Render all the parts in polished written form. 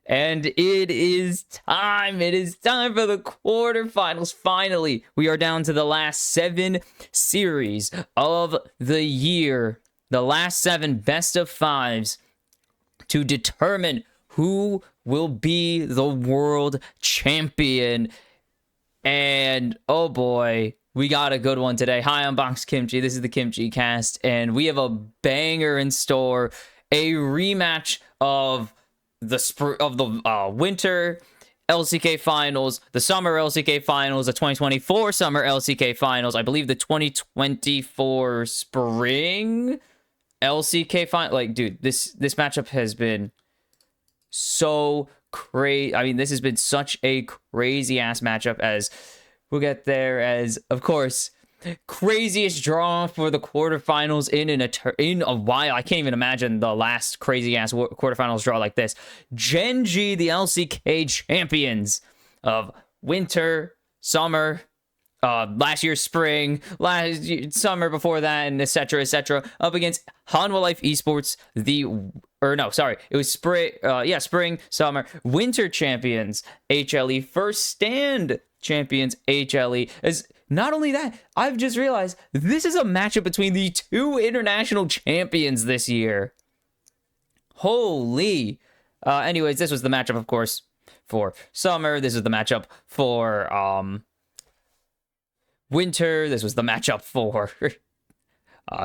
And it is time. It is time for the quarterfinals. Finally, we are down to the last 7 series of the year. The last 7 best of 5s to determine who will be the world champion. And oh boy, we got a good one today. Hi, I'm Box Kimchi. This is the kimchicast, and we have a banger in store. A rematch of the winter LCK finals, the summer LCK finals, the 2024 summer LCK finals. I believe the 2024 spring LCK final. Like, dude, this matchup has been so crazy. I mean, this has been such a crazy ass matchup. As we'll get there, as of course, craziest draw for the quarterfinals in a while. I can't even imagine the last crazy ass quarterfinals draw like this. Gen.G, the LCK champions of winter, summer, last year's spring, last year, summer before that, and etc. up against Hanwha Life Esports, it was spring, summer, winter champions HLE, first stand champions HLE. As not only that, I've just realized this is a matchup between the 2 international champions this year. Holy. Anyways, this was the matchup, of course, for summer. This is the matchup for winter. This was the matchup for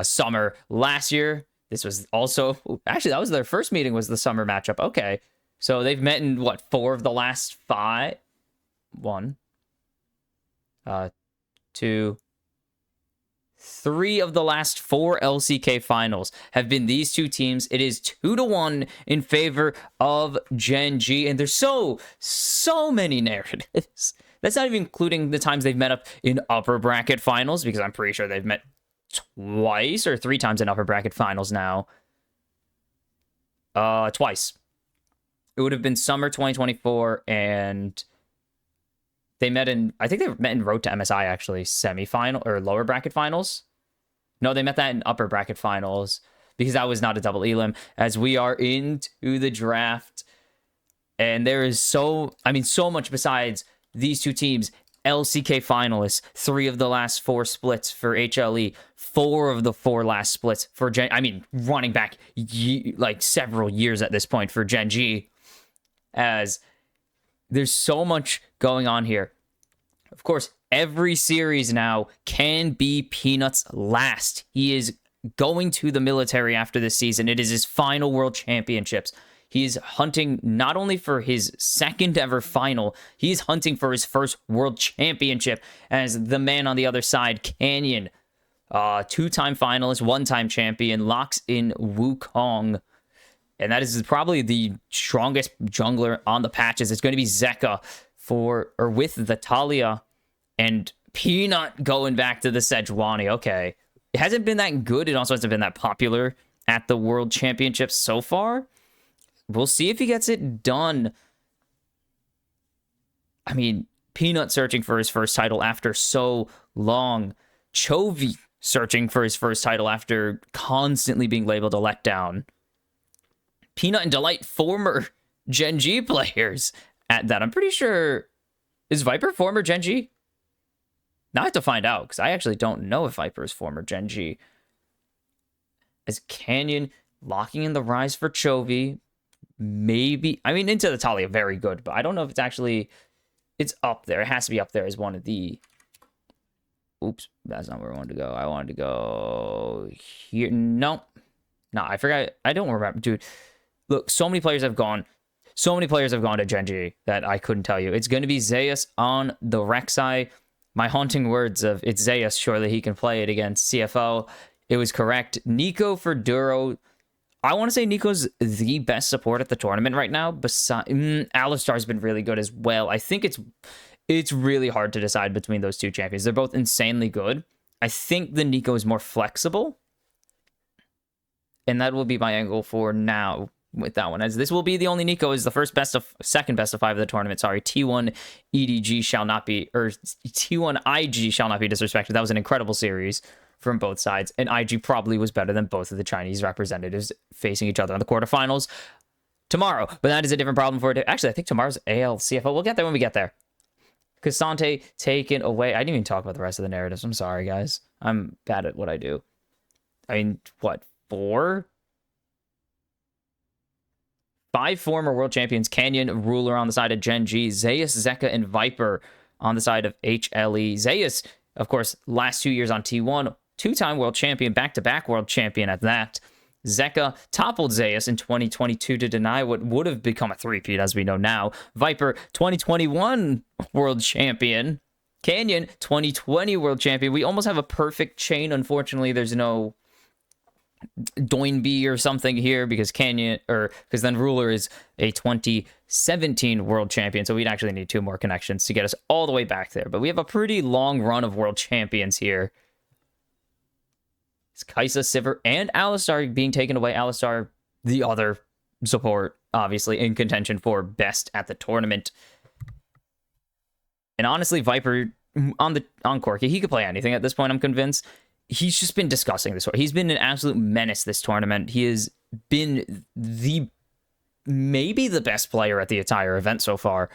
summer last year. This was also, actually, that was their first meeting, was the summer matchup. Okay. So they've met in, what, 4 of the last 5? 1, 2, 3 of the last 4 LCK finals have been these 2 teams. It is 2-1 in favor of Gen.G, and there's so many narratives. That's not even including the times they've met up in upper bracket finals, because I'm pretty sure they've met twice or 3 times in upper bracket finals now. Twice. It would have been summer 2024, and they met in, I think they met in Road to MSI, actually, semifinal or lower bracket finals. No, they met that in upper bracket finals, because that was not a double elim. As we are into the draft, and there is so much besides these 2 teams. LCK finalists, 3 of the last 4 splits for HLE, 4 of the 4 last splits for running back like several years at this point for Gen.G. As there's so much going on here. Of course, every series now can be Peanut's last. He is going to the military after this season. It is his final World Championships. He's hunting not only for his 2nd ever final, he's hunting for his first World Championship, as the man on the other side, Canyon, 2-time finalist, 1-time champion, locks in Wukong. And that is probably the strongest jungler on the patches. It's going to be Zeka with the Talia, and Peanut going back to the Sejuani. Okay. It hasn't been that good. It also hasn't been that popular at the World Championships so far. We'll see if he gets it done. I mean, Peanut searching for his first title after so long. Chovy searching for his first title after constantly being labeled a letdown. Peanut and Delight, former Gen.G players at that. I'm pretty sure, is Viper former Gen.G? Now I have to find out, because I actually don't know if Viper is former Gen.G. As Canyon locking in the rise for Chovy. Maybe, into the Talia, very good, but I don't know if it's up there. It has to be up there as one of the, oops, that's not where I wanted to go. I wanted to go here. No, I forgot. I don't remember, dude. Look, so many players have gone to Gen.G that I couldn't tell you. It's going to be Zeus on the Rek'Sai. My haunting words of, it's Zeus, surely he can play it against CFO. It was correct. Nico for Duro. I want to say Nico's the best support at the tournament right now. Besides, Alistar's been really good as well. I think it's really hard to decide between those 2 champions. They're both insanely good. I think the Nico is more flexible, and that will be my angle for now with that one, as this will be the only Nico is the second best of 5 of the tournament. Sorry, T1 EDG shall not be, or T1 IG shall not be disrespected. That was an incredible series from both sides, and IG probably was better than both of the Chinese representatives facing each other in the quarterfinals. tomorrow. But that is a different problem for it. Actually, I think tomorrow's ALCFO. We'll get there when we get there. Cassante taken away. I didn't even talk about the rest of the narratives. I'm sorry, guys. I'm bad at what I do. I mean, what, 4? 5 former world champions. Canyon, Ruler on the side of Gen.G. Zeus, Zeka, and Viper on the side of HLE. Zeus, of course, last 2 years on T1. 2-time world champion, back-to-back world champion at that. Zeka toppled Zeus in 2022 to deny what would have become a three-peat, as we know now. Viper, 2021 world champion. Canyon, 2020 world champion. We almost have a perfect chain. Unfortunately, there's no Doinby or something here because then Ruler is a 2017 world champion. So we'd actually need 2 more connections to get us all the way back there. But we have a pretty long run of world champions here. It's Kaisa, Sivir, and Alistar being taken away. Alistar, the other support, obviously in contention for best at the tournament. And honestly, Viper on Corki, he could play anything at this point, I'm convinced. He's just been disgusting this tournament. He's been an absolute menace this tournament. He has been maybe the best player at the entire event so far.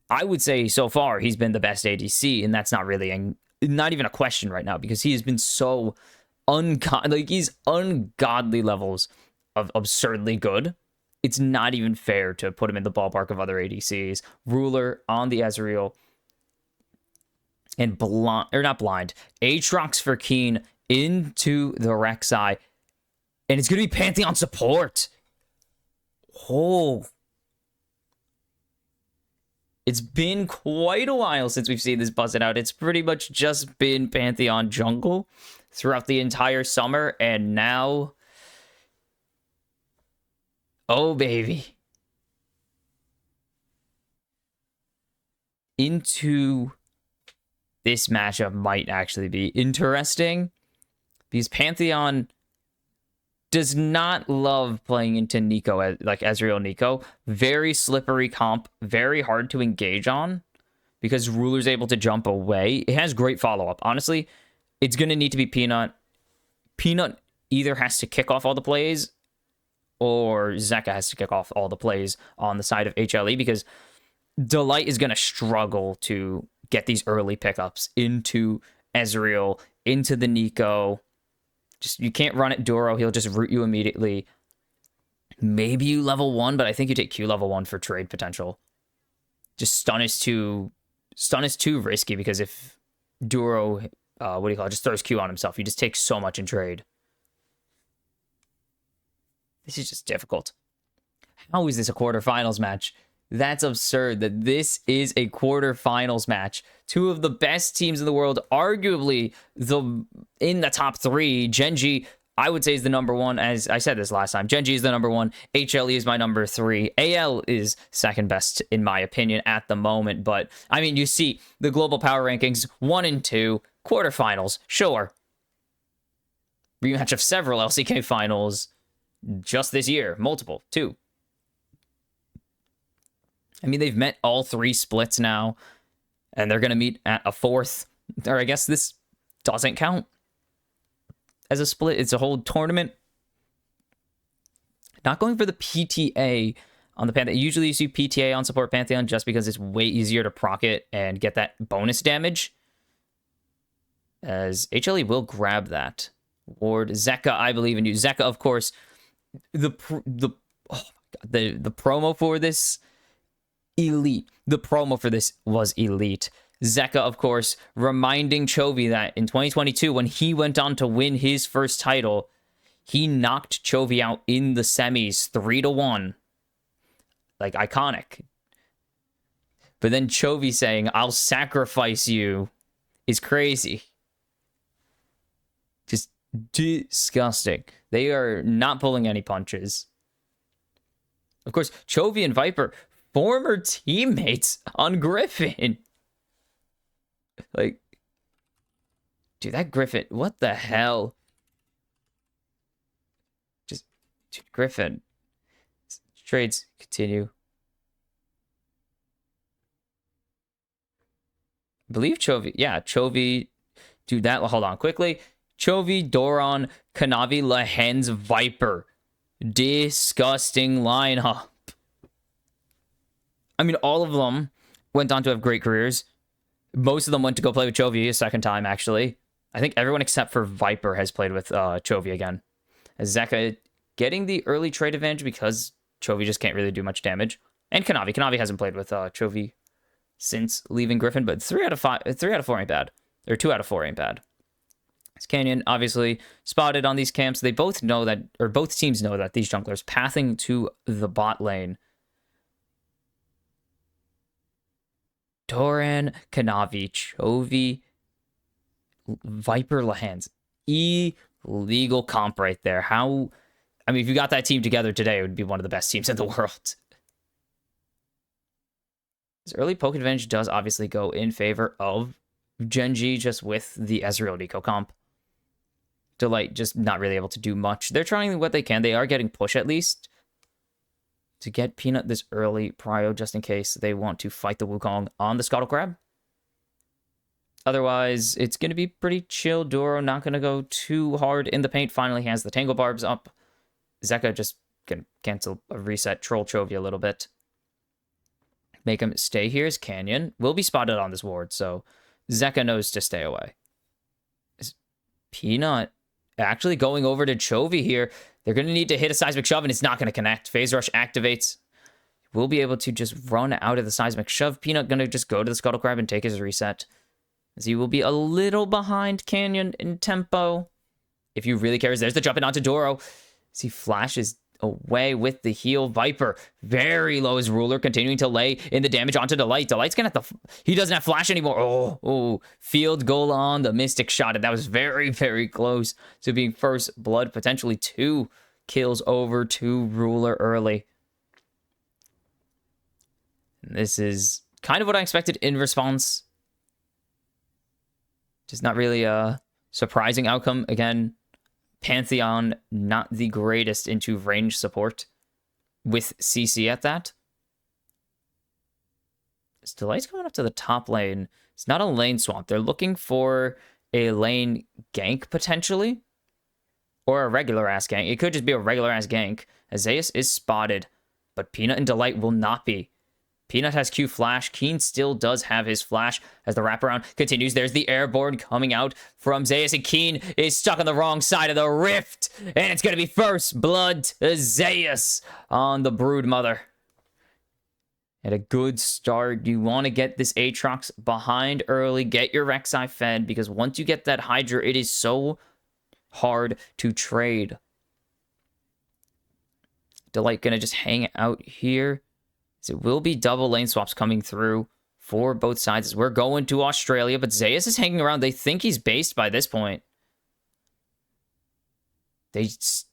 I would say so far he's been the best ADC, and that's not really not even a question right now because he has been so he's ungodly levels of absurdly good. It's not even fair to put him in the ballpark of other ADCs. Ruler on the Ezreal. And Aatrox for Keen into the Rek'Sai. And it's going to be Pantheon support. Oh. It's been quite a while since we've seen this busted out. It's pretty much just been Pantheon jungle throughout the entire summer. And now... oh, baby. Into... this matchup might actually be interesting because Pantheon does not love playing into Nico, like Ezreal Nico. Very slippery comp, very hard to engage on because Ruler's able to jump away. It has great follow-up. Honestly, it's going to need to be Peanut. Peanut either has to kick off all the plays or Zeka has to kick off all the plays on the side of HLE because Delight is going to struggle to get these early pickups into Ezreal, into the Nico. Just you can't run it Duro. He'll just root you immediately. Maybe you level 1, but I think you take Q level 1 for trade potential. Just stun is too risky because if Duro, just throws Q on himself, he just takes so much in trade. This is just difficult. How is this a quarterfinals match? That's absurd that this is a quarterfinals match. 2 of the best teams in the world, arguably in the top 3. Gen.G, I would say, is the number 1. As I said this last time, Gen.G is the number 1. HLE is my number 3. AL is second best, in my opinion, at the moment. But, I mean, you see the global power rankings, 1 and 2. Quarterfinals, sure. Rematch of several LCK finals just this year. Multiple, 2. I mean, they've met all 3 splits now, and they're going to meet at a 4th. Or I guess this doesn't count as a split. It's a whole tournament. Not going for the PTA on the Pantheon. Usually you see PTA on support Pantheon just because it's way easier to proc it and get that bonus damage. As HLE will grab that. Ward, Zeka, I believe in you. Zeka, of course, the promo for this... elite. The promo for this was elite. Zeka, of course, reminding Chovy that in 2022, when he went on to win his first title, he knocked Chovy out in the semis 3-1. Like, iconic. But then Chovy saying, "I'll sacrifice you," is crazy. Just disgusting. They are not pulling any punches. Of course, Chovy and Viper, former teammates on Griffin. Like, dude, that Griffin, what the hell? Just, dude, Griffin. Trades continue. I believe Chovy, yeah, Chovy, dude, that, hold on, quickly. Chovy, Doron, Kanavi, Lehens, Viper. Disgusting lineup. I mean, all of them went on to have great careers. Most of them went to go play with Chovy a second time, actually. I think everyone except for Viper has played with Chovy again. As Zeka getting the early trade advantage because Chovy just can't really do much damage. And Kanavi. Kanavi hasn't played with Chovy since leaving Griffin, but 3 out of 4 ain't bad. Or 2 out of 4 ain't bad. As Canyon obviously spotted on these camps. They both know that, or both teams know that these junglers pathing to the bot lane. Doran, Kanavi, Chovy, Viper, Lahans. Illegal comp right there. How... I mean, if you got that team together today, it would be one of the best teams in the world. This early poke advantage does obviously go in favor of Gen.G just with the Ezreal Nico comp. Delight just not really able to do much. They're trying what they can. They are getting push at least to get Peanut this early prio just in case they want to fight the Wukong on the Scuttle Crab. Otherwise, it's going to be pretty chill. Duro not going to go too hard in the paint. Finally has the Tangle Barbs up. Zeka just can cancel a reset, troll Chovy a little bit. Make him stay here as Canyon. Will be spotted on this ward, so Zeka knows to stay away. Is Peanut actually going over to Chovy here? They're going to need to hit a Seismic Shove, and it's not going to connect. Phase Rush activates. We'll be able to just run out of the Seismic Shove. Peanut going to just go to the Scuttle Crab and take his reset, as he will be a little behind Canyon in tempo. If you really cares, there's the jump in onto Doro. As he flashes away with the heal. Viper, very low as Ruler, continuing to lay in the damage onto Delight. Delight's gonna have to... He doesn't have flash anymore. Oh, field goal on the Mystic shot. And that was very, very close to being first blood. Potentially 2 kills over to Ruler early. And this is kind of what I expected in response. Just not really a surprising outcome. Again, Pantheon, not the greatest into range support with CC at that. This Delight's going up to the top lane. It's not a lane swamp. They're looking for a lane gank, potentially. Or a regular-ass gank. It could just be a regular-ass gank. Azayas is spotted, but Peanut and Delight will not be. Peanut has Q flash. Keen still does have his flash as the wraparound continues. There's the airborne coming out from Zayas, and Keen is stuck on the wrong side of the rift. And it's going to be first blood to Zayas on the Broodmother. And a good start. You want to get this Aatrox behind early. Get your Rek'Sai fed, because once you get that Hydra, it is so hard to trade. Delight going to just hang out here. So it will be double lane swaps coming through for both sides as we're going to Australia, but Zayas is hanging around. They think he's based by this point. Zayas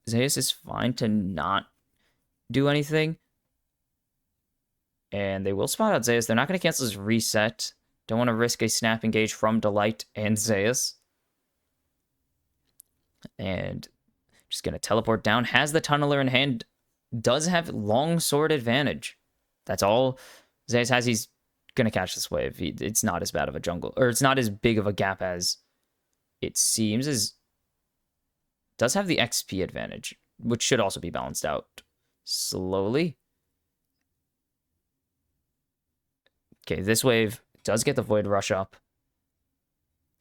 is fine to not do anything. And they will spot out Zayas. They're not going to cancel his reset. Don't want to risk a snap engage from Delight and Zayas. And just going to teleport down. Has the Tunneler in hand. Does have long sword advantage. That's all Zayas has. He's going to catch this wave. It's not as bad of a jungle, or it's not as big of a gap as it seems. Does have the XP advantage, which should also be balanced out slowly. Okay, this wave does get the Void Rush up.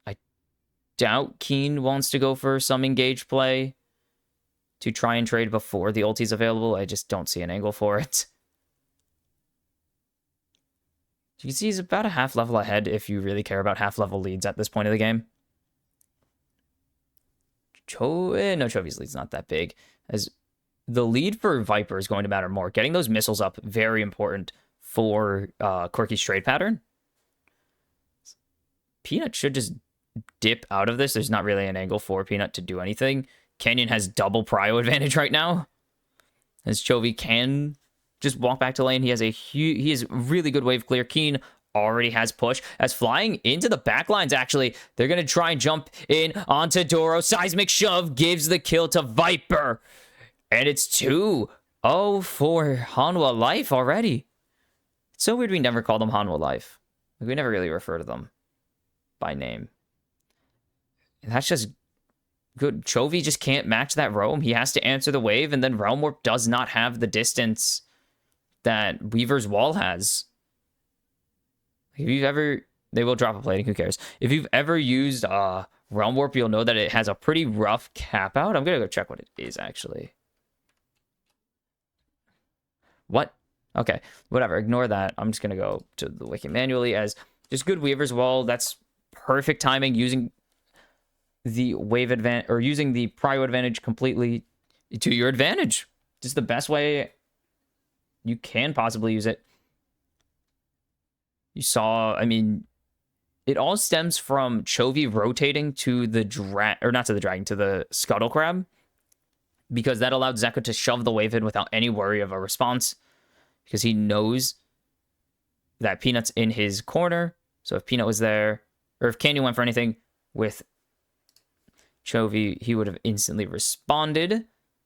I doubt Keen wants to go for some engage play to try and trade before the ulti's available. I just don't see an angle for it. You can see he's about a half level ahead if you really care about half level leads at this point of the game. No, Chovy's lead's not that big, as the lead for Viper is going to matter more. Getting those missiles up, very important for Quirky's trade pattern. Peanut should just dip out of this. There's not really an angle for Peanut to do anything. Canyon has double prio advantage right now, as Chovy can just walk back to lane. He has really good wave clear. Keen already has push, as flying into the backlines. Actually, they're gonna try and jump in onto Doro. Seismic Shove gives the kill to Viper, and it's 2-0 for Hanwha Life already. It's so weird we never call them Hanwha Life. Like, we never really refer to them by name. And that's just good. Chovy just can't match that roam. He has to answer the wave, and then Realm Warp does not have the distance that Weaver's Wall has. If you've ever... They will drop a plating, who cares? If you've ever used Realm Warp, you'll know that it has a pretty rough cap out. I'm going to go check what it is, actually. What? Okay, whatever. Ignore that. I'm just going to go to the wiki manually as just good Weaver's Wall. That's perfect timing, using the wave advantage, or using the prio advantage completely to your advantage. Just the best way you can possibly use it. You saw, I mean, it all stems from Chovy rotating to the to the Scuttle Crab, because that allowed Zeka to shove the wave in without any worry of a response, because he knows that Peanut's in his corner. So if Peanut was there, or if Canyon went for anything with Chovy, he would have instantly responded.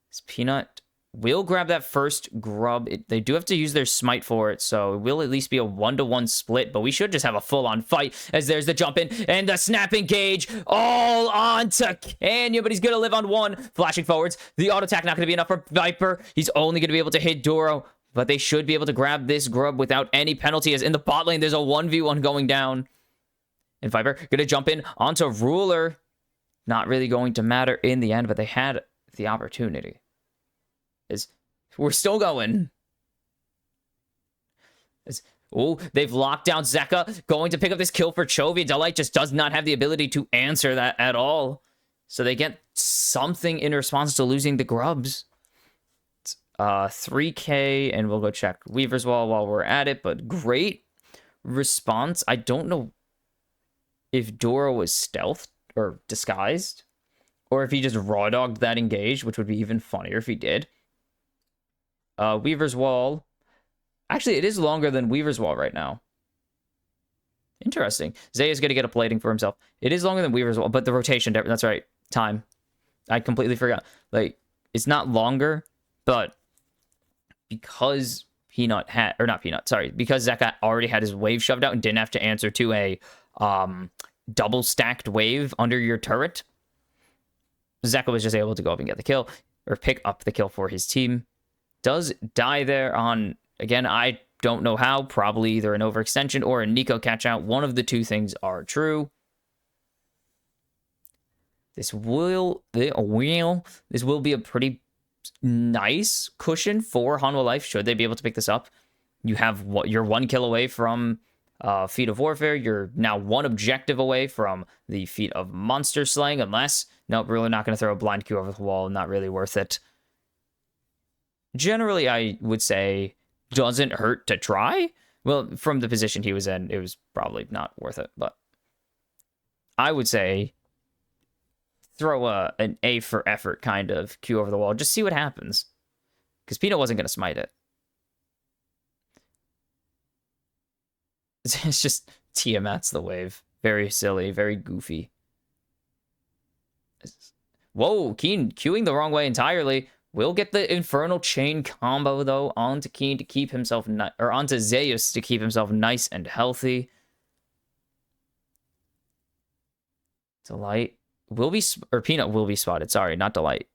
This Peanut will grab that first grub. They do have to use their smite for it, so it will at least be a 1-to-1 split, but we should just have a full-on fight, as there's the jump in and the snap engage all onto Canyon, but he's going to live on one. Flashing forwards. The auto attack not going to be enough for Viper. He's only going to be able to hit Doro, but they should be able to grab this grub without any penalty, as in the bot lane, there's a 1v1 going down. And Viper going to jump in onto Ruler. Not really going to matter in the end, but they had the opportunity. We're still going. Oh, they've locked down Zeka, going to pick up this kill for Chovy. Delight just does not have the ability to answer that at all. So they get something in response to losing the grubs. 3K, and we'll go check Weaver's Wall while we're at it, but great response. I don't know if Doro was stealthed or disguised, or if he just raw dogged that engage, which would be even funnier if he did. Weaver's Wall. Actually, it is longer than Weaver's Wall right now. Interesting. Zaya's going to get a plating for himself. It is longer than Weaver's Wall, but the rotation, that's right. Time. I completely forgot. Like, it's not longer, but because Peanut had, or not Peanut, sorry, because Zeka already had his wave shoved out and didn't have to answer to a double stacked wave under your turret, Zeka was just able to go up and get the kill, or pick up the kill for his team. Does die there on, again, I don't know how, probably either an overextension or a Nico catch out. One of the two things are true. This will be a pretty nice cushion for Hanwha Life, should they be able to pick this up. You have you're 1 kill away from Feat of Warfare. You're now 1 objective away from the Feat of Monster Slaying, unless, nope, really not going to throw a blind Q over the wall. Not really worth it. Generally, I would say doesn't hurt to try. Well, from the position he was in, it was probably not worth it, but I would say throw an A for effort kind of Q over the wall. Just see what happens, because Peanut wasn't going to smite it. It's just Tiamat's the wave. Very silly, very goofy. Whoa, Keen queuing the wrong way entirely. Will get the Infernal Chain combo, though, onto Keen to keep himself, or onto Zeus to keep himself nice and healthy. Delight will be, or Peanut will be spotted. Sorry, not Delight.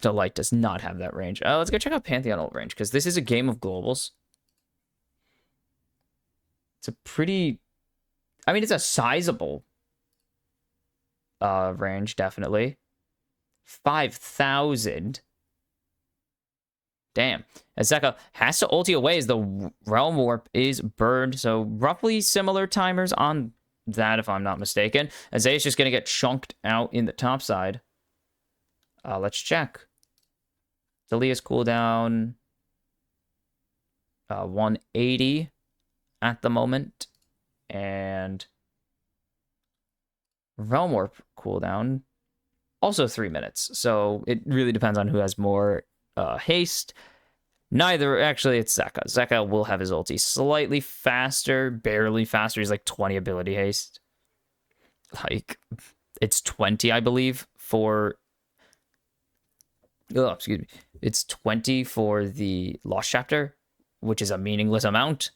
Delight does not have that range. Let's go check out Pantheon ult range, because this is a game of globals. It's a pretty, I mean, it's a sizable range, definitely. 5,000. Damn. As Zeka has to ulti away as the Realm Warp is burned, so roughly similar timers on that, if I'm not mistaken. Isaiah's just going to get chunked out in the top side. Let's check. Delia's cooldown 180 at the moment, and Realm Warp cooldown also 3 minutes. So it really depends on who has more haste. Neither, actually, it's Zeka. Zeka will have his ulti slightly faster, barely faster. He's like 20 ability haste. Like, it's 20, I believe, for... Oh, excuse me. It's 20 for the Lost Chapter, which is a meaningless amount.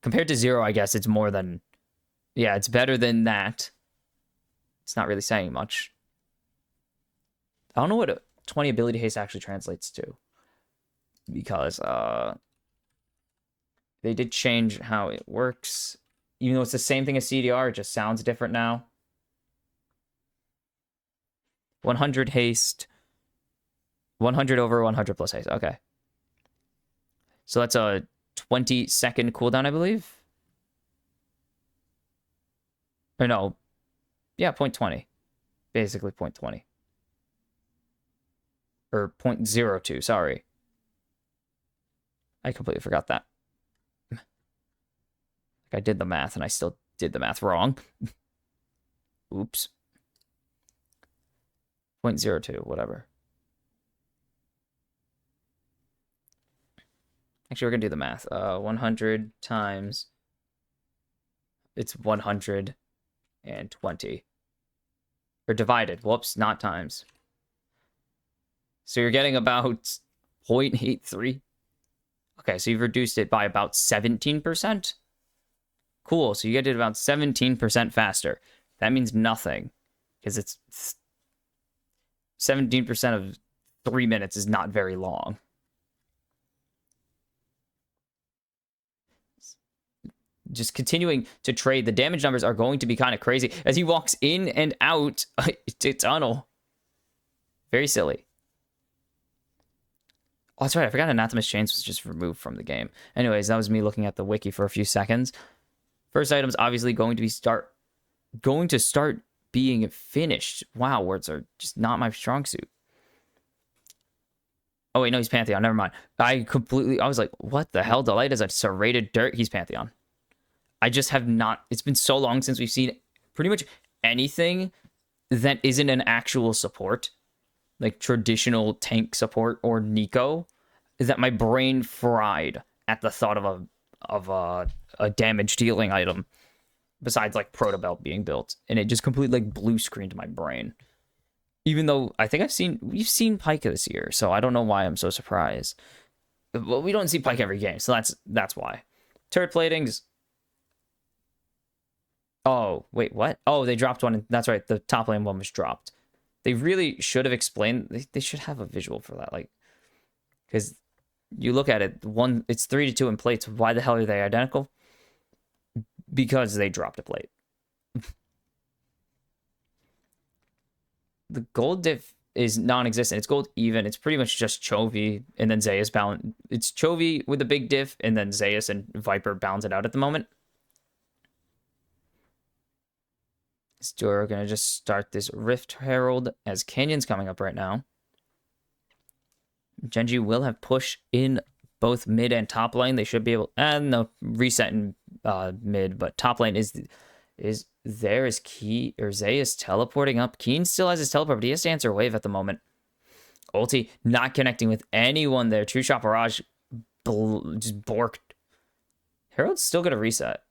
Compared to 0, I guess it's more than Yeah, it's better than that. It's not really saying much. I don't know what a 20 ability haste actually translates to. Because they did change how it works. Even though it's the same thing as CDR, it just sounds different now. 100 haste. 100 over 100 plus haste. Okay. So that's a 20-second cooldown, I believe. Or no. Yeah, 0.20. Basically 0.20. Or 0.02, sorry. I completely forgot that. I did the math and I still did the math wrong. Oops. 0.02, whatever. Actually, we're going to do the math. 100 times... It's 120. Or divided. Whoops, not times. So you're getting about 0.83. Okay, so you've reduced it by about 17%. Cool, so you get it about 17% faster. That means nothing, because it's 17% of 3 minutes is not very long. Just continuing to trade, the damage numbers are going to be kind of crazy as he walks in and out to tunnel. Very silly. Oh, that's right. I forgot Anathema's Chains was just removed from the game. Anyways, that was me looking at the wiki for a few seconds. First item's obviously going to start being finished. Wow, words are just not my strong suit. Oh, wait, no, he's Pantheon. Never mind. I was like, what the hell? Delight is a serrated dirt. He's Pantheon. I just have not... It's been so long since we've seen pretty much anything that isn't an actual support. Like traditional tank support or Nico, is that my brain fried at the thought of a damage dealing item besides like Protobelt being built, and it just completely like blue screened my brain. Even though I think we've seen Pyke this year, so I don't know why I'm so surprised. Well, we don't see Pyke every game, so that's why. Turret platings. Oh wait, what? Oh, they dropped one. That's right, the top lane one was dropped. They really should have explained. They should have a visual for that, like, because you look at it, it's 3-2 in plates. Why the hell are they identical? Because they dropped a plate. The gold diff is non-existent. It's gold even. It's pretty much just Chovy and then Zeus balance. It's Chovy with a big diff, and then Zeus and Viper balance it out at the moment. We're going to just start this Rift Herald as Canyon's coming up right now. Gen.G will have push in both mid and top lane. They should be able... no, reset in mid, but top lane is Key or Zeus teleporting up. Keen still has his teleport, but he has to answer wave at the moment. Ulti not connecting with anyone there. True Shot Barrage just borked. Herald's still going to reset.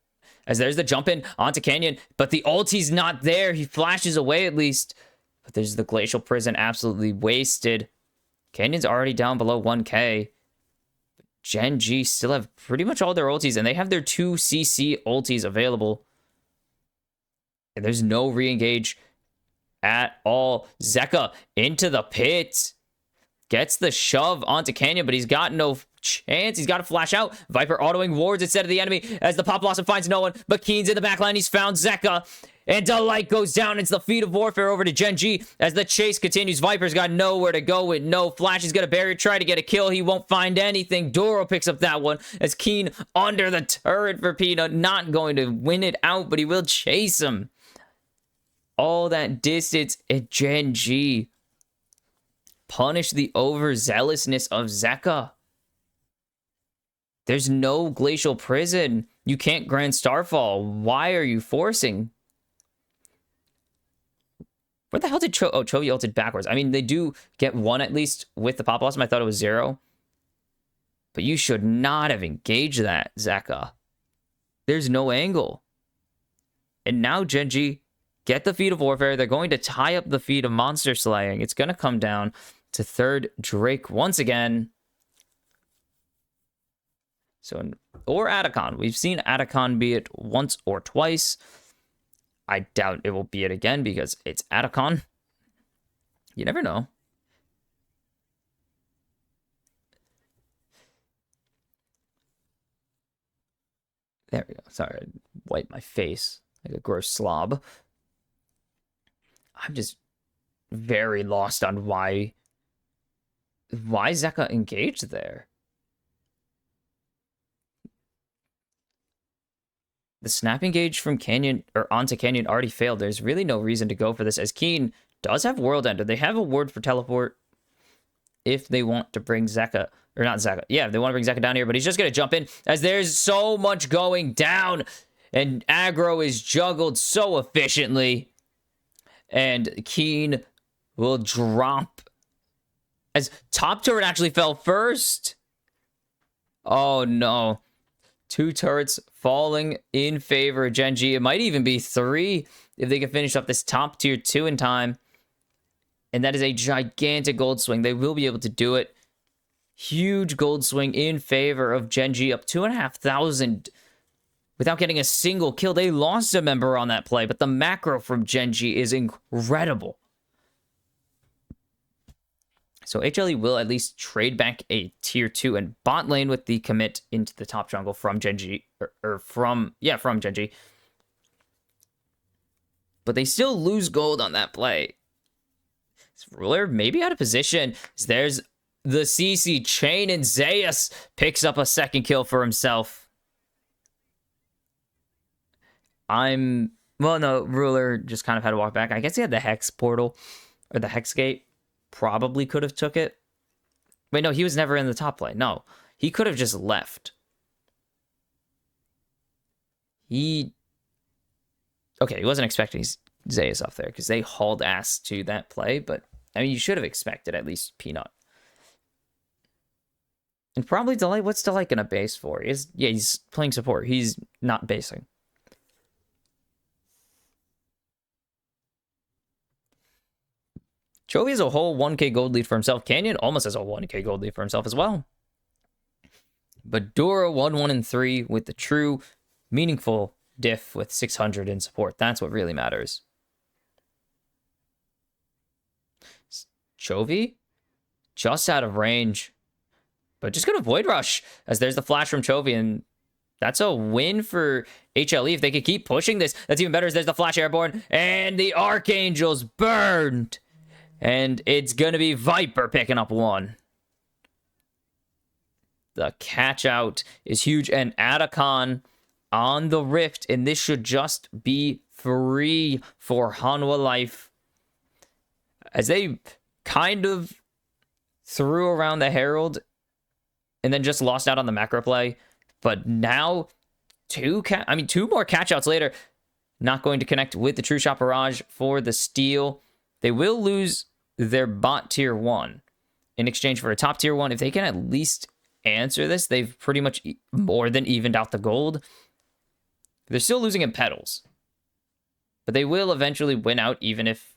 As there's the jump in onto Canyon, but the ulti's not there. He flashes away at least. But there's the Glacial Prison absolutely wasted. Canyon's already down below 1k. Gen.G still have pretty much all their ultis, and they have their 2 CC ultis available. And there's no re-engage at all. Zeka into the pit. Gets the shove onto Canyon, but he's got no chance. He's got to flash out. Viper autoing wards instead of the enemy as the Pop Blossom finds no one, but Keen's in the backline. He's found Zeka, and Delight goes down. It's the feat of warfare over to Gen.G as the chase continues. Viper's got nowhere to go with no flash. He's got a barrier, try to get a kill. He won't find anything. Doro picks up that one as Keen under the turret for Peanut. Not going to win it out, but he will chase him. All that distance at Gen.G. Punish the overzealousness of Zeka. There's no Glacial Prison. You can't grant Starfall. Why are you forcing? Where the hell did Chovy ulted backwards? I mean, they do get one at least with the Pop Blossom. I thought it was 0. But you should not have engaged that, Zeka. There's no angle. And now Gen.G get the feat of warfare. They're going to tie up the feat of monster slaying. It's going to come down to third Drake once again. So, or Atacon. We've seen Atacon be it once or twice. I doubt it will be it again because it's Atacon. You never know. There we go. Sorry, I wiped my face like a gross slob. I'm just very lost on why Zeka engaged there. The snap engage from Canyon or onto Canyon already failed. There's really no reason to go for this as Keen does have World Ender. They have a ward for teleport if they want to bring Zeka, or not Zeka. Yeah, they want to bring Zeka down here, but he's just going to jump in as there's so much going down and aggro is juggled so efficiently. And Keen will drop as top turret actually fell first. Oh no. 2 turrets falling in favor of Gen.G. It might even be 3 if they can finish up this top tier 2 in time. And that is a gigantic gold swing. They will be able to do it. Huge gold swing in favor of Gen.G. Up 2,500 without getting a single kill. They lost a member on that play, but the macro from Gen.G is incredible. So HLE will at least trade back a tier 2 and bot lane with the commit into the top jungle from Gen.G. From Gen.G. But they still lose gold on that play. Ruler maybe out of position. There's the CC chain and Zeus picks up a second kill for himself. Well, no, Ruler just kind of had to walk back. I guess he had the Hex portal or the Hex gate. Probably could have took it. Wait, no, he was never in the top lane. No, he could have just left. Okay, he wasn't expecting Zeus up there because they hauled ass to that play, but I mean, you should have expected at least Peanut. And probably Delight. What's Delight gonna base for? He's playing support. He's not basing. Chovy has a whole 1k gold lead for himself. Canyon almost has a 1k gold lead for himself as well. But Dura 1-1-3 with the true meaningful diff with 600 in support. That's what really matters. Chovy just out of range, but just gonna Void Rush as there's the flash from Chovy, and that's a win for HLE. If they could keep pushing this, that's even better as there's the flash airborne and the Archangels burned. And it's going to be Viper picking up 1. The catch out is huge. And Atacon on the Rift. And this should just be free for Hanwha Life. As they kind of threw around the Herald and then just lost out on the macro play. But now, 2 more catch outs later. Not going to connect with the True Shot Barrage for the steal. They will lose their bot tier 1 in exchange for a top tier 1. If they can at least answer this, they've pretty much more than evened out the gold. They're still losing in petals, but they will eventually win out even if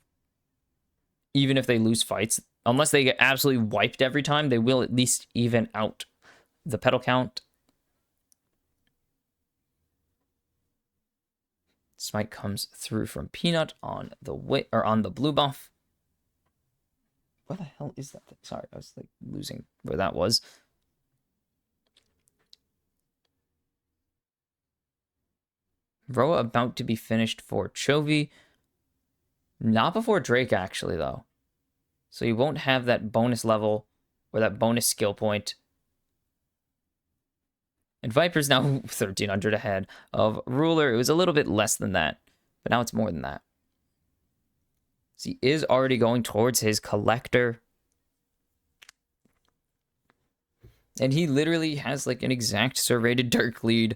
they lose fights. Unless they get absolutely wiped every time, they will at least even out the petal count. Smite comes through from Peanut on the blue buff. What the hell is that thing? Sorry, I was like losing where that was. Roa about to be finished for Chovy. Not before Drake, actually, though. So you won't have that bonus level or that bonus skill point. And Viper's now 1,300 ahead of Ruler. It was a little bit less than that, but now it's more than that. So he is already going towards his collector. And he literally has like an exact serrated Dirk lead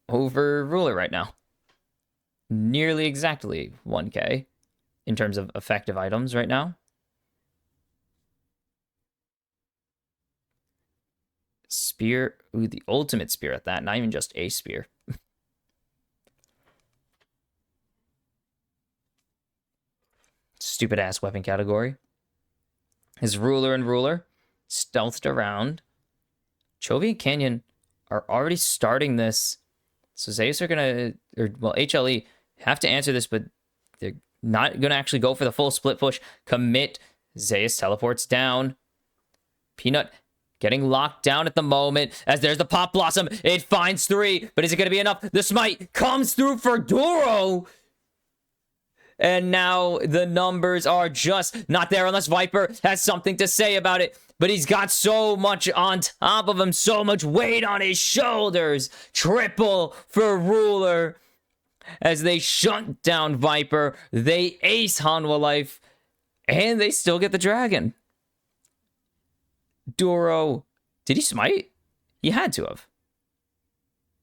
over Ruler right now. Nearly exactly 1k in terms of effective items right now. Spear. Ooh, the ultimate spear at that. Not even just a spear. Stupid ass weapon category. His Ruler and Ruler stealthed around. Chovy and Canyon are already starting this. So Zeus are gonna, HLE have to answer this, but not going to actually go for the full split push. Commit. Zeus teleports down. Peanut getting locked down at the moment as there's the Pop Blossom. It finds 3, but is it going to be enough? The smite comes through for Duro. And now the numbers are just not there unless Viper has something to say about it. But he's got so much on top of him, so much weight on his shoulders. Triple for Ruler as they shut down Viper. They ace Hanwha Life, and they still get the dragon. Duro, did he smite? He had to have.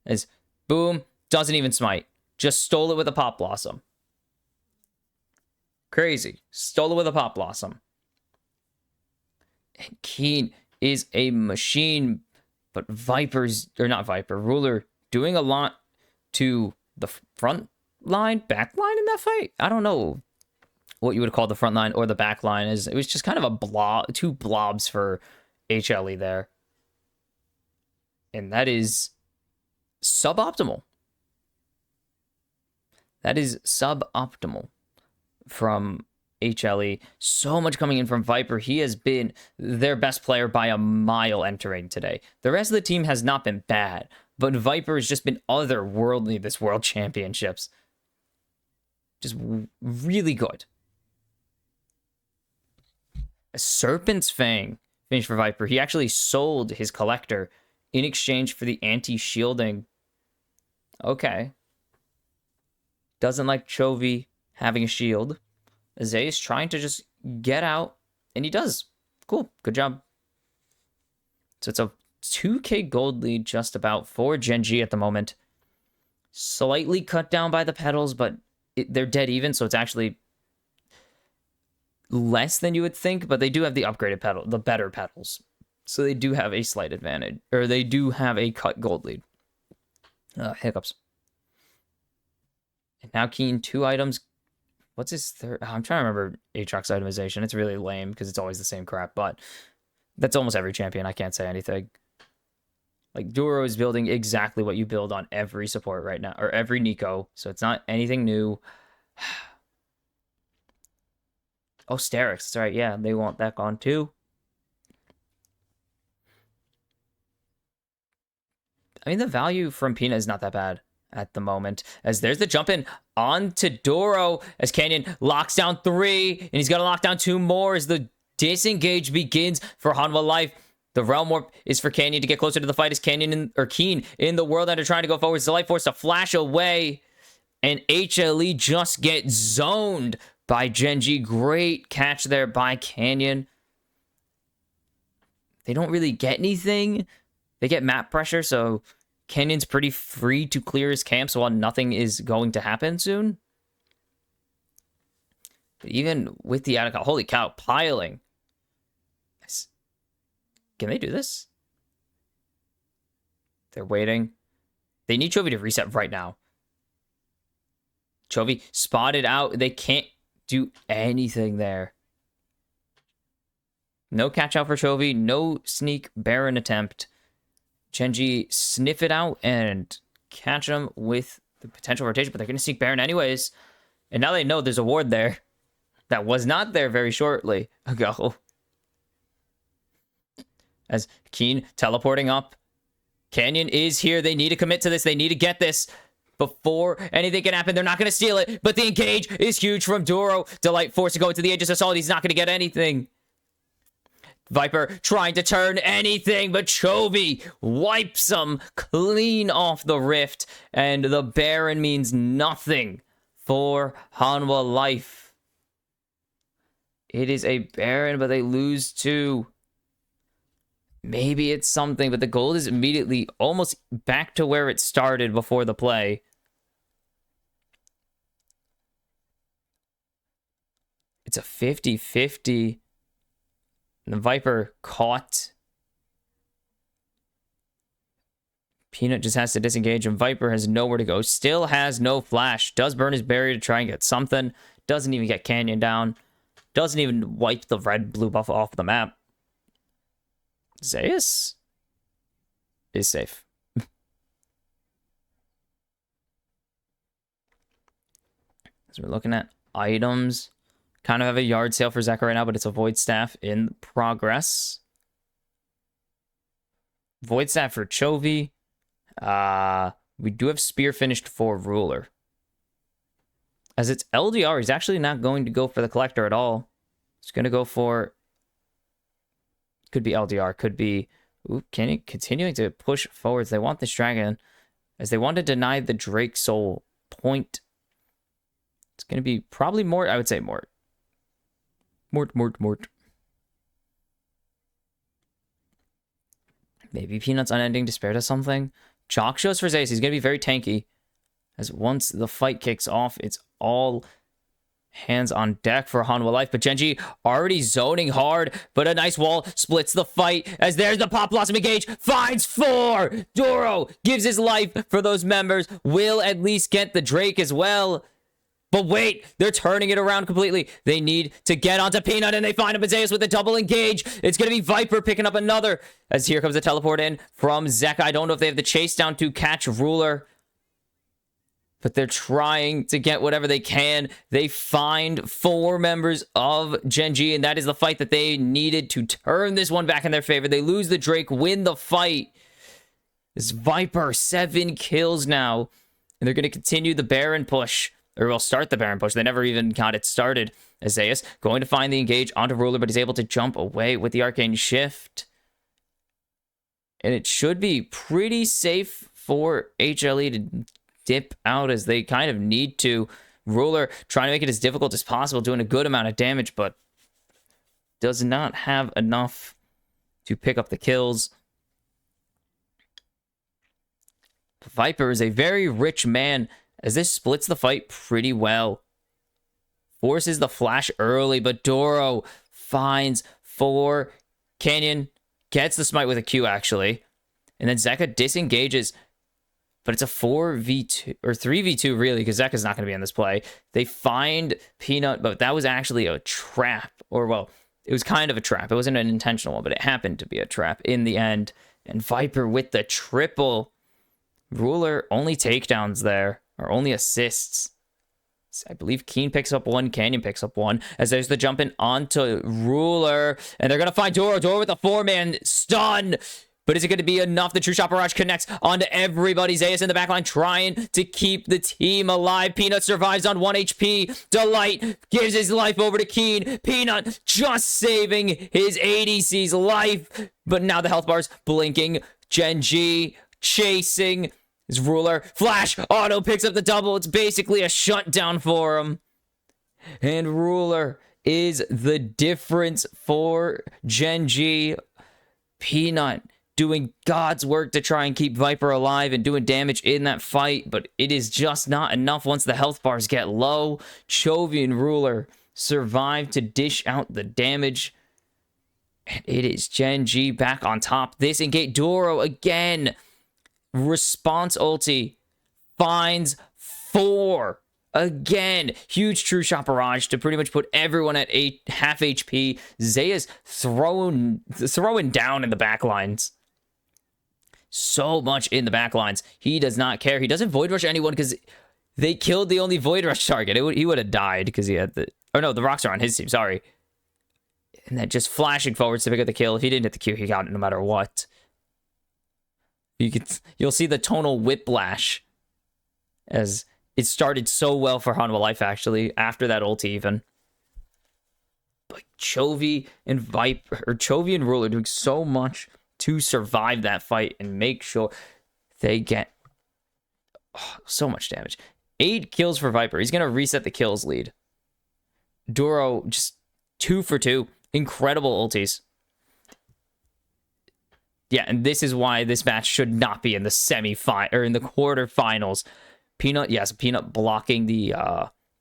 As boom, doesn't even smite. Just stole it with a Pop Blossom. Crazy. Stole it with a Pop Blossom. And Keen is a machine, but Ruler doing a lot to the front line, back line in that fight. I don't know what you would call the front line or the back line. It was just kind of a blob, 2 blobs for HLE there. And that is suboptimal. That is suboptimal from HLE. So much coming in from Viper. He has been their best player by a mile entering today. The rest of the team has not been bad, but Viper has just been otherworldly this World Championships. Just really good. A Serpent's Fang finish for Viper. He actually sold his collector in exchange for the anti-shielding. Okay. Doesn't like Chovy having a shield. Zeus trying to just get out, and he does. Cool. Good job. So it's a 2k gold lead just about for Gen.G at the moment. Slightly cut down by the petals, but they're dead even, so it's actually less than you would think, but they do have the upgraded petal, the better petals. So they do have a slight advantage, or they do have a cut gold lead. Hiccups. And now Keen, 2 items. What's his third? I'm trying to remember Aatrox itemization. It's really lame because it's always the same crap, but that's almost every champion. I can't say anything. Like, Duro is building exactly what you build on every support right now, or every Nico, so it's not anything new. Oh, Sterix. That's right. Yeah, they want that gone too. I mean, the value from Peanut is not that bad at the moment, as there's the jump in onto Duro as Canyon locks down 3, and he's got to lock down 2 more as the disengage begins for Hanwha Life. The Realm Warp is for Canyon to get closer to the fight as Keen in the World Ender trying to go forward. The Light Force to flash away, and HLE just get zoned by Gen.G. Great catch there by Canyon. They don't really get anything. They get map pressure, so Canyon's pretty free to clear his camps while nothing is going to happen soon. But even with the Attica, holy cow, piling. Can they do this? They're waiting. They need Chovy to reset right now. Chovy spotted out. They can't do anything there. No catch out for Chovy. No sneak Baron attempt. Gen.G sniff it out and catch him with the potential rotation, but they're going to sneak Baron anyways. And now they know there's a ward there that was not there very shortly ago. As Keen teleporting up. Canyon is here. They need to commit to this. They need to get this before anything can happen. They're not going to steal it, but the engage is huge from Duro. Delight forced to go into the Aegis Assault. He's not going to get anything. Viper trying to turn anything, but Chovy wipes him clean off the rift, and the Baron means nothing for Hanwha Life. It is a Baron, but they lose 2. Maybe it's something, but the gold is immediately almost back to where it started before the play. It's a 50-50. The Viper caught. Peanut just has to disengage, and Viper has nowhere to go. Still has no flash. Does burn his barrier to try and get something. Doesn't even get Canyon down. Doesn't even wipe the red-blue buff off the map. Zeus is safe. As we're looking at items. Kind of have a yard sale for Zeka right now, but it's a Void Staff in progress. Void Staff for Chovy. We do have Spear finished for Ruler. As it's LDR, he's actually not going to go for the Collector at all. He's going to go for... Could be LDR, could be... Ooh, continuing to push forwards. They want this Dragon, as they want to deny the Drake Soul point. It's going to be probably Mort. I would say Mort. Mort. Maybe Peanut's Unending Despair does something. Chalk shows for Zace. He's going to be very tanky. As once the fight kicks off, it's all hands on deck for Hanwha Life. But Gen.G already zoning hard, but a nice wall splits the fight. As there's the Pop Blossom engage. Finds 4. Doro gives his life for those members. Will at least get the Drake as well. But wait, they're turning it around completely. They need to get onto Peanut, and they find Amadeus with a double engage. It's going to be Viper picking up another. As here comes the teleport in from Zeka. I don't know if they have the chase down to catch Ruler, but they're trying to get whatever they can. They find 4 members of Gen.G, and that is the fight that they needed to turn this one back in their favor. They lose the Drake, win the fight. This Viper, 7 kills now, and they're going to continue the Baron push. Or will start the Baron push. They never even got it started. Azaius going to find the engage onto Ruler, but he's able to jump away with the Arcane Shift. And it should be pretty safe for HLE to dip out, as they kind of need to. Ruler trying to make it as difficult as possible, doing a good amount of damage, but does not have enough to pick up the kills. Viper is a very rich man, as this splits the fight pretty well. Forces the flash early, but Doro finds 4. Canyon gets the smite with a Q, actually. And then Zeka disengages. But it's a 4v2, or 3v2, really, because Zeka's not going to be in this play. They find Peanut, but that was actually a trap. Or, well, it was kind of a trap. It wasn't an intentional one, but it happened to be a trap in the end. And Viper with the triple. Ruler, only takedowns there. Or only assists. I believe Keen picks up 1. Canyon picks up 1. As there's the jump in onto Ruler. And they're going to find Doro. Doro with a 4-man stun. But is it going to be enough? The True Shot Barrage connects onto everybody. Zayas in the backline trying to keep the team alive. Peanut survives on 1 HP. Delight gives his life over to Keen. Peanut just saving his ADC's life. But now the health bar's blinking. Gen.G chasing. His Ruler, flash, auto picks up the double. It's basically a shutdown for him. And Ruler is the difference for Gen.G. Peanut doing God's work to try and keep Viper alive and doing damage in that fight, but it is just not enough once the health bars get low. Chovy and Ruler survive to dish out the damage. And it is Gen.G back on top. This engage Doro again. Response ulti finds 4 again. Huge True Shot Barrage to pretty much put everyone at half HP. Zaya's throwing down in the backlines. So much in the backlines. He does not care. He doesn't Void Rush anyone because they killed the only Void Rush target. He would have died because he had the... Oh no, the rocks are on his team. Sorry. And then just flashing forwards to pick up the kill. If he didn't hit the Q, he got it no matter what. You'll see the tonal whiplash, as it started so well for Hanwha Life, actually, after that ulti even. But Chovy and Ruler doing so much to survive that fight and make sure they get so much damage. 8 kills for Viper. He's going to reset the kills lead. Doro just 2 for 2. Incredible ultis. Yeah, and this is why this match should not be in the semi-final or in the quarterfinals. Peanut, yes, Peanut blocking the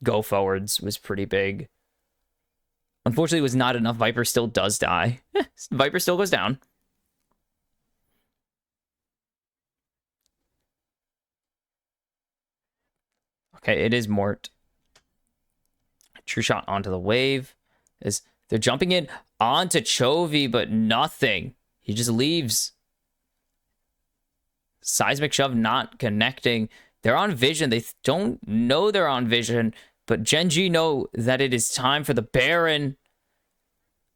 go forwards was pretty big. Unfortunately, it was not enough. Viper still does die. Viper still goes down. Okay, it is Mort. True Shot onto the wave. As they're jumping in onto Chovy, but nothing. He just leaves. Seismic Shove not connecting. They're on vision. They don't know they're on vision. But Gen.G know that it is time for the Baron.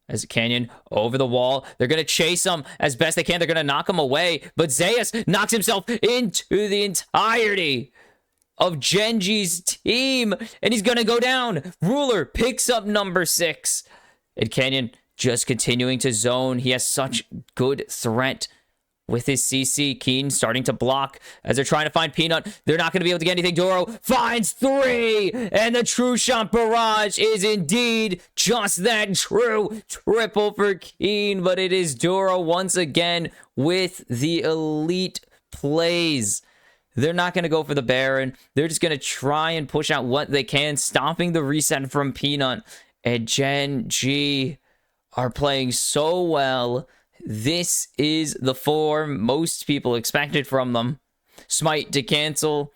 As Canyon over the wall. They're going to chase him as best they can. They're going to knock him away. But Zeus knocks himself into the entirety of Gen.G's team. And he's going to go down. Ruler picks up number 6. And Canyon just continuing to zone. He has such good threat with his CC. Keen starting to block as they're trying to find Peanut. They're not going to be able to get anything. Doro finds 3. And the True Shot Barrage is indeed just that true. Triple for Keen. But it is Doro once again with the elite plays. They're not going to go for the Baron. They're just going to try and push out what they can, stopping the reset from Peanut. And Gen.G are playing so well. This is the form most people expected from them. Smite to cancel.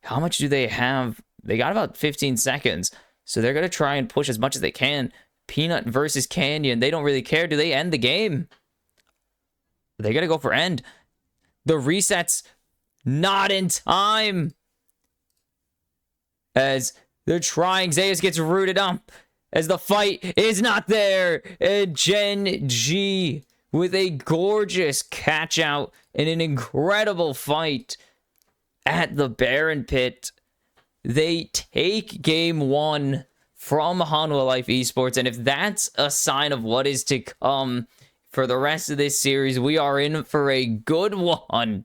How much do they have? They got about 15 seconds. So they're going to try and push as much as they can. Peanut versus Canyon. They don't really care. Do they end the game? They got to go for end. The resets not in time. As they're trying. Zeus gets rooted up. As the fight is not there. And Gen.G with a gorgeous catch out and an incredible fight at the Baron Pit. They take game 1 from Hanwha Life Esports. And if that's a sign of what is to come for the rest of this series, we are in for a good one.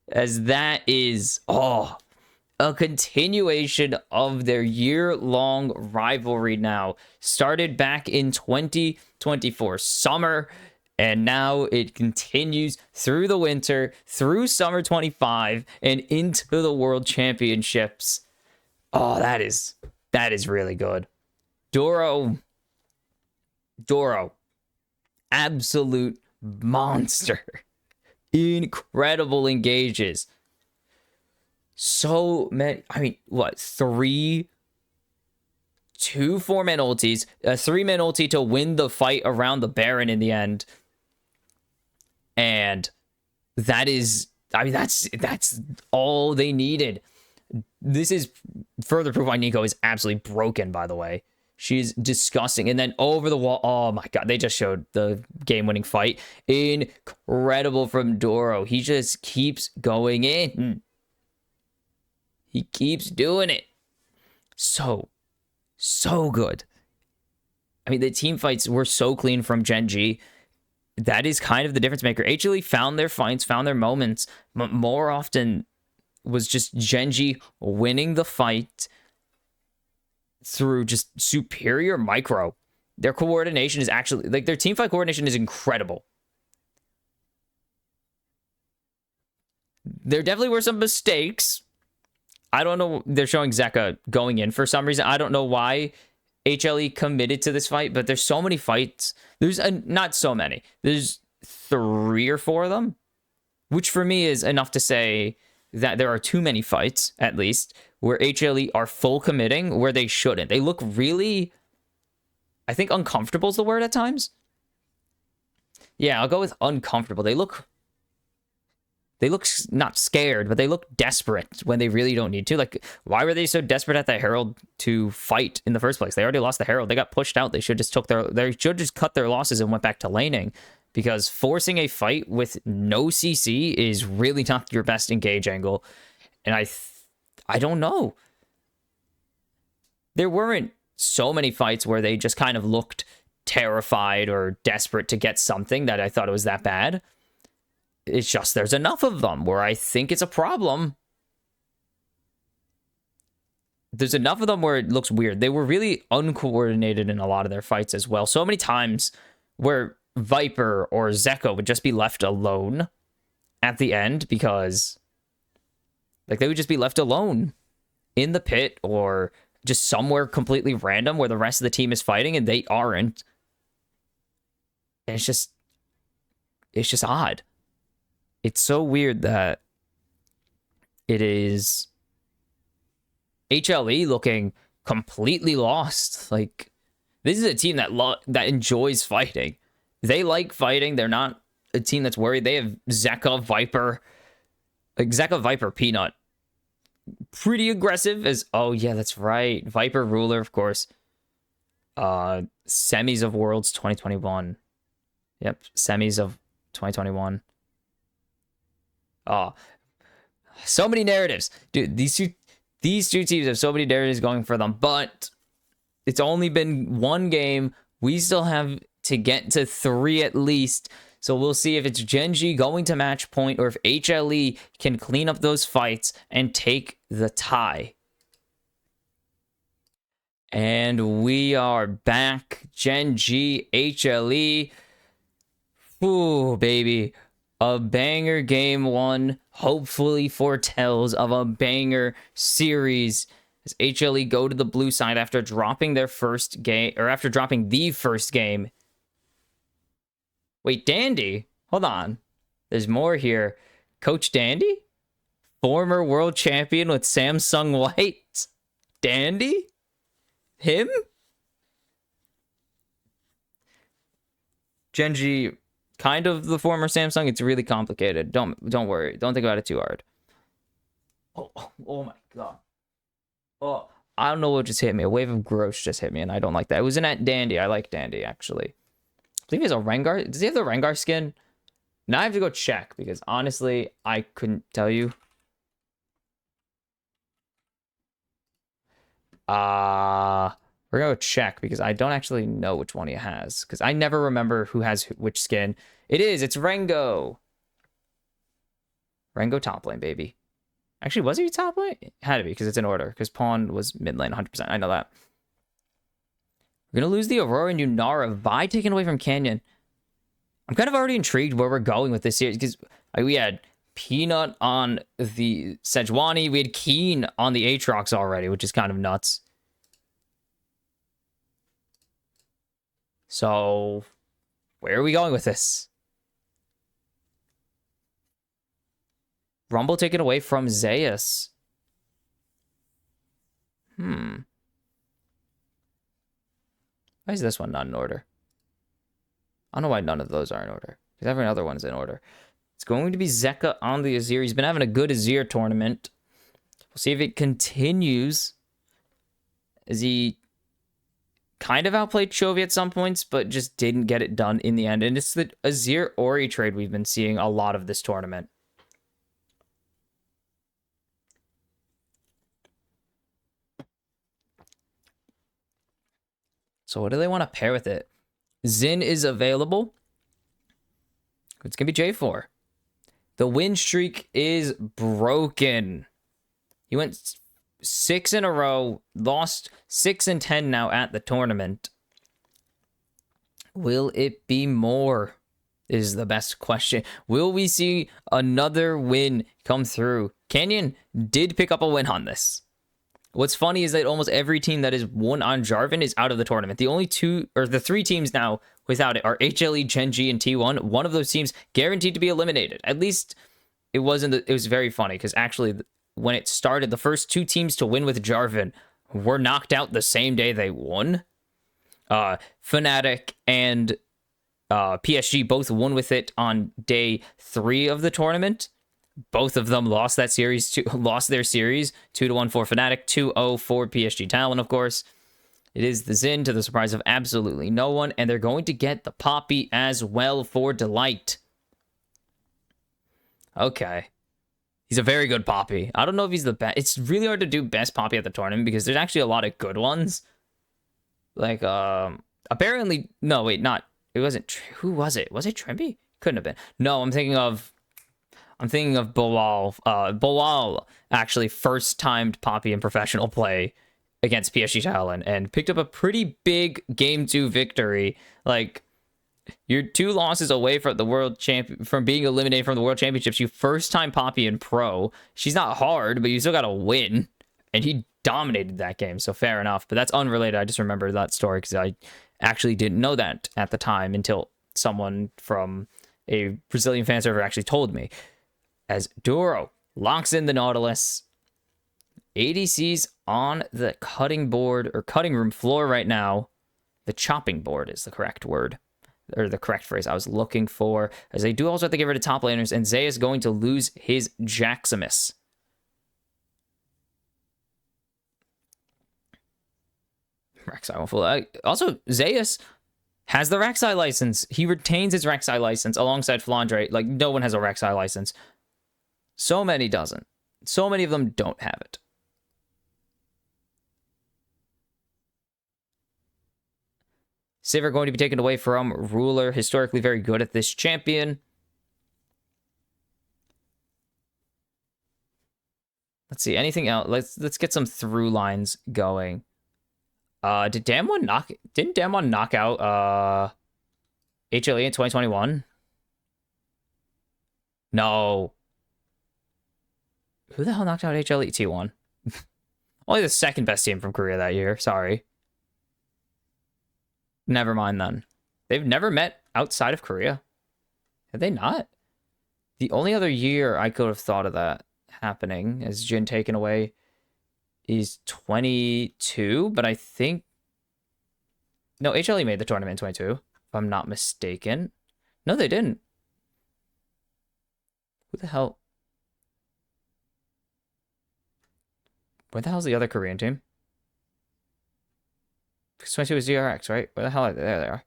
As that is, a continuation of their year-long rivalry now. Started back in 2024 summer, and now it continues through the winter, through summer 25, and into the World Championships. Oh, that is really good. Doro, absolute monster. Incredible engages. So many, I mean, what, 2 4-man ultis, a 3-man ulti to win the fight around the Baron in the end. And that is, I mean, that's all they needed. This is further proof why Nico is absolutely broken, by the way. She's disgusting. And then over the wall, oh my god, they just showed the game-winning fight. Incredible from Doro. He just keeps going in. He keeps doing it. So good. I mean, the team fights were so clean from Gen.G. That is kind of the difference maker. HLE found their fights, found their moments, but more often was just Gen.G winning the fight through just superior micro. Their coordination is actually, like, their team fight coordination is incredible. There definitely were some mistakes. I don't know. They're showing Zeka going in for some reason. I don't know why HLE committed to this fight, but there's so many fights. There's not so many. There's 3 or 4 of them, which for me is enough to say that there are too many fights, at least, where HLE are full committing where they shouldn't. They look really, I think uncomfortable is the word at times. Yeah, I'll go with uncomfortable. They look not scared, but they look desperate when they really don't need to. Like, why were they so desperate at the Herald to fight in the first place? They already lost the Herald. They got pushed out. They should just cut their losses and went back to laning, because forcing a fight with no CC is really not your best engage angle. And I don't know. There weren't so many fights where they just kind of looked terrified or desperate to get something that I thought it was that bad. It's just there's enough of them where I think it's a problem. There's enough of them where it looks weird. They were really uncoordinated in a lot of their fights as well. So many times where Viper or Zeko would just be left alone at the end because, like, they would just be left alone in the pit or just somewhere completely random where the rest of the team is fighting and they aren't. And it's just odd. It's so weird that it is HLE looking completely lost. Like, this is a team that enjoys fighting. They like fighting. They're not a team that's worried. They have Zeka, Viper, like Zeka, Viper, Peanut, pretty aggressive as, oh yeah, that's right. Viper Ruler, of course. Semis of Worlds 2021. Yep, semis of 2021. Oh, so many narratives. Dude, these two teams have so many narratives going for them, but it's only been one game. We still have to get to 3 at least. So we'll see if it's Gen.G going to match point or if HLE can clean up those fights and take the tie. And we are back. Gen.G, HLE. Ooh, baby. A banger game 1 hopefully foretells of a banger series as HLE go to the blue side after dropping their first game, or after dropping the first game. Wait, Dandy? Hold on. There's more here. Coach Dandy? Former world champion with Samsung White? Dandy? Him? Gen.G, kind of the former Samsung. It's really complicated. Don't worry. Don't think about it too hard. Oh my god. Oh, I don't know what just hit me. A wave of gross just hit me, and I don't like that. It wasn't at Dandy. I like Dandy, actually. I believe he has a Rengar. Does he have the Rengar skin? Now I have to go check, because honestly, I couldn't tell you. We're gonna go check, because I don't actually know which one he has, because I never remember who has which skin. It's Rengo. Rengo top lane, baby. Actually, was he top lane? It had to be, because it's in order, because Pawn was mid lane 100%. I know that. We're gonna lose the Aurora and Yunara. Vi taken away from Canyon. I'm kind of already intrigued where we're going with this series, because we had Peanut on the Sejuani. We had Keen on the Aatrox already, which is kind of nuts. So, where are we going with this? Rumble taken away from Zeus. Why is this one not in order? I don't know why none of those are in order, because every other one's in order. It's going to be Zeka on the Azir. He's been having a good Azir tournament. We'll see if it continues, as he kind of outplayed Chovy at some points, but just didn't get it done in the end. And it's the Azir Ori trade we've been seeing a lot of this tournament. So what do they want to pair with it? Xin is available. It's going to be J4. The win streak is broken. He went 6 in a row, lost 6 and 10 now at the tournament. Will it be more? Is the best question. Will we see another win come through? Canyon did pick up a win on this. What's funny is that almost every team that is won on Jarvan is out of the tournament. The only the 3 teams now without it are HLE, Gen.G, and T1. One of those teams guaranteed to be eliminated. At least it wasn't. It was very funny, because actually when it started, the first 2 teams to win with Jarvan were knocked out the same day they won. Fnatic and PSG both won with it on day 3 of the tournament. Both of them lost their series 2-1 for Fnatic, 2-0 for PSG Talon, of course. It is the Xin, to the surprise of absolutely no one, and they're going to get the Poppy as well for Delight. Okay. He's a very good Poppy. I don't know if he's the best. It's really hard to do best Poppy at the tournament, because there's actually a lot of good ones. Like, apparently, no, wait, not, it wasn't, who was it? Was it Trimby? Couldn't have been. No, I'm thinking of Bilal. Bilal actually first-timed Poppy in professional play against PSG Talon and picked up a pretty big Game 2 victory. Like, you're 2 losses away from from being eliminated from the World Championships. You first-time Poppy in pro. She's not hard, but you still got to win. And he dominated that game, so fair enough. But that's unrelated. I just remember that story because I actually didn't know that at the time until someone from a Brazilian fan server actually told me. As Duro locks in the Nautilus. ADC's on the cutting board, or cutting room floor right now. The chopping board is the correct word, or the correct phrase I was looking for, as they do also have to get rid of top laners, and Zay is going to lose his Jaximus. Rek'Sai won't fool. Also, Zeus has the Rek'Sai license. He retains his Rek'Sai license alongside Flandre. Like, no one has a Rek'Sai license. So many doesn't. So many of them don't have it. Sivir going to be taken away from Ruler. Historically very good at this champion. Let's see. Anything else? Let's get some through lines going. Didn't Damwon knock out HLE in 2021? No. Who the hell knocked out HLE T1? Only the second best team from Korea that year. Sorry. Never mind then. They've never met outside of Korea. Have they not? The only other year I could have thought of that happening as Jin taken away is 22, but I think... No, HLE made the tournament in 22, if I'm not mistaken. No, they didn't. Who the hell? Where the hell's the other Korean team? 22 is DRX, right? Where the hell are they? There they are.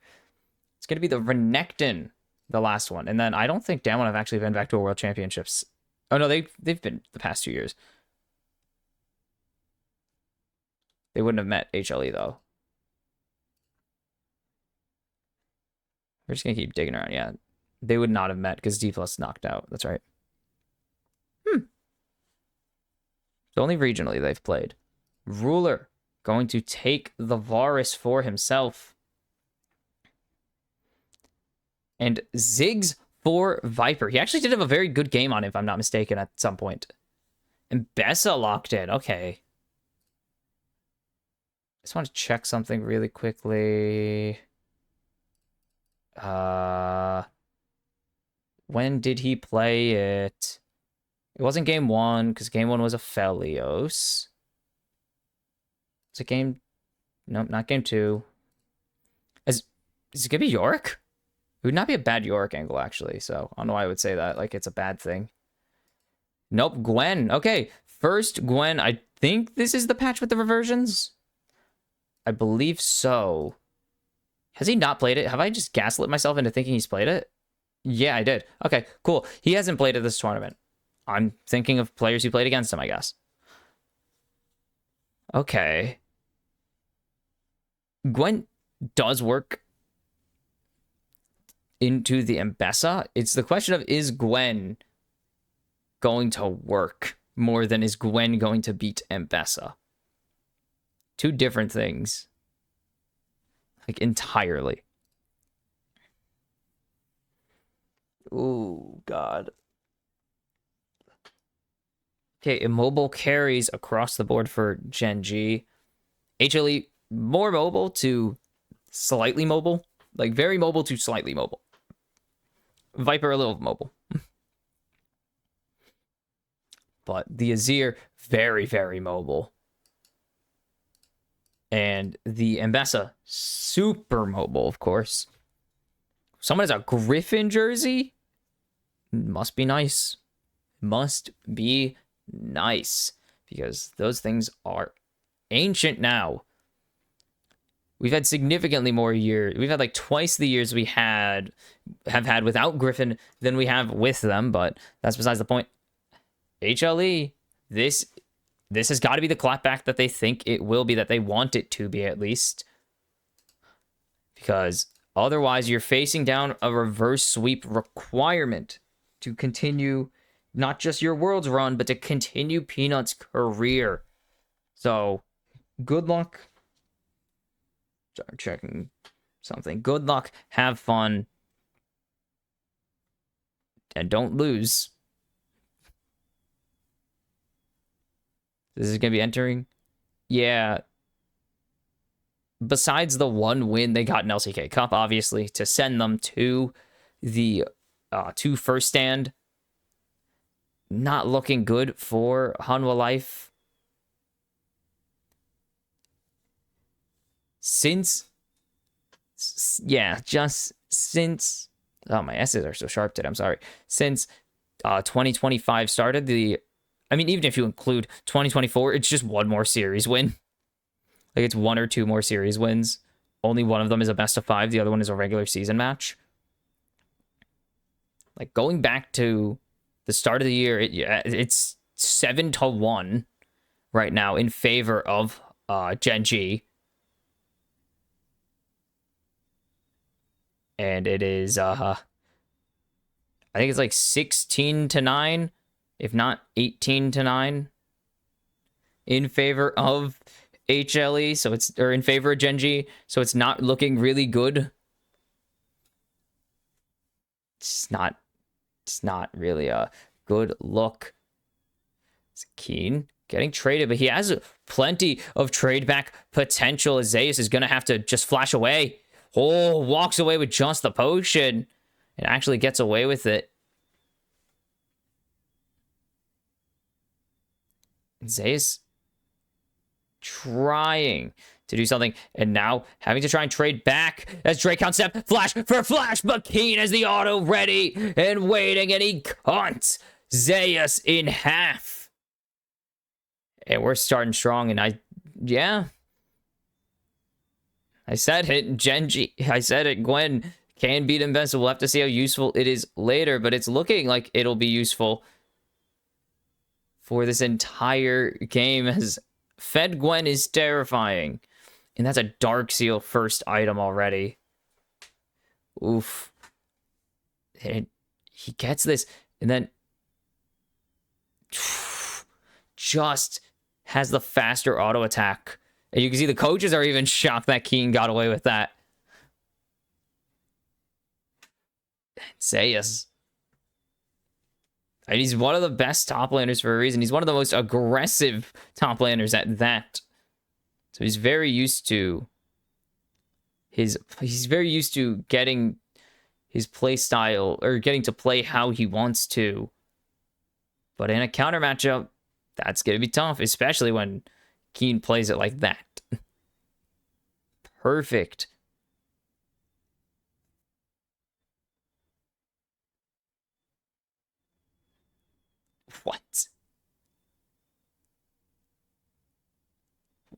It's going to be the Renekton, the last one. And then I don't think Damwon have actually been back to a World Championships. Oh, no, they've been the past 2 years. They wouldn't have met HLE, though. We're just going to keep digging around. Yeah, they would not have met because D+ knocked out. That's right. So only regionally they've played. Ruler going to take the Varus for himself. And Ziggs for Viper. He actually did have a very good game on it, if I'm not mistaken, at some point. And Bessa locked in. Okay. Just want to check something really quickly. When did he play it? It wasn't game 1, because game 1 was a Felios. Is it game... Nope, not game 2. Is it gonna be Yorick? It would not be a bad Yorick angle, actually, so I don't know why I would say that, like it's a bad thing. Nope, Gwen. Okay, first Gwen. I think this is the patch with the reversions. I believe so. Has he not played it? Have I just gaslit myself into thinking he's played it? Yeah, I did. Okay, cool. He hasn't played it this tournament. I'm thinking of players who played against him, I guess. Okay. Gwen does work into the Mbessa. It's the question of, is Gwen going to work more than is Gwen going to beat Mbessa? Two different things. Like, entirely. Oh, God. Okay, immobile carries across the board for Gen.G. HLE, more mobile to slightly mobile. Like, very mobile to slightly mobile. Viper, a little mobile. But the Azir, very, very mobile. And the Mbessa, super mobile, of course. Someone has a Griffin jersey? Must be nice. Must be nice. Because those things are ancient now. We've had significantly more years. We've had like twice the years we have had without Griffin than we have with them, but that's besides the point. HLE, this has got to be the clapback that they think it will be, that they want it to be at least. Because otherwise you're facing down a reverse sweep requirement to continue not just your Worlds run, but to continue Peanut's career. So, good luck. Start checking something. Good luck. Have fun. And don't lose. This is going to be entering. Yeah. Besides the one win they got in LCK Cup, obviously, to send them to the to first stand. Not looking good for Hanwha Life. Just since... Oh, my S's are so sharp today. I'm sorry. Since 2025 started, I mean, even if you include 2024, it's just one more series win. Like, it's 1 or 2 more series wins. Only one of them is a best of 5. The other one is a regular season match. Like, going back to the start of the year, it's 7-1 right now in favor of Gen.G. And it is, I think it's like 16-9, if not 18-9, in favor of HLE. So it's, or in favor of Gen.G. So it's not looking really good. It's not really a good look. It's Keen getting traded, but he has plenty of trade back potential. Zeus is going to have to just flash away. Oh, walks away with just the potion and actually gets away with it. Zeus trying to do something, and now having to try and trade back as Drake counts step, flash for flash, but Keen has the auto ready and waiting, and he cunts Zeus in half. And we're starting strong, and I said it, Gen.G, I said it, Gwen can beat Invincible. We'll have to see how useful it is later, but it's looking like it'll be useful for this entire game, as Fed Gwen is terrifying. And that's a Dark Seal first item already. Oof. And he gets this, and then just has the faster auto attack. And you can see the coaches are even shocked that Keen got away with that. Zeus. And he's one of the best top laners for a reason. He's one of the most aggressive top laners at that. So he's very used to getting his play style, or getting to play how he wants to. But in a counter matchup, that's going to be tough, especially when Keen plays it like that. Perfect. What?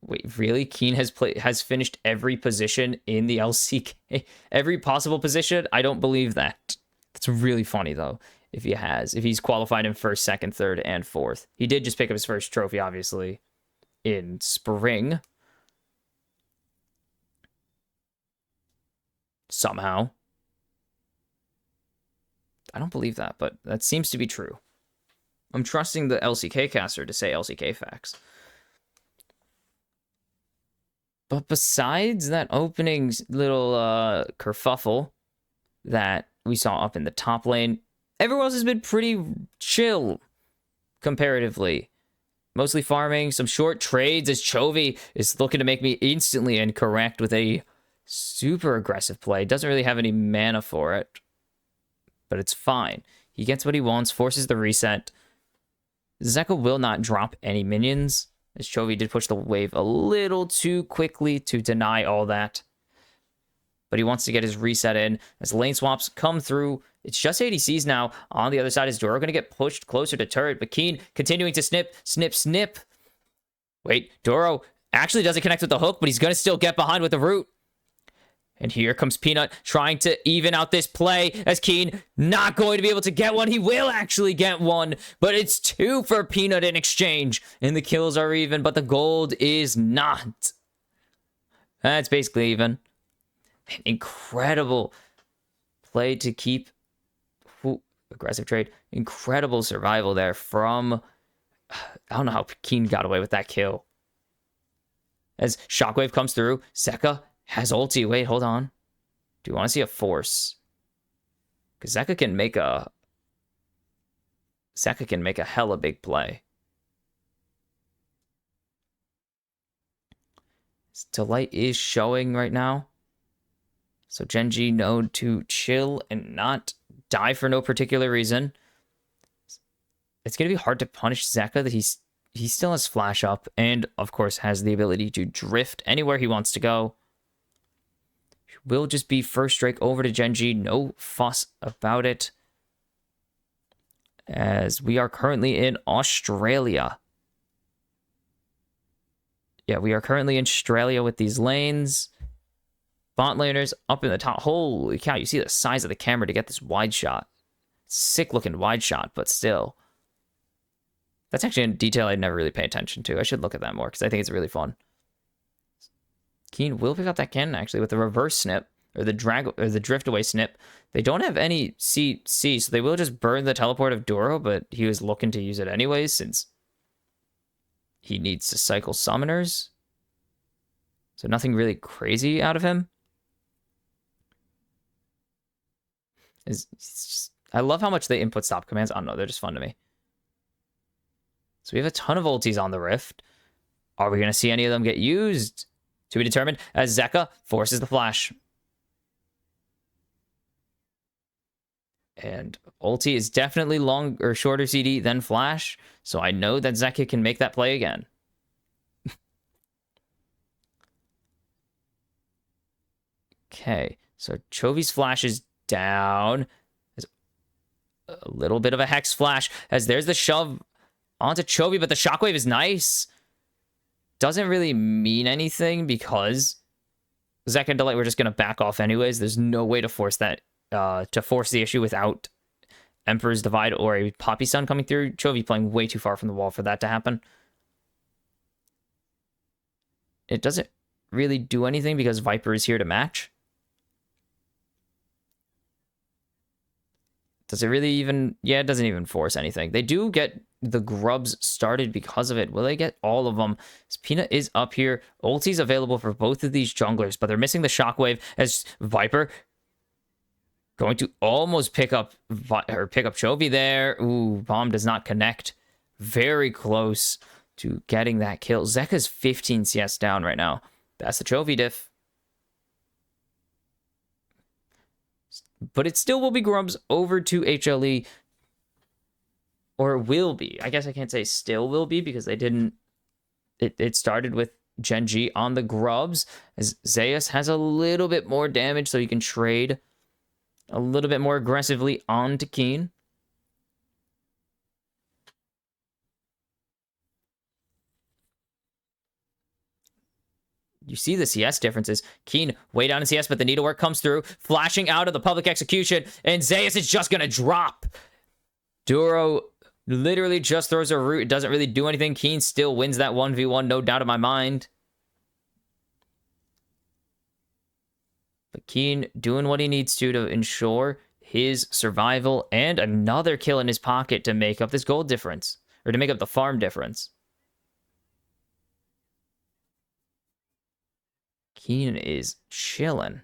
Wait, really? Keen has finished every position in the LCK? Every possible position? I don't believe that. That's really funny, though, if he's qualified in first, second, third, and fourth. He did just pick up his first trophy, obviously, in spring. Somehow. I don't believe that, but that seems to be true. I'm trusting the LCK caster to say LCK facts. But besides that opening little kerfuffle that we saw up in the top lane, everyone else has been pretty chill comparatively. Mostly farming, some short trades, as Chovy is looking to make me instantly incorrect with a super aggressive play. Doesn't really have any mana for it, but it's fine. He gets what he wants, forces the reset. Zeka will not drop any minions, as Chovy did push the wave a little too quickly to deny all that. But he wants to get his reset in as lane swaps come through. It's just ADCs now. On the other side is Doro going to get pushed closer to turret, but Keen continuing to snip, snip, snip. Wait, Doro actually doesn't connect with the hook, but he's going to still get behind with the root. And here comes Peanut trying to even out this play, as Keen not going to be able to get one. He will actually get one, but it's 2 for Peanut in exchange. And the kills are even, but the gold is not. That's basically even. An incredible play to keep. Ooh, aggressive trade. Incredible survival there from... I don't know how Keen got away with that kill. As Shockwave comes through, Zeka has ulti. Wait, hold on. Do you want to see a force? Because Zeka can make a hella big play. Delight is showing right now. So Gen.G know to chill and not die for no particular reason. It's going to be hard to punish Zeka that he still has flash up and, of course, has the ability to drift anywhere he wants to go. Will just be first strike over to Gen.G. No fuss about it, as we are currently in Australia. Yeah, we are currently in Australia with these lanes. Bot laners up in the top. Holy cow, you see the size of the camera to get this wide shot. Sick looking wide shot, but still. That's actually a detail I'd never really pay attention to. I should look at that more because I think it's really fun. Keen will pick up that cannon actually with the reverse snip or the drag or the drift away snip. They don't have any CC, so they will just burn the teleport of Duro, but he was looking to use it anyways since he needs to cycle summoners. So nothing really crazy out of him. I love how much they input stop commands. I don't know, they're just fun to me. So we have a ton of ultis on the Rift. Are we going to see any of them get used? To be determined as Zeka forces the flash. And ulti is definitely long or shorter CD than flash, so I know that Zeka can make that play again. Okay, so Chovy's flash is down. There's a little bit of a hex flash as there's the shove onto Chovy, but the shockwave is nice. Doesn't really mean anything because Zeka and Delight were just going to back off anyways. There's no way to force that, to force the issue without Emperor's Divide or a Poppy Stun coming through. Chovy playing way too far from the wall for that to happen. It doesn't really do anything because Viper is here to match. Does it really even... Yeah, it doesn't even force anything. They do get the grubs started because of it. Will they get all of them? Peanut is up here. Ulti's available for both of these junglers, but they're missing the shockwave as Viper going to almost pick up Chovy there. Ooh, bomb does not connect. Very close to getting that kill. Zeka's 15 CS down right now. That's the Chovy diff. But it still will be grubs over to HLE. Or will be. I guess I can't say still will be because they didn't... It started with Gen.G on the grubs. As Zeus has a little bit more damage so you can trade a little bit more aggressively onto Keen. You see the CS differences. Keen way down in CS, but the needlework comes through, flashing out of the public execution, and Zeus is just going to drop. Duro literally just throws a root. It doesn't really do anything. Keen still wins that 1v1, no doubt in my mind. But Keen doing what he needs to ensure his survival and another kill in his pocket to make up this gold difference, or to make up the farm difference. Keen is chilling.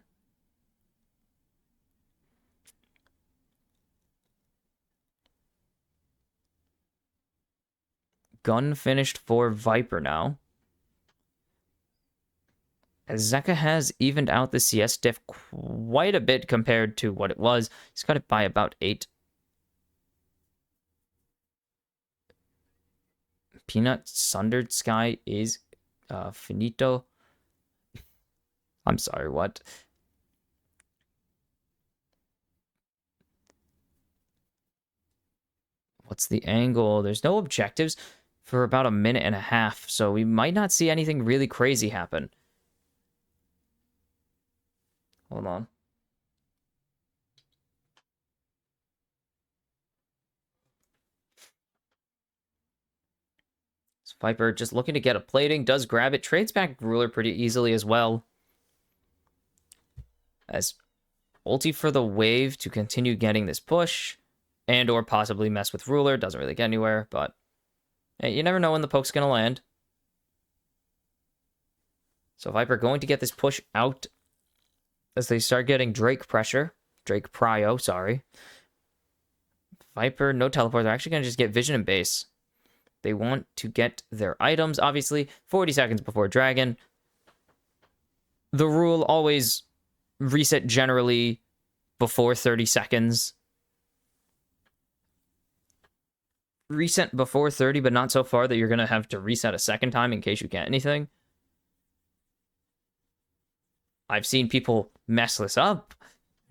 Gun finished for Viper now. As Zeka has evened out the CS diff quite a bit compared to what it was. He's got it by about 8. Peanut Sundered Sky is finito. I'm sorry, what? What's the angle? There's no objectives for about a minute and a half, so we might not see anything really crazy happen. Hold on. Viper just looking to get a plating, does grab it, trades back Ruler pretty easily as well. As ulti for the wave to continue getting this push, and or possibly mess with Ruler. Doesn't really get anywhere, but hey, you never know when the poke's going to land. So Viper going to get this push out as they start getting Drake pressure. Drake Prio, sorry. Viper, no teleport. They're actually going to just get Vision and Base. They want to get their items, obviously. 40 seconds before Dragon. The rule always reset generally before 30 seconds. Reset before 30, but not so far that you're going to have to reset a second time in case you get anything. I've seen people mess this up.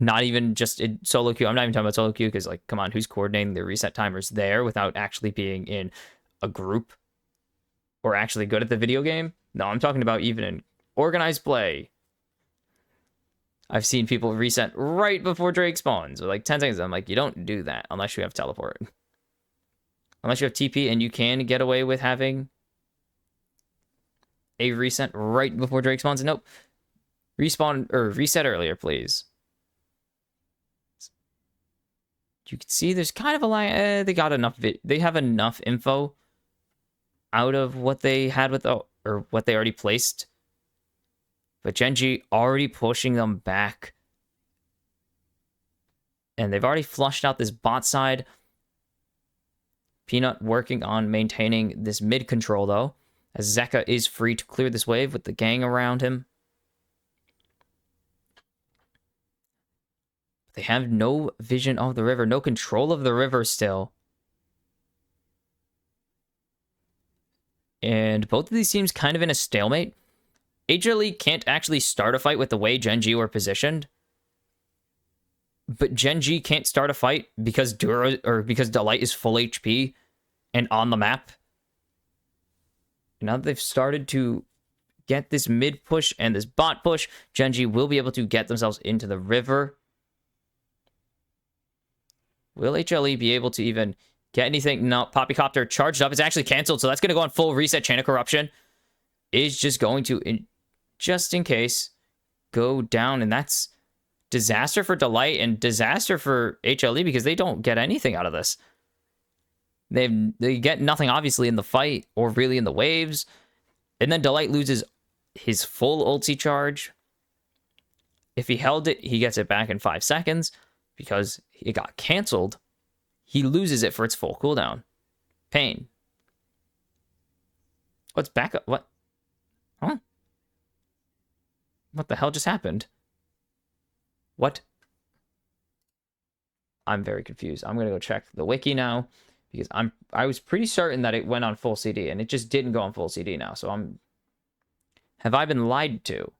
Not even just in solo queue. I'm not even talking about solo queue because, like, come on, who's coordinating the reset timers there without actually being in a group or actually good at the video game? No, I'm talking about even in organized play. I've seen people reset right before Drake spawns, or like 10 seconds. I'm like, you don't do that unless you have teleport. Unless you have TP, and you can get away with having a reset right before Drake spawns. Nope. Respawn or reset earlier, please. You can see there's kind of a line. They got enough. They have enough info out of what they had with or what they already placed. But Gen.G already pushing them back. And they've already flushed out this bot side. Peanut working on maintaining this mid control, though, as Zeka is free to clear this wave with the gang around him. They have no vision of the river, no control of the river still. And both of these teams kind of in a stalemate. HLE can't actually start a fight with the way Gen.G were positioned. But Gen.G can't start a fight because because Delight is full HP and on the map. Now that they've started to get this mid push and this bot push, Gen.G will be able to get themselves into the river. Will HLE be able to even get anything? No, Poppycopter charged up. It's actually canceled, so that's going to go on full reset. Chain of Corruption is just going to, just in case, go down, and that's disaster for Delight and disaster for HLE because they don't get anything out of this. They get nothing, obviously, in the fight or really in the waves. And then Delight loses his full ulti charge. If he held it, he gets it back in 5 seconds. Because it got canceled, he loses it for its full cooldown. Pain. What's back up? What? Huh? What the hell just happened? What? I'm very confused. I'm gonna go check the wiki now because I was pretty certain that it went on full CD and it just didn't go on full CD now. So have I been lied to?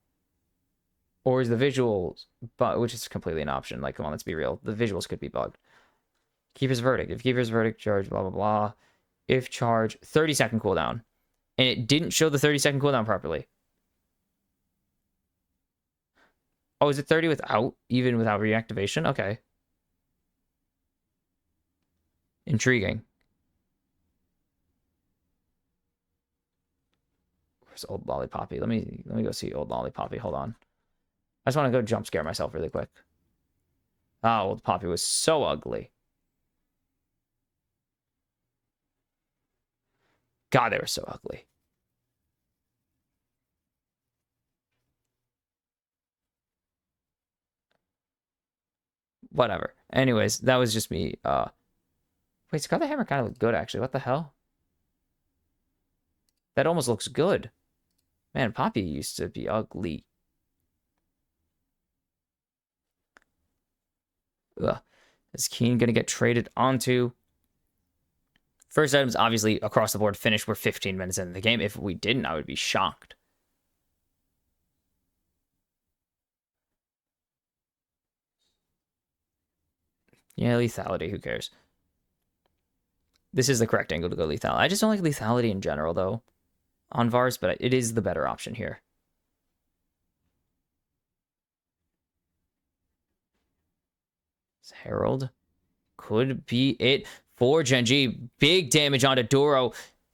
Or is the visuals, which is completely an option. Like, come on, let's be real. The visuals could be bugged. Keeper's Verdict. If Keeper's Verdict charge, blah, blah, blah. If charge, 30-second cooldown. And it didn't show the 30-second cooldown properly. Oh, is it 30 even without reactivation? Okay. Intriguing. Where's Old Lollipoppy? Let me go see Old Lollipoppy. Hold on. I just want to go jump scare myself really quick. Oh, Old Poppy was so ugly. God, they were so ugly. Whatever. Anyways, that was just me. Wait, Scar the Hammer kind of looked good, actually. What the hell? That almost looks good. Man, Poppy used to be ugly. Ugh. Is Keen going to get traded onto? First items, obviously, across the board finished. We're 15 minutes into the game. If we didn't, I would be shocked. Yeah, lethality. Who cares? This is the correct angle to go lethality. I just don't like lethality in general, though, on Vars, but it is the better option here. Herald could be it for Gen.G. Big damage onto Duro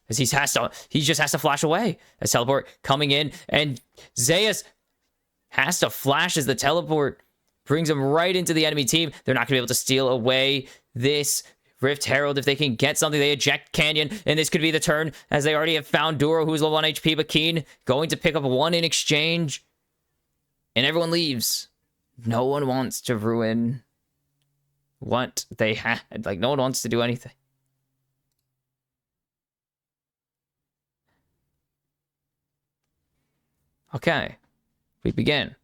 as he just has to flash away as teleport coming in, and Zeus has to flash as the teleport brings him right into the enemy team. They're not going to be able to steal away this Rift Herald. If they can get something, they eject Canyon, and this could be the turn as they already have found Duro, who's low 1 HP, but Keen going to pick up 1 in exchange, and everyone leaves. No one wants to ruin what they had. Like, no one wants to do anything. Okay, we begin.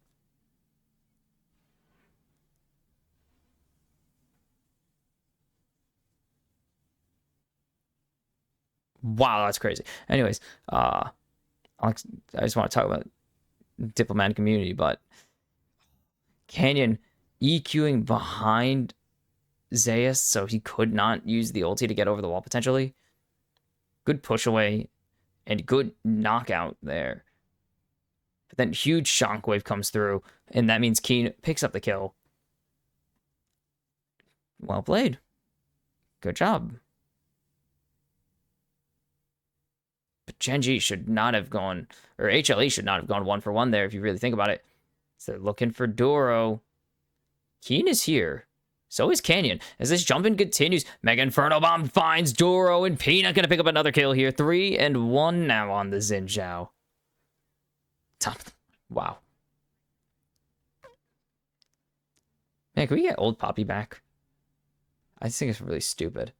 Wow, that's crazy. Anyways, I just want to talk about diplomatic community, but Canyon EQing behind Zeus, so he could not use the ulti to get over the wall potentially. Good push away. And good knockout there. But then huge shockwave comes through, and that means Keen picks up the kill. Well played. Good job. But Gen.G should not have gone, or HLE should not have gone 1-for-1 there if you really think about it. So they're looking for Doro. Keen is here. So is Canyon. As this jumping continues, Mega Inferno Bomb finds Doro, and Peanut gonna pick up another kill here. 3-1 now on the Xin Zhao. Top. Wow. Man, can we get old Poppy back? I think it's really stupid.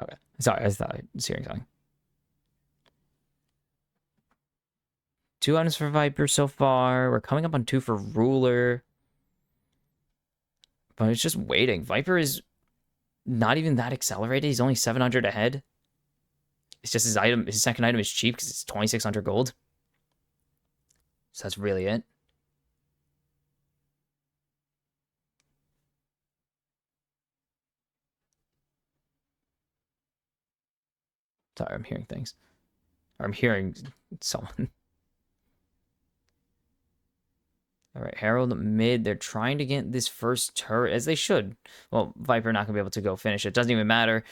Okay. Sorry, I thought I was hearing something. 2 items for Viper so far. We're coming up on 2 for Ruler. But it's just waiting. Viper is not even that accelerated. He's only 700 ahead. It's just his item. His second item is cheap because it's 2,600 gold. So that's really it. Sorry, I'm hearing things. Or I'm hearing someone. All right, Herald mid. They're trying to get this first turret, as they should. Well, Viper not going to be able to go finish it. Doesn't even matter.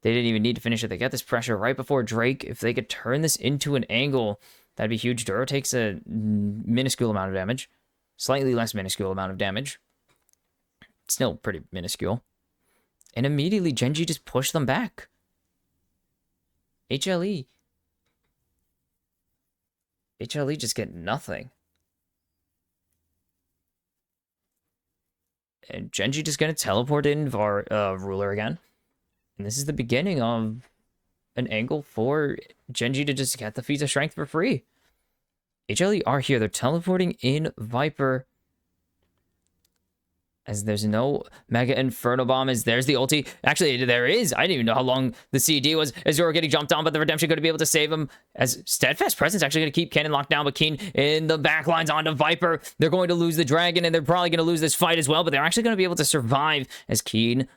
They didn't even need to finish it. They got this pressure right before Drake. If they could turn this into an angle, that'd be huge. Duro takes a minuscule amount of damage. Slightly less minuscule amount of damage. Still pretty minuscule. And immediately, Gen.G just pushed them back. HLE. HLE just get nothing. And Gen.G just going to teleport in Ruler again. And this is the beginning of an angle for Gen.G to just get the feats of strength for free. HLE are here. They're teleporting in Viper. As there's no Mega Inferno Bomb, as there's the ulti. Actually, there is. I didn't even know how long the CD was as Zoro getting jumped on, but the Redemption going to be able to save him. As Steadfast Presence actually going to keep Cannon locked down, but Keen in the backlines onto Viper. They're going to lose the Dragon, and they're probably going to lose this fight as well, but they're actually going to be able to survive as Keen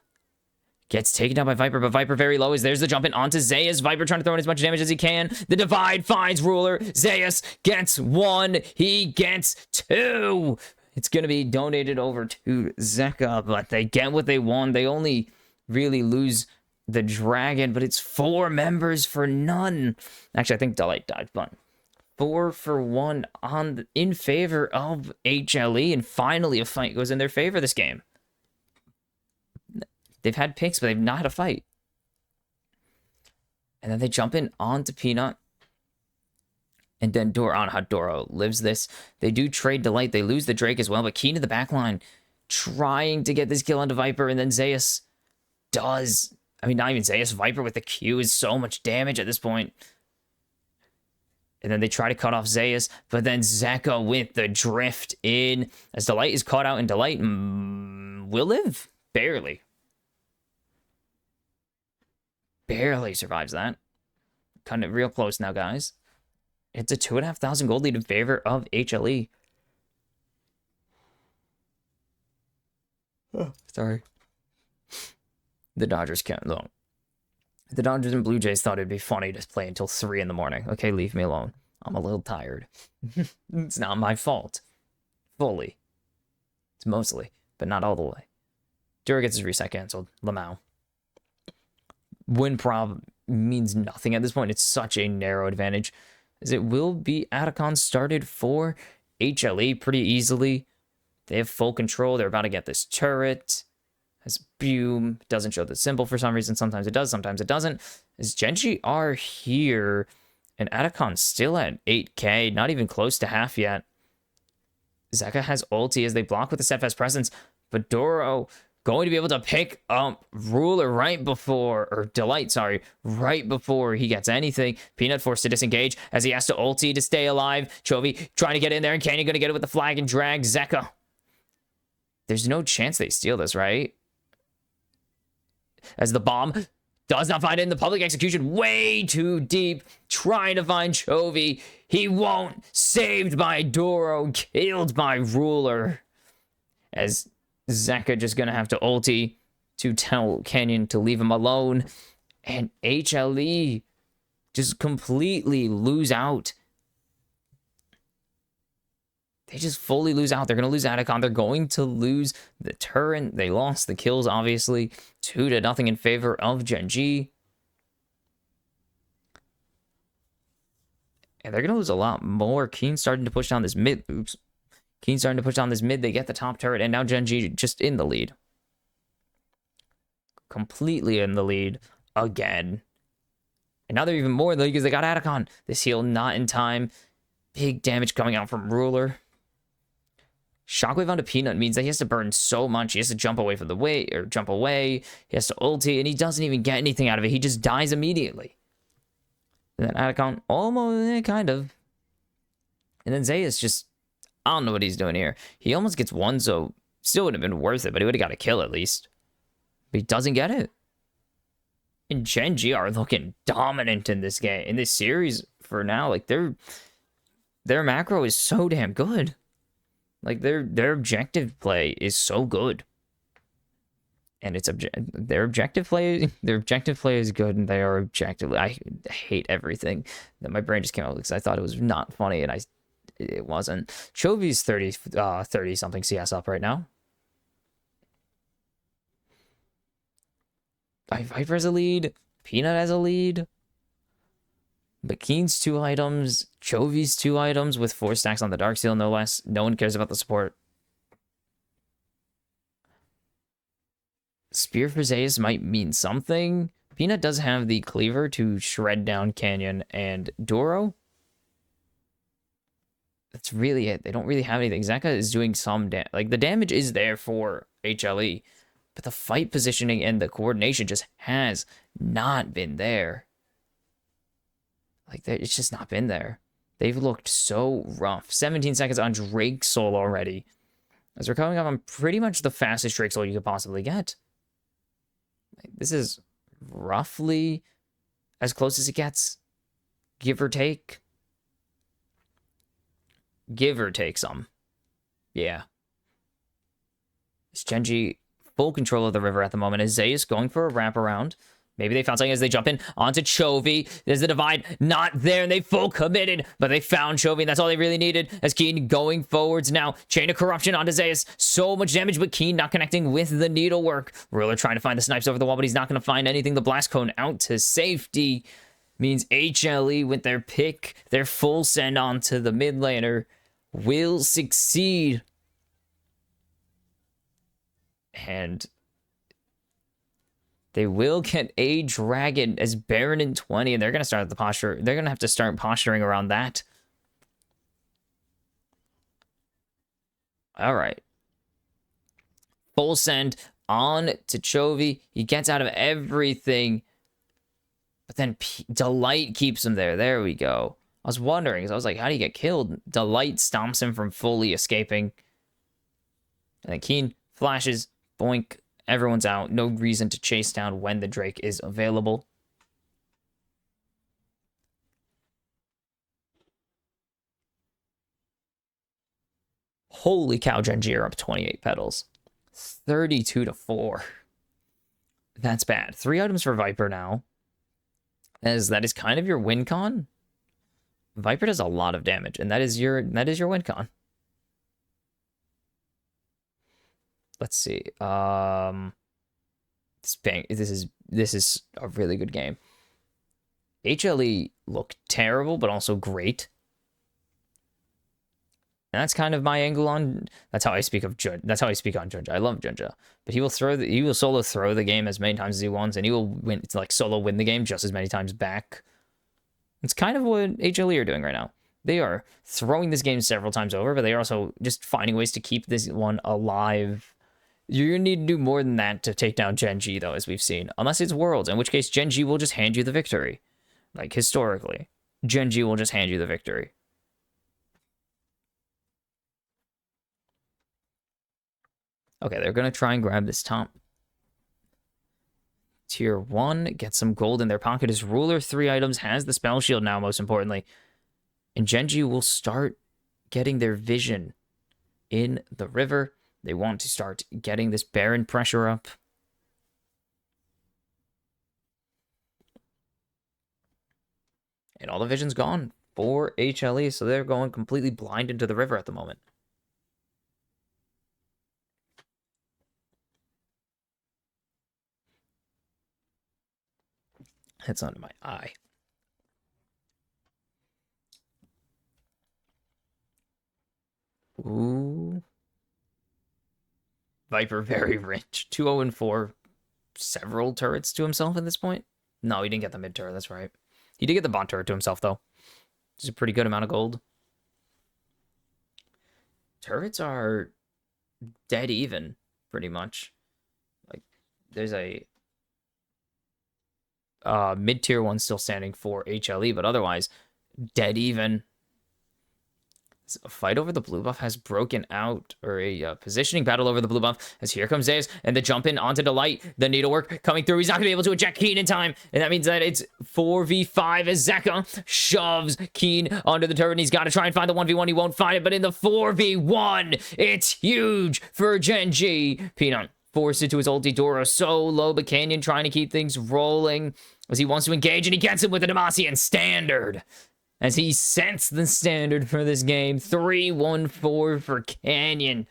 gets taken down by Viper, but Viper very low as there's the jump in onto Zeus. Viper trying to throw in as much damage as he can. The divide finds Ruler. Zeus gets 1. He gets 2. It's going to be donated over to Zeka, but they get what they want. They only really lose the Dragon, but it's 4 members for none. Actually, I think Delight died, but 4 for 1 in favor of HLE, and finally a fight goes in their favor this game. They've had picks, but they've not had a fight. And then they jump in onto Peanut. And then Doro lives this. They do trade Delight. They lose the Drake as well. But Keen to the backline, trying to get this kill onto Viper. And then Zeus does. I mean, not even Zeus. Viper with the Q is so much damage at this point. And then they try to cut off Zeus. But then Zeka with the drift in. As Delight is caught out. And Delight will live. Barely. Barely survives that. Cutting it real close now, guys. It's a 2,500 gold lead in favor of HLE. Oh, sorry. The Dodgers can't. No. The Dodgers and Blue Jays thought it'd be funny to play until 3 in the morning. Okay, leave me alone. I'm a little tired. It's not my fault. Fully. It's mostly, but not all the way. Dura gets his reset canceled. Lamau. Win prob means nothing at this point. It's such a narrow advantage. As it will be Atacon started for HLE pretty easily. They have full control. They're about to get this turret. As Boom doesn't show the symbol for some reason. Sometimes it does, sometimes it doesn't. As Gen.G are here. And Atacon's still at 8k. Not even close to half yet. Zeka has ulti as they block with the Steadfast Presence. But Doro going to be able to pick up Ruler right before, or Delight, sorry, right before he gets anything. Peanut forced to disengage as he has to ulti to stay alive. Chovy trying to get in there, and Canyon going to get it with the flag and drag Zeka. There's no chance they steal this, right? As the bomb Does not find it in the public execution. Way too deep. Trying to find Chovy. He won't. Saved by Doro. Killed by Ruler. As Zeka just going to have to ulti to tell Canyon to leave him alone. And HLE just completely lose out. They just fully lose out. They're going to lose Atacon. They're going to lose the turret. They lost the kills, obviously. 2-0 in favor of Gen.G. And they're going to lose a lot more. Keen's starting to push down this mid. Oops. Keen's starting to push down this mid. They get the top turret. And now Gen.G just in the lead. Completely in the lead again. And now they're even more in the lead because they got Atacon. This heal not in time. Big damage coming out from Ruler. Shockwave onto Peanut means that he has to burn so much. He has to jump away from the way, or jump away. He has to ulti, and he doesn't even get anything out of it. He just dies immediately. And then Atacon, almost, kind of. And then Zeus just, I don't know what he's doing here. He almost gets one, so still would have been worth it, but he would have got a kill at least. But he doesn't get it. And Gen.G are looking dominant in this game, in this series for now. Like, their macro is so damn good. Like, their objective play is so good. And it's their objective play is good, and they are objectively. I hate everything that my brain just came out because I thought it was not funny, and it wasn't. Chovy's 30 something CS up right now. Viper has a lead. Peanut has a lead. Bakeen's 2 items. Chovy's 2 items with 4 stacks on the Darksteel, no less. No one cares about the support. Spear for Zeus might mean something. Peanut does have the cleaver to shred down Canyon and Doro. That's really it. They don't really have anything. Zeka is doing some damage. Like, the damage is there for HLE, but the fight positioning and the coordination just has not been there. Like, it's just not been there. They've looked so rough. 17 seconds on Drake's soul already. As we're coming up on pretty much the fastest Drake soul you could possibly get. This is roughly as close as it gets. Give or take. Give or take some. Yeah. It's Gen.G full control of the river at the moment. Is Zeus going for a wraparound? Maybe they found something as they jump in onto Chovy. There's the divide not there, and they full committed, but they found Chovy, and that's all they really needed. As Keen going forwards now. Chain of Corruption onto Zeus. So much damage, but Keen not connecting with the needlework. Ruler trying to find the snipes over the wall, but he's not going to find anything. The blast cone out to safety means HLE with their pick, their full send onto the mid laner, will succeed. And they will get a dragon as Baron in 20, and they're going to start the posture. They're going to have to start posturing around that. All right. Full send on to Chovy. He gets out of everything. But then Delight keeps him there. There we go. I was wondering, because I was like, how do you get killed? Delight stomps him from fully escaping. And then Keen flashes. Boink. Everyone's out. No reason to chase down when the Drake is available. Holy cow, Gen.G are up 28 petals. 32-4. That's bad. 3 items for Viper now. As that is kind of your win con. Viper does a lot of damage, and that is your win con. Let's see. This is a really good game. HLE look terrible, but also great. And that's kind of my angle on. That's how I speak of Judge. That's how I speak on Judge. I love Judge, but he will solo throw the game as many times as he wants, and he will win. It's like solo win the game just as many times back. It's kind of what HLE are doing right now. They are throwing this game several times over, but they are also just finding ways to keep this one alive. You're going to need to do more than that to take down Gen.G, though, as we've seen. Unless it's Worlds, in which case Gen.G will just hand you the victory. Like, historically. Gen.G will just hand you the victory. Okay, they're going to try and grab this top tier 1, get some gold in their pocket. His ruler, 3 items, has the spell shield now, most importantly. And Gen.G will start getting their vision in the river. They want to start getting this Baron pressure up. And all the vision's gone for HLE, so they're going completely blind into the river at the moment. That's under my eye. Ooh. Viper very rich. 2-0-4. Several turrets to himself at this point. No, he didn't get the mid turret. That's right. He did get the bot turret to himself, though. It's a pretty good amount of gold. Turrets are dead even, pretty much. Like, there's a mid-tier one still standing for HLE, but otherwise, dead even. A fight over the blue buff has broken out, or a positioning battle over the blue buff, as here comes Zeus, and the jump in onto Delight, the needlework coming through. He's not going to be able to eject Keen in time, and that means that it's 4v5 as Zeka shoves Keen onto the turret, and he's got to try and find the 1v1. He won't find it, but in the 4v1, it's huge for Gen.G. Peanut forced into his ulti. Doro so low, but Canyon trying to keep things rolling as he wants to engage, and he gets him with the Demacian standard. As he sets the standard for this game. 3-1-4 for Canyon.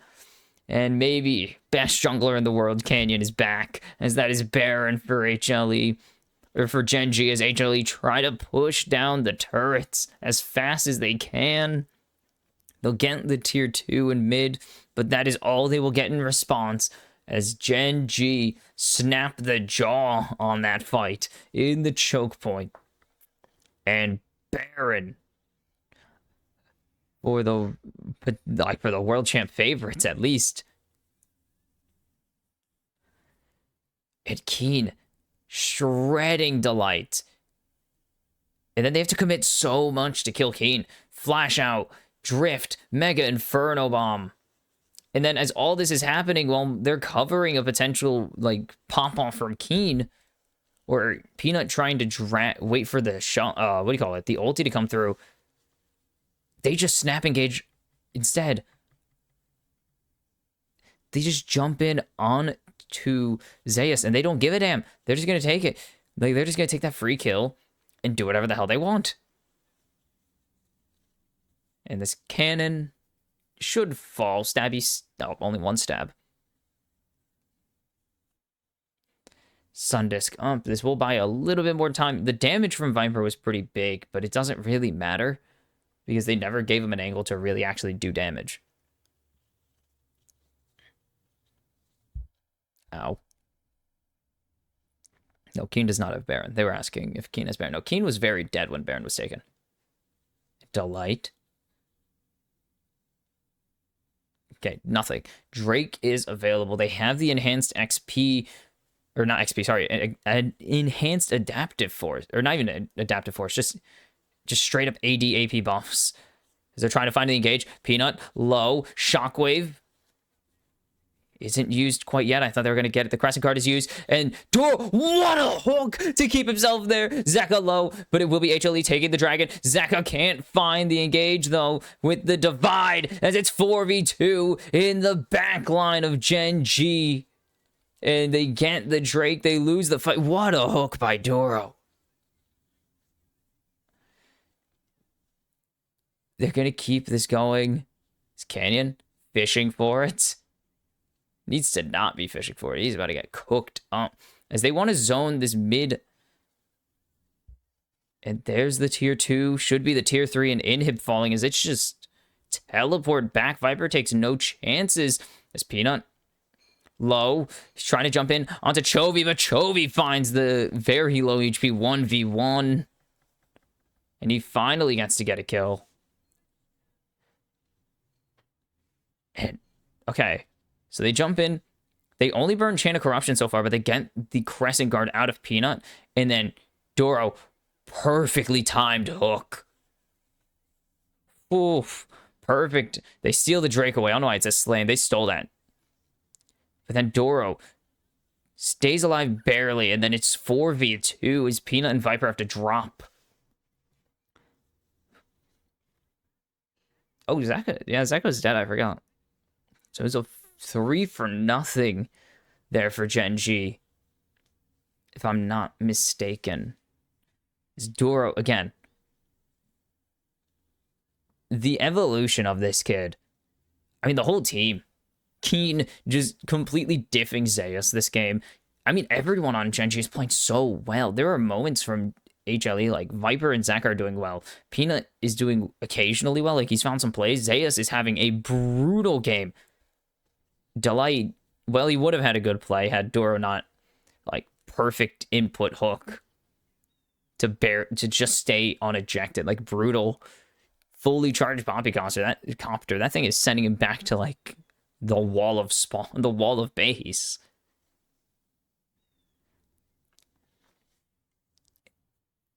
And maybe best jungler in the world, Canyon, is back. As that is Baron for HLE. Or for Gen.G, as HLE try to push down the turrets as fast as they can. They'll get the tier 2 and mid, but that is all they will get in response. As Gen.G snap the jaw on that fight in the choke point. And Baron for the world champ favorites, at least. And Keen shredding Delight. And then they have to commit so much to kill Keen. Flash out, drift, mega inferno bomb. And then as all this is happening, while they're covering a potential like pop off from Keen, or Peanut trying to wait for the shot, what do you call it? The ulti to come through. They just snap engage instead. They just jump in on to Zeus, and they don't give a damn. They're just going to take it. Like, they're just going to take that free kill and do whatever the hell they want. And this cannon should fall. Stabby, no, only one stab. Sundisk up. This will buy a little bit more time. The damage from Viper was pretty big, but it doesn't really matter because they never gave him an angle to really actually do damage. Ow. No, Keen does not have Baron. They were asking if Keen has Baron. No, Keen was very dead when Baron was taken. Delight. Okay, nothing. Drake is available. They have the enhanced XP... Or not XP, sorry, an enhanced adaptive force. Or not even an adaptive force, just straight up AD AP buffs. As they're trying to find the engage. Peanut, low, Shockwave. Isn't used quite yet. I thought they were going to get it. The Crescent card is used. And Doro, what a hook to keep himself there. Zeka low, but it will be HLE taking the dragon. Zeka can't find the engage, though, with the divide, as it's 4v2 in the back line of Gen.G. And they get the Drake. They lose the fight. What a hook by Doro. They're going to keep this going. Is Canyon fishing for it? Needs to not be fishing for it. He's about to get cooked up. As they want to zone this mid. And there's the tier 2. Should be the tier 3 and inhib falling as it's just teleport back. Viper takes no chances. As Peanut low. He's trying to jump in onto Chovy, but Chovy finds the very low HP 1v1. And he finally gets to get a kill. And, okay. So they jump in. They only burn Chain of Corruption so far, but they get the Crescent Guard out of Peanut. And then Doro, perfectly timed hook. Oof. Perfect. They steal the Drake away. I don't know why it's a slam. They stole that. But then Doro Stays alive barely, and then it's 4v2 as Peanut and Viper have to drop. Oh, Zeka. Yeah, Zeka's dead. I forgot. So it's a 3-0 there for Gen.G, if I'm not mistaken. It's Duro again. The evolution of this kid. I mean, the whole team. Keen just completely diffing Zeus this game. I mean, everyone on Gen.G is playing so well. There are moments from HLE, like Viper and Zach are doing well. Peanut is doing occasionally well. Like, he's found some plays. Zeus is having a brutal game. Delight, well, he would have had a good play had Duro not, like, perfect input hook to just stay unejected. Like, brutal, fully charged Poppy Copter. That thing is sending him back to, like, the wall of spawn, the wall of base.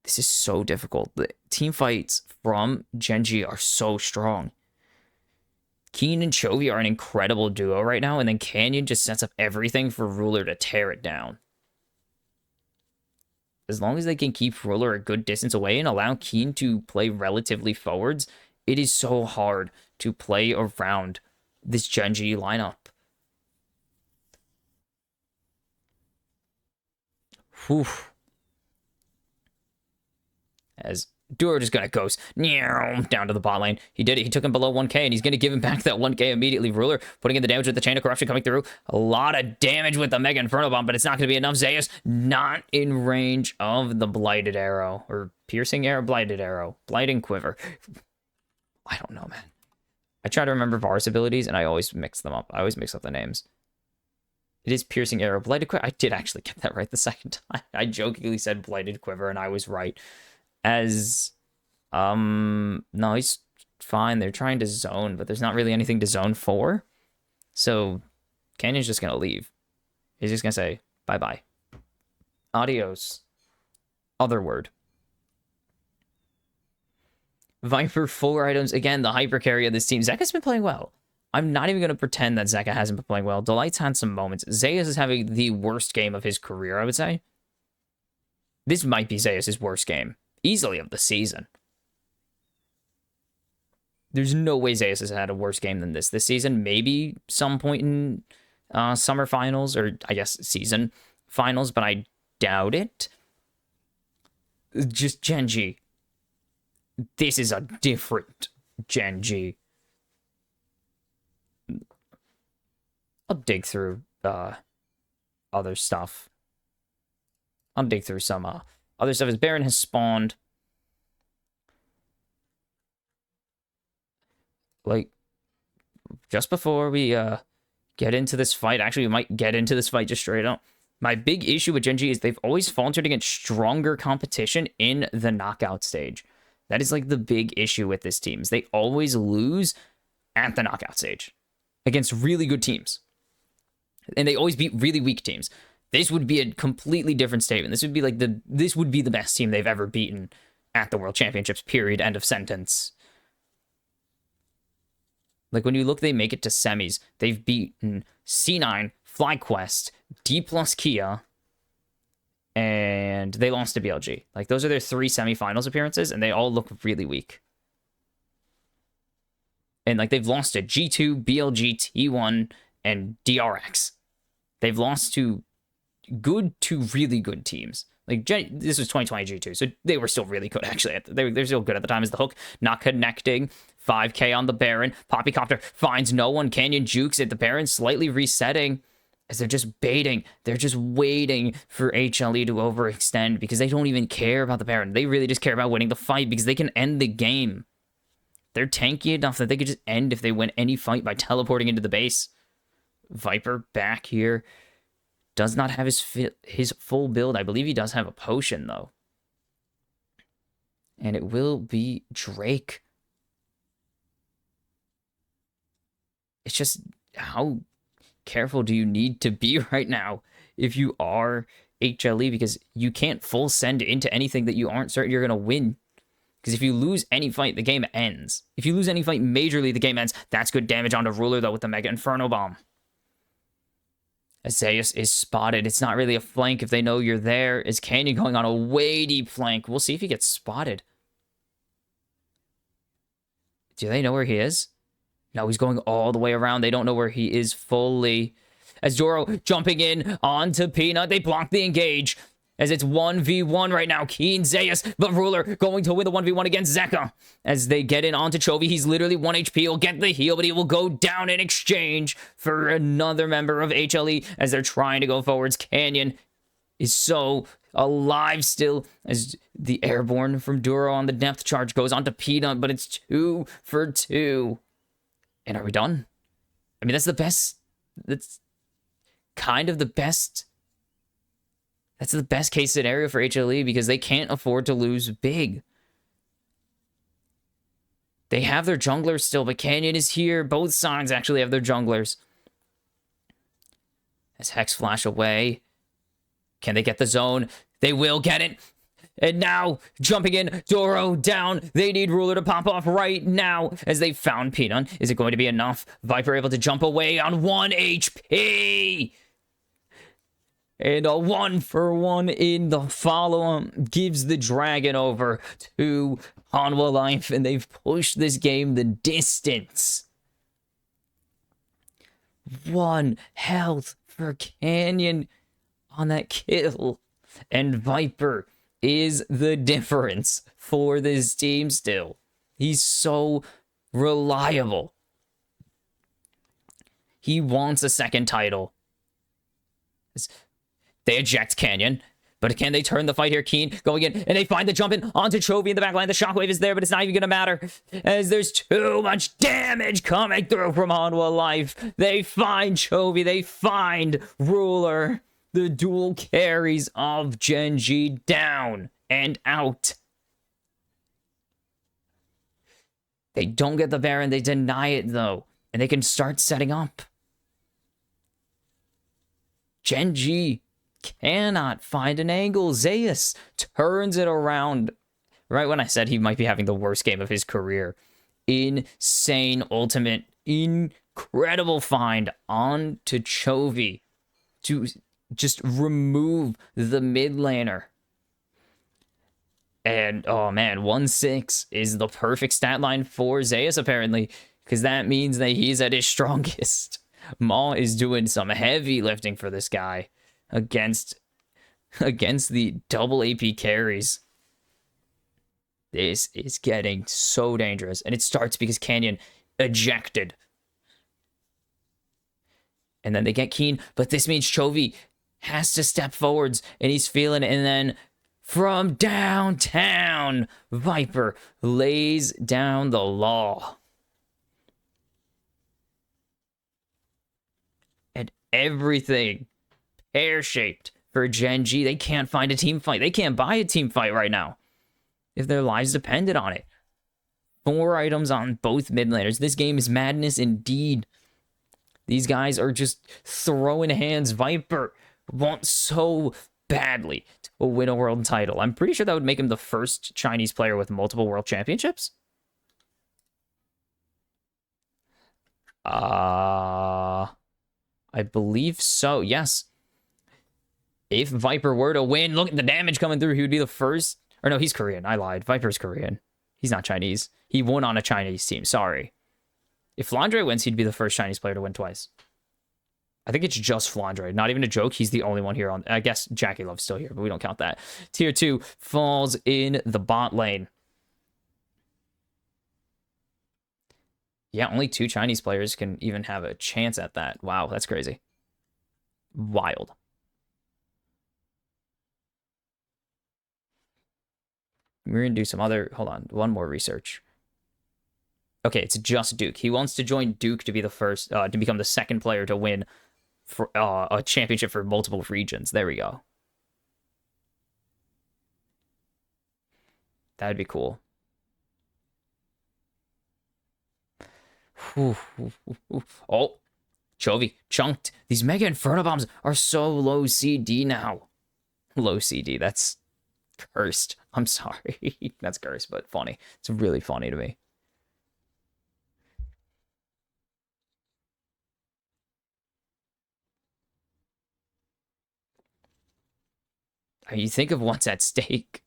This is so difficult. The team fights from Gen.G are so strong. Keen and Chovy are an incredible duo right now, and then Canyon just sets up everything for Ruler to tear it down. As long as they can keep Ruler a good distance away and allow Keen to play relatively forwards, it is so hard to play around this Gen.G lineup. Whew. As Duro just gonna ghost down to the bot lane. He did it. He took him below 1k, and he's gonna give him back that 1k immediately. Ruler putting in the damage with the Chain of Corruption coming through. A lot of damage with the Mega Inferno Bomb, but it's not gonna be enough. Zeus not in range of the Blighted Arrow. Or Piercing Arrow? Blighted Arrow. Blighting Quiver. I don't know, man. I try to remember Varus abilities, and I always mix them up. I always mix up the names. It is Piercing Arrow. Blighted Quiver. I did actually get that right the second time. I jokingly said Blighted Quiver, and I was right. As, no, he's fine. They're trying to zone, but there's not really anything to zone for. So, Canyon's just going to leave. He's just going to say, bye-bye. Adios. Other word. Viper, 4 items. Again, the hyper carry of this team. Zeka's been playing well. I'm not even going to pretend that Zeka hasn't been playing well. Delight's had some moments. Zeus is having the worst game of his career, I would say. This might be Zeus' worst game. Easily of the season. There's no way Zeus has had a worse game than this season. Maybe some point in summer finals, or I guess season finals, but I doubt it. Just Gen.G. This is a different Gen.G. I'll dig through other stuff. I'll dig through some other stuff. As Baron has spawned. Like, just before we get into this fight, actually, we might get into this fight just straight up. My big issue with Gen.G is they've always faltered against stronger competition in the knockout stage. That is, like, the big issue with this team. Is they always lose at the knockout stage against really good teams. And they always beat really weak teams. This would be a completely different statement. This would be like this would be the best team they've ever beaten at the World Championships, period, end of sentence. Like, when you look, they make it to semis. They've beaten C9, FlyQuest, D plus Kia, and they lost to BLG. Like, those are their 3 semifinals appearances, and they all look really weak. And, like, they've lost to G2, BLG, T1, and DRX. They've lost to good to really good teams. Like, this was 2020 G2, so they were still really good, actually. They're still good at the time as the hook. Not connecting. 5k on the Baron. Poppycopter finds no one. Canyon jukes at the Baron, slightly resetting as they're just baiting. They're just waiting for HLE to overextend because they don't even care about the Baron. They really just care about winning the fight because they can end the game. They're tanky enough that they could just end if they win any fight by teleporting into the base. Viper back here. Does not have his full build. I believe he does have a potion, though. And it will be Drake. It's just, how careful do you need to be right now if you are HLE? Because you can't full send into anything that you aren't certain you're going to win. Because if you lose any fight, the game ends. If you lose any fight majorly, the game ends. That's good damage onto Ruler, though, with the Mega Inferno Bomb. Zeus is spotted. It's not really a flank if they know you're there. Is Canyon going on a way deep flank? We'll see if he gets spotted. Do they know where he is? No, he's going all the way around. They don't know where he is fully. As Doro jumping in onto Peanut. They block the engage. As it's 1v1 right now. Keen, Zeus, but Ruler going to win the 1v1 against Zeka. As they get in onto Chovy. He's literally 1 HP. He'll get the heal, but he will go down in exchange for another member of HLE as they're trying to go forwards. Canyon is so alive still as the airborne from Duro on the depth charge goes onto Peanut, but it's 2 for 2. And are we done? I mean, that's the best. That's kind of the best. That's the best case scenario for HLE because they can't afford to lose big. They have their junglers still, but Canyon is here. Both sides actually have their junglers. As Hex flash away. Can they get the zone? They will get it. And now, jumping in, Doro down. They need Ruler to pop off right now as they found Peanut. Is it going to be enough? Viper able to jump away on 1 HP. And a 1-for-1 in the follow-up gives the Dragon over to Hanwha Life. And they've pushed this game the distance. 1 health for Canyon on that kill. And Viper is the difference for this team still. He's so reliable. He wants a second title. They eject Canyon, but can they turn the fight here? Keen going in, and they find the jump in onto Chovy in the backline. The shockwave is there, but it's not even going to matter as there's too much damage coming through from Hanwha Life. They find Chovy, they find Ruler. The dual carries of Gen.G down and out. They don't get the Baron. They deny it, though. And they can start setting up. Gen.G cannot find an angle. Zeus turns it around. Right when I said he might be having the worst game of his career. Insane ultimate. Incredible find onto Chovy to just remove the mid laner. And, oh man, 1-6 is the perfect stat line for Zeus, apparently, because that means that he's at his strongest. Maw is doing some heavy lifting for this guy against the double AP carries. This is getting so dangerous, and it starts because Canyon ejected. And then they get Keen, but this means Chovy has to step forwards, and he's feeling it. And then from downtown, Viper lays down the law. And everything pear-shaped for Gen.G. They can't find a team fight. They can't buy a team fight right now if their lives depended on it. 4 items on both mid laners. This game is madness indeed. These guys are just throwing hands. Viper wants so badly to win a world title. I'm pretty sure that would make him the first Chinese player with multiple world championships. I believe so, yes. If Viper were to win, look at the damage coming through. He would be the first. Or no, he's Korean. I lied. Viper's Korean. He's not Chinese. He won on a Chinese team. Sorry. If Flandre wins, he'd be the first Chinese player to win twice. I think it's just Flandre. Not even a joke. He's the only one here on... I guess Jackie Love's still here, but we don't count that. Tier 2 falls in the bot lane. Yeah, only 2 Chinese players can even have a chance at that. Wow, that's crazy. Wild. We're going to do some other... Hold on. One more research. Okay, it's just Duke. He wants to join Duke to be the first... to become the second player to win for a championship for multiple regions. There we go. That'd be cool. Oh, Chovy chunked. These Mega Inferno Bombs are so low CD now. Low CD, that's cursed. I'm sorry. That's cursed, but funny. It's really funny to me. You think of what's at stake.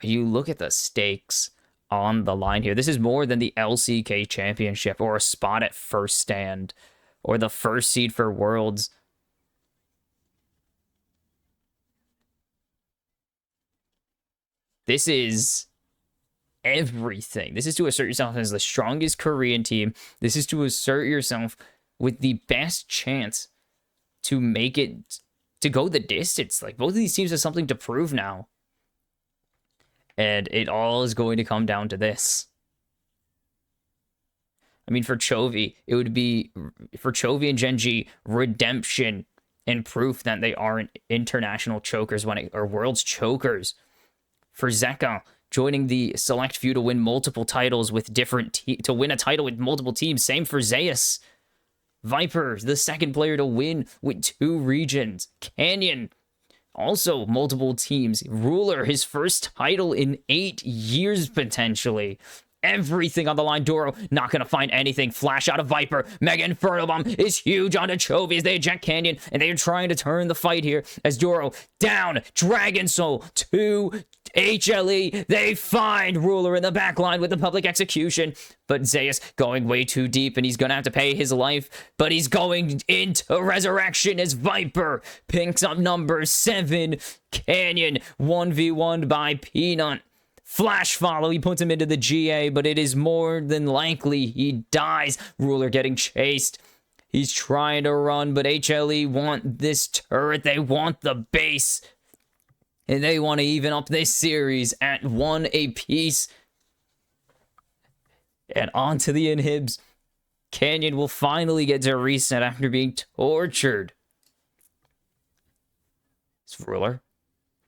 You look at the stakes on the line here. This is more than the LCK Championship or a spot at first stand or the first seed for Worlds. This is everything. This is to assert yourself as the strongest Korean team. This is to assert yourself with the best chance to make it, to go the distance. Like, both of these teams have something to prove now. And it all is going to come down to this. I mean, for Chovy, it would be, for Chovy and Gen.G, redemption and proof that they aren't international chokers or world's chokers. For Zeka, joining the select few to win multiple titles with to win a title with multiple teams. Same for Zeus. Viper, the second player to win with 2 regions. Canyon, also multiple teams. Ruler, his first title in 8 years, potentially. Everything on the line. Doro, not going to find anything. Flash out of Viper. Mega Inferno Bomb is huge onto Chovy as they eject Canyon, and they are trying to turn the fight here as Doro down. Dragon Soul to HLE. They find Ruler in the back line with the public execution, but Zeus going way too deep, and he's going to have to pay his life, but he's going into Resurrection as Viper picks up number 7. Canyon 1v1 by Peanut. Flash follow, he puts him into the GA, but it is more than likely he dies. Ruler getting chased. He's trying to run, but HLE want this turret. They want the base. And they want to even up this series at 1 apiece. And on to the inhibs. Canyon will finally get to reset after being tortured. It's Ruler.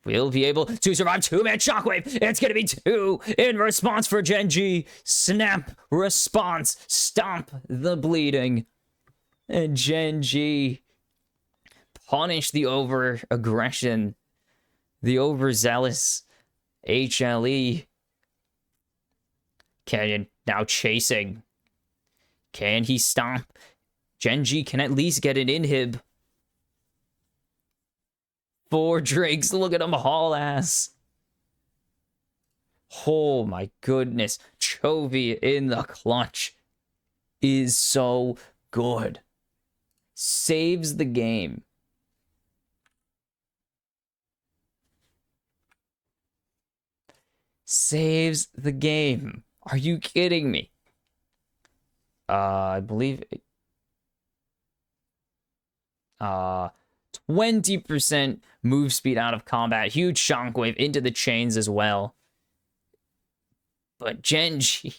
Will be able to survive 2-man shockwave. It's going to be 2 in response for Gen.G. Snap response. Stop the bleeding. And Gen.G. punish the over-aggression. The overzealous HLE. Canyon now chasing. Can he stop? Gen.G can at least get an inhib. 4 Drakes, look at him haul ass. Oh my goodness. Chovy in the clutch is so good. Saves the game. Saves the game. Are you kidding me? I believe 20% move speed out of combat. Huge shockwave into the chains as well. But Gen.G,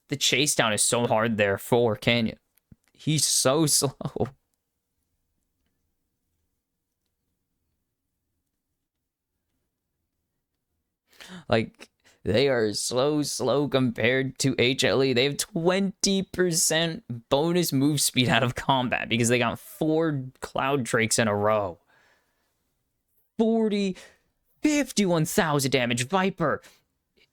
the chase down is so hard there for Canyon. He's so slow. Like, they are so slow compared to HLE. They have 20% bonus move speed out of combat because they got 4 Cloud Drakes in a row. 51,000 damage. Viper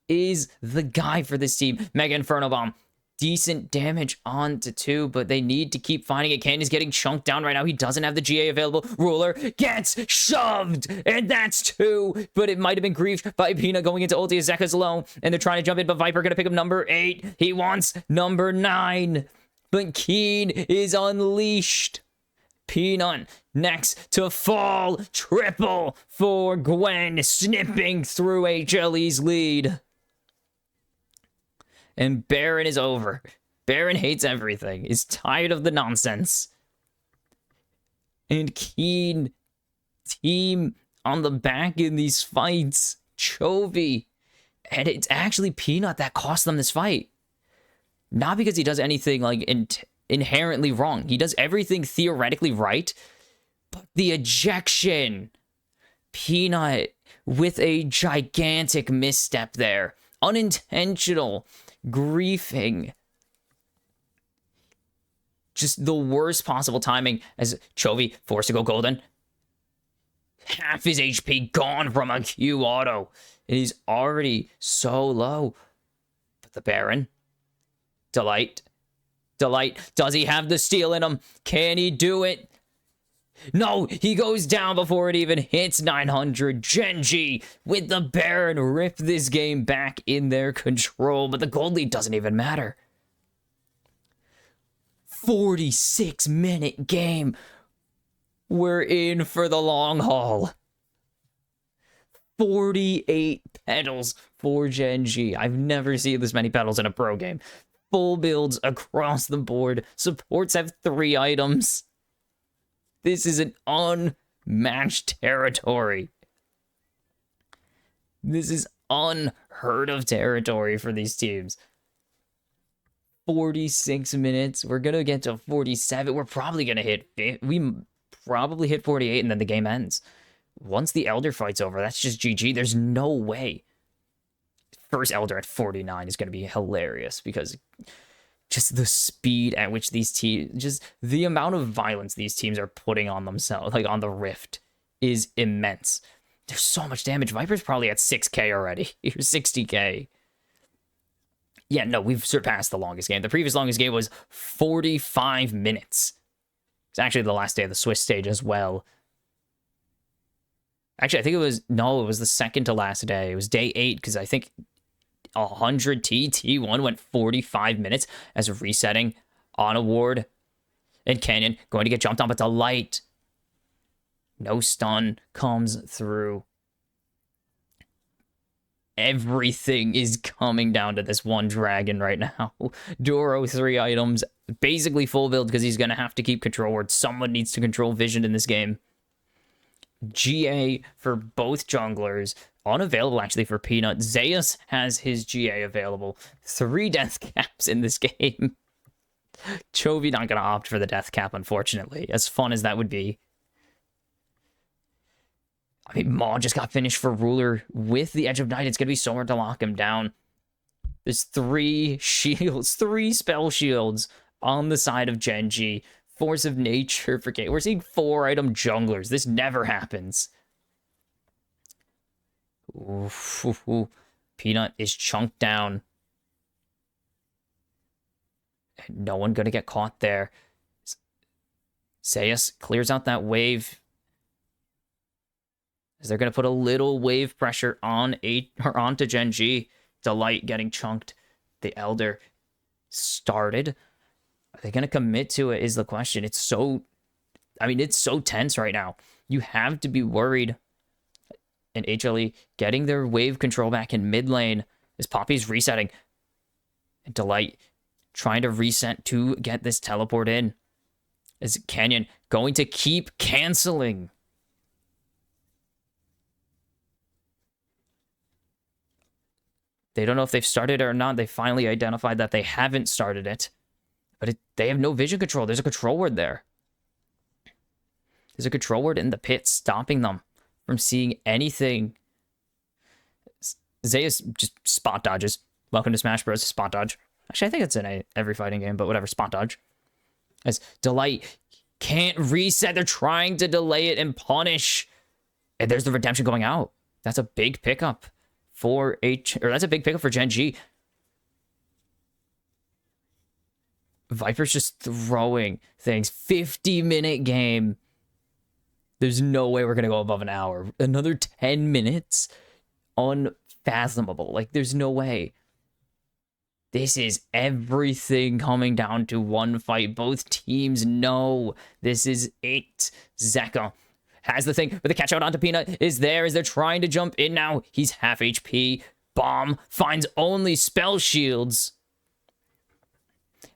is the guy for this team. Mega Inferno Bomb. Decent damage onto 2, but they need to keep finding it. Canyon's getting chunked down right now. He doesn't have the GA available. Ruler gets shoved, and that's 2, but it might have been griefed by Peanut going into ulti as Zeka's low, and they're trying to jump in, but Viper gonna pick up number 8. He wants number 9, but Keen is unleashed. Peanut next to fall. Triple for Gwen, snipping through HLE's lead. And Baron is over. Baron hates everything. Is tired of the nonsense. And Keen team on the back in these fights. Chovy. And it's actually Peanut that cost them this fight. Not because he does anything like inherently wrong. He does everything theoretically right. But the ejection. Peanut with a gigantic misstep there. Unintentional. Griefing. Just the worst possible timing as Chovy forced to go golden. Half his HP gone from a Q auto. And he's already so low. But the Baron. Delight. Does he have the steal in him? Can he do it? No, he goes down before it even hits 900. Gen.G with the Baron rip this game back in their control, but the gold lead doesn't even matter. 46-minute game. We're in for the long haul. 48 petals for Gen.G. I've never seen this many petals in a pro game. Full builds across the board. Supports have 3 items. This is an unmatched territory. This is unheard of territory for these teams. 46 minutes. We're going to get to 47. We're probably going to hit... We probably hit 48 and then the game ends. Once the Elder fight's over, that's just GG. There's no way. First Elder at 49 is going to be hilarious because just the speed at which these teams, just the amount of violence these teams are putting on themselves, like on the Rift, is immense. There's so much damage. Viper's probably at 6k already. You're 60k. Yeah, no, we've surpassed the longest game. The previous longest game was 45 minutes. It's actually the last day of the Swiss stage as well. Actually, I think it was the second to last day. It was day 8, because I think 100 T1 went 45 minutes as resetting on a ward. And Canyon going to get jumped on, but the light. No stun comes through. Everything is coming down to this one dragon right now. Doro, 3 items. Basically full build because he's going to have to keep control ward. Someone needs to control vision in this game. GA for both junglers. Unavailable, actually, for Peanut. Zeus has his GA available. 3 death caps in this game. Chovy not going to opt for the death cap, unfortunately. As fun as that would be. I mean, Maw just got finished for Ruler with the Edge of Night. It's going to be so hard to lock him down. There's 3 shields, 3 spell shields on the side of Gen.G. Force of Nature for K. We're seeing 4 item junglers. This never happens. Ooh. Peanut is chunked down. No one going to get caught there. Zeus clears out that wave. As they're going to put a little wave pressure on onto Gen.G. Delight getting chunked. The Elder started. Are they going to commit to it is the question. It's so tense right now. You have to be worried. And HLE getting their wave control back in mid lane as Poppy's resetting. And Delight trying to reset to get this teleport in. As Canyon going to keep canceling. They don't know if they've started it or not. They finally identified that they haven't started it. But they have no vision control. There's a control word there. There's a control word in the pit stopping them from seeing anything. Zeus just spot dodges. Welcome to Smash Bros. Spot dodge. Actually, I think it's in every fighting game, but whatever. Spot dodge. As Delight can't reset. They're trying to delay it and punish. And there's the redemption going out. That's a big pickup. That's a big pickup for Gen.G. Viper's just throwing things. 50-minute game. There's no way we're going to go above an hour. Another 10 minutes? Unfathomable. Like, there's no way. This is everything coming down to one fight. Both teams know this is it. Zeka has the thing, but the catch out onto Peanut is there as they're trying to jump in now. He's half HP. Bomb finds only spell shields.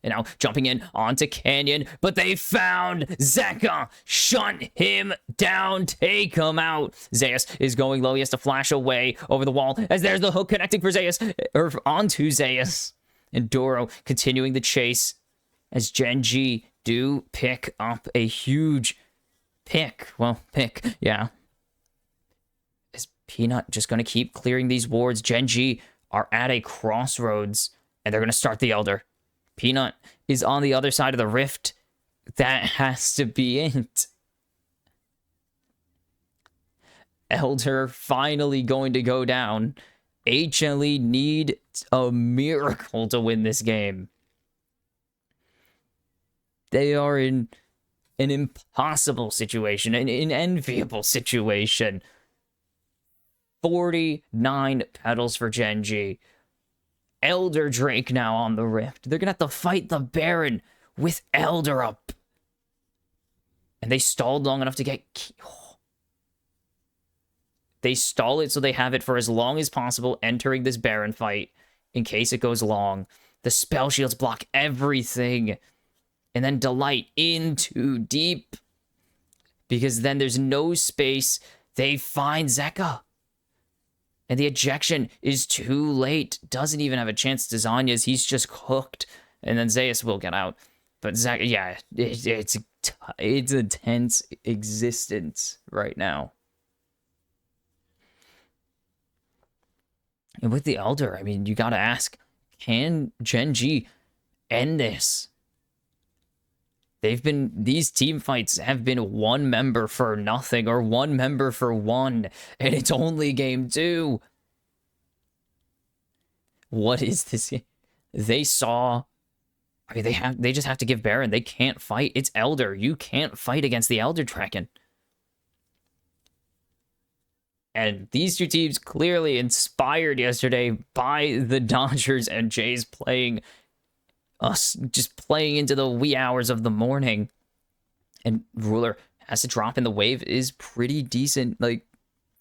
And now jumping in onto Canyon, but they found Zeka. Shut him down. Take him out. Zeus is going low. He has to flash away over the wall as there's the hook connecting for Zeus, or onto Zeus. And Doro continuing the chase as Gen.G do pick up a huge pick, yeah. Is Peanut just going to keep clearing these wards? Gen.G are at a crossroads, and they're going to start the Elder. Peanut is on the other side of the rift. That has to be it. Elder finally going to go down. HLE need a miracle to win this game. They are in an impossible situation, an unenviable situation. 49 petals for Gen.G. Elder Drake now on the Rift. They're gonna have to fight the Baron with Elder up. And they stalled long enough to get... They stall it so they have it for as long as possible entering this Baron fight in case it goes long. The spell shields block everything. And then Delight in too deep. Because then there's no space. They find Zeka. And the ejection is too late. Doesn't even have a chance to Zanya's. He's just cooked. And then Zeus will get out. But Zeka, yeah, it's a tense existence right now. And with the Elder, I mean, you gotta ask, can Gen.G end this? These team fights have been one member for nothing or one member for one, and it's only game 2. What is this? They saw, I mean, they just have to give Baron. They can't fight. It's Elder. You can't fight against the Elder Dragon. And these two teams clearly inspired yesterday by the Dodgers and Jays playing us, just playing into the wee hours of the morning. And Ruler has to drop in. The wave is pretty decent. Like,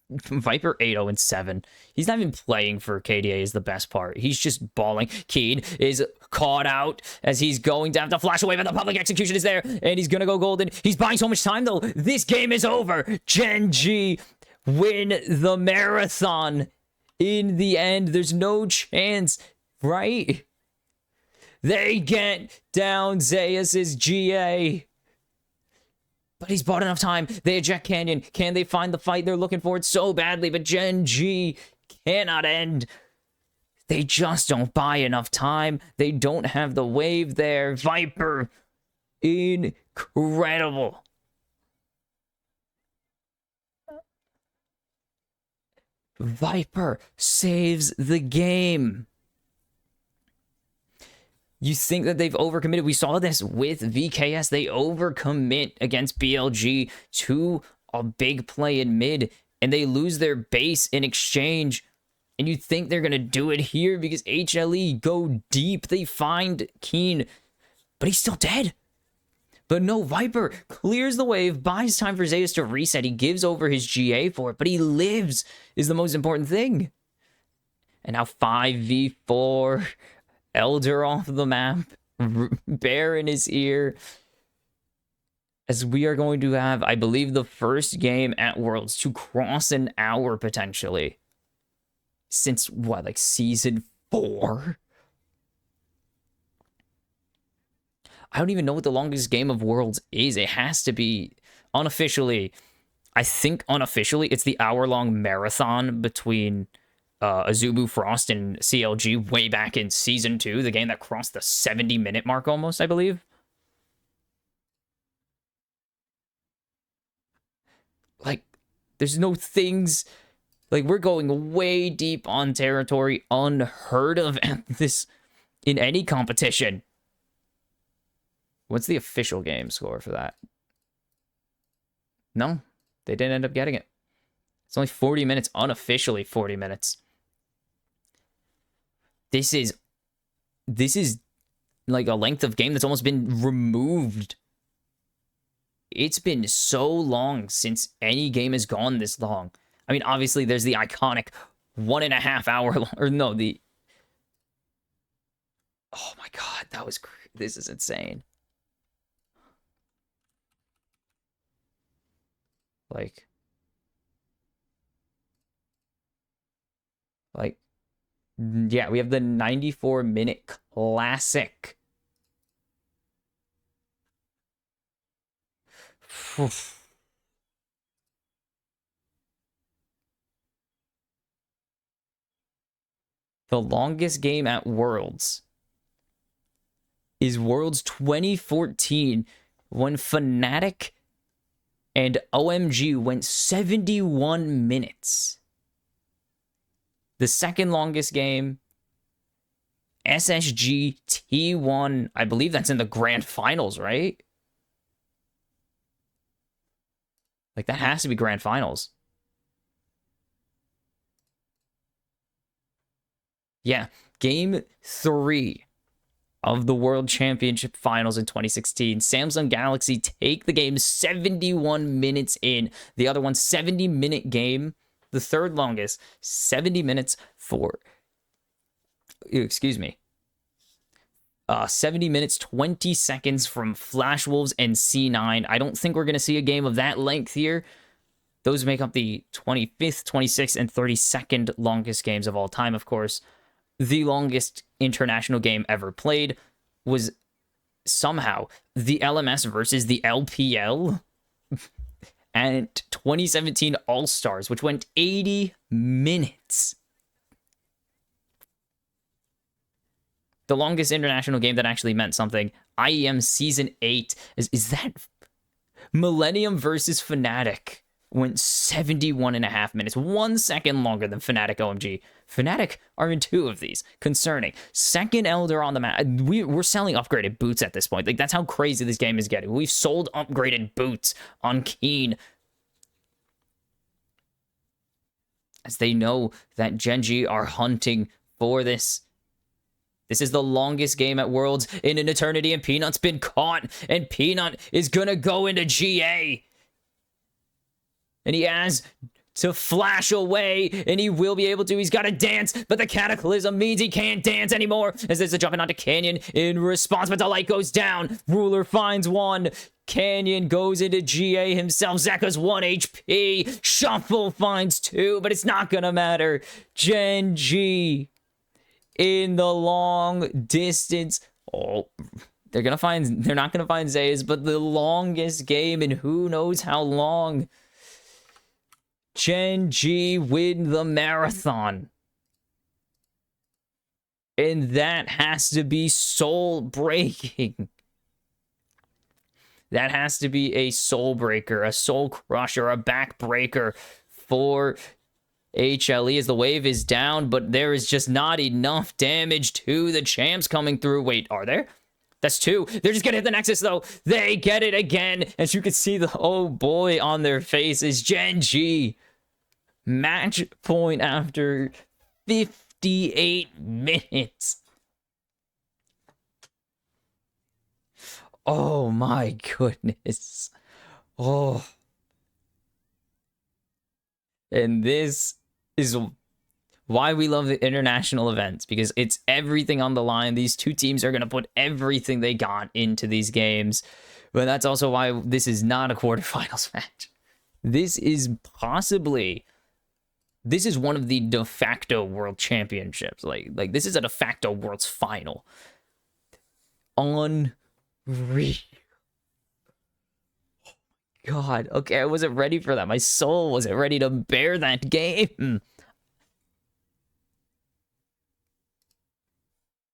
Viper 8-0-7. He's not even playing for KDA is the best part. He's just balling. Keen is caught out as he's going to have to flash away, but the public execution is there, and he's gonna go golden. He's buying so much time, though. This game is over. Gen.G win the marathon in the end. There's no chance, right? They get down Zeus's GA. But he's bought enough time. They eject Canyon. Can they find the fight they're looking for? It so badly, but Gen.G cannot end. They just don't buy enough time. They don't have the wave there. Viper, incredible. Viper saves the game. You think that they've overcommitted. We saw this with VKS. They overcommit against BLG to a big play in mid, and they lose their base in exchange. And you think they're going to do it here because HLE go deep. They find Keen, but he's still dead. But no, Viper clears the wave, buys time for Zeus to reset. He gives over his GA for it, but he lives is the most important thing. And now 5v4. Elder off the map. Baron is here. As we are going to have, I believe, the first game at Worlds to cross an hour, potentially. Since, what, like Season 4? I don't even know what the longest game of Worlds is. It has to be, unofficially, I think unofficially, it's the hour-long marathon between Azubu Frost and CLG way back in Season 2, the game that crossed the 70-minute mark almost, I believe. Like, there's no things... Like, we're going way deep on territory unheard of at this in any competition. What's the official game score for that? No, they didn't end up getting it. It's only 40 minutes, unofficially 40 minutes. This is like a length of game that's almost been removed. It's been so long since any game has gone this long. I mean, obviously, there's the iconic 1.5 hour long, or no, the... Oh my god, that was... This is insane. Like, yeah, we have the 94-minute classic. The longest game at Worlds is Worlds 2014, when Fnatic and OMG went 71 minutes. The second longest game, SSG T1, I believe that's in the grand finals, right? Like, that has to be grand finals. Yeah, game 3 of the World Championship Finals in 2016. Samsung Galaxy take the game 71 minutes in. The other one, 70-minute game. The third longest, 70 minutes for, excuse me, 70 minutes, 20 seconds from Flash Wolves and C9. I don't think we're going to see a game of that length here. Those make up the 25th, 26th, and 32nd longest games of all time, of course. The longest international game ever played was somehow the LMS versus the LPL and 2017 All-Stars, which went 80 minutes. The longest international game that actually meant something. IEM Season 8. Is that Millennium versus Fnatic? Went 71.5 minutes. 1 second longer than Fnatic OMG. Fnatic are in 2 of these. Concerning. Second Elder on the map. We're selling upgraded boots at this point. Like, that's how crazy this game is getting. We've sold upgraded boots on Keen. As they know that Gen.G are hunting for this. This is the longest game at Worlds in an eternity, and Peanut's been caught, and Peanut is gonna go into GA. And he has to flash away, and he will be able to. He's got to dance, but the Cataclysm means he can't dance anymore, as there's a jumping onto Canyon in response, but the light goes down. Ruler finds one. Canyon goes into GA himself. Zeka's 1 HP. Shuffle finds 2, but it's not gonna matter. Gen.G in the long distance. Oh, they're not gonna find Zayas, but the longest game in who knows how long. Gen.G win the marathon. And that has to be soul breaking. That has to be a soul breaker, a soul crusher, a back breaker for HLE as the wave is down, but there is just not enough damage to the champs coming through. Wait, are there? That's 2. They're just gonna hit the Nexus, though. They get it again. As you can see, the oh boy on their faces. Gen.G. Match point after 58 minutes. Oh my goodness. Oh. And this is why we love the international events, because it's everything on the line. These 2 teams are going to put everything they got into these games. But that's also why this is not a quarterfinals match. This is one of the de facto world championships. Like this is a de facto world's final. Unreal. God, okay, I wasn't ready for that. My soul wasn't ready to bear that game.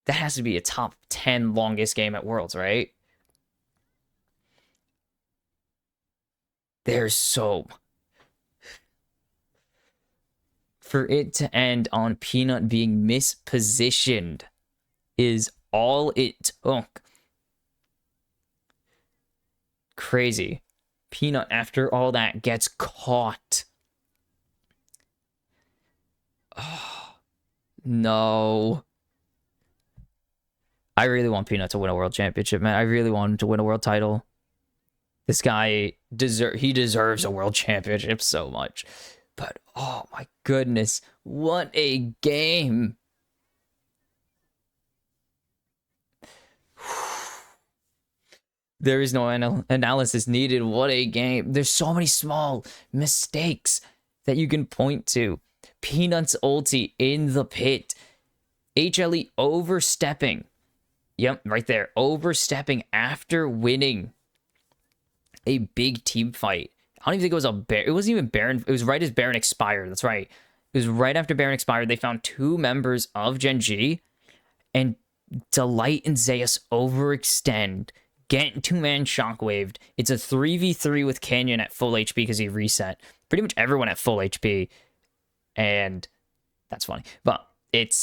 That has to be a top 10 longest game at Worlds, right? There's so... For it to end on Peanut being mispositioned is all it took. Crazy. Peanut, after all that, gets caught. Oh, no. I really want Peanut to win a world championship, man. I really want him to win a world title. This guy, he deserves a world championship so much. But, oh my goodness, what a game. There is no analysis needed. What a game. There's so many small mistakes that you can point to. Peanut's ulti in the pit. HLE overstepping. Yep, right there. Overstepping after winning a big team fight. I don't even think it was a Baron. It wasn't even Baron. It was right as Baron expired. That's right. It was right after Baron expired. They found 2 members of Gen.G. And Delight and Zeus overextend. Get 2-man shockwaved. It's a 3v3 with Canyon at full HP because he reset. Pretty much everyone at full HP. And that's funny. But it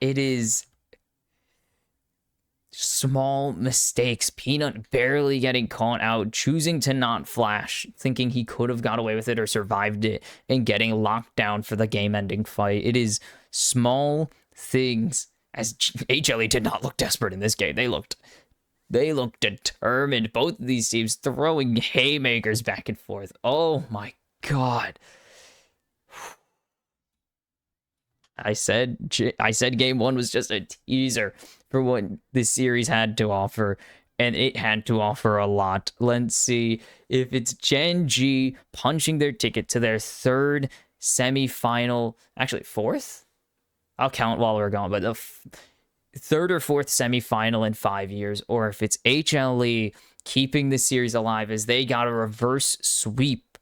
is... Small mistakes. Peanut barely getting caught out, choosing to not flash, thinking he could have got away with it or survived it, and getting locked down for the game-ending fight. It is small things. As HLE did not look desperate in this game. They looked determined. Both of these teams throwing haymakers back and forth. Oh my god. I said game one was just a teaser for what this series had to offer, and it had to offer a lot. Let's see if it's Gen.G punching their ticket to their third semifinal, actually fourth? I'll count while we're gone, but the third or fourth semifinal in 5 years, or if it's HLE keeping the series alive as they got a reverse sweep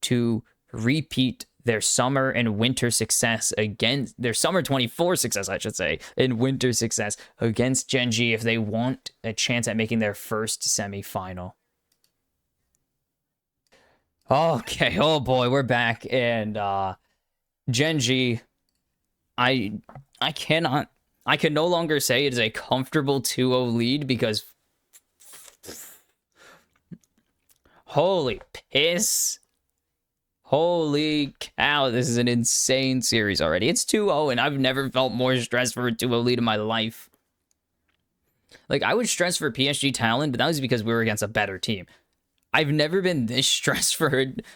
to repeat their summer and winter success against their summer 24 success, I should say, and winter success against Gen.G if they want a chance at making their first semifinal. Okay, oh boy, we're back, and Gen.G, I can no longer say it is a comfortable 2-0 lead because holy piss. Holy cow, this is an insane series already. It's 2-0, and I've never felt more stressed for a 2-0 lead in my life. Like, I was stressed for PSG Talon, but that was because we were against a better team. I've never been this stressed for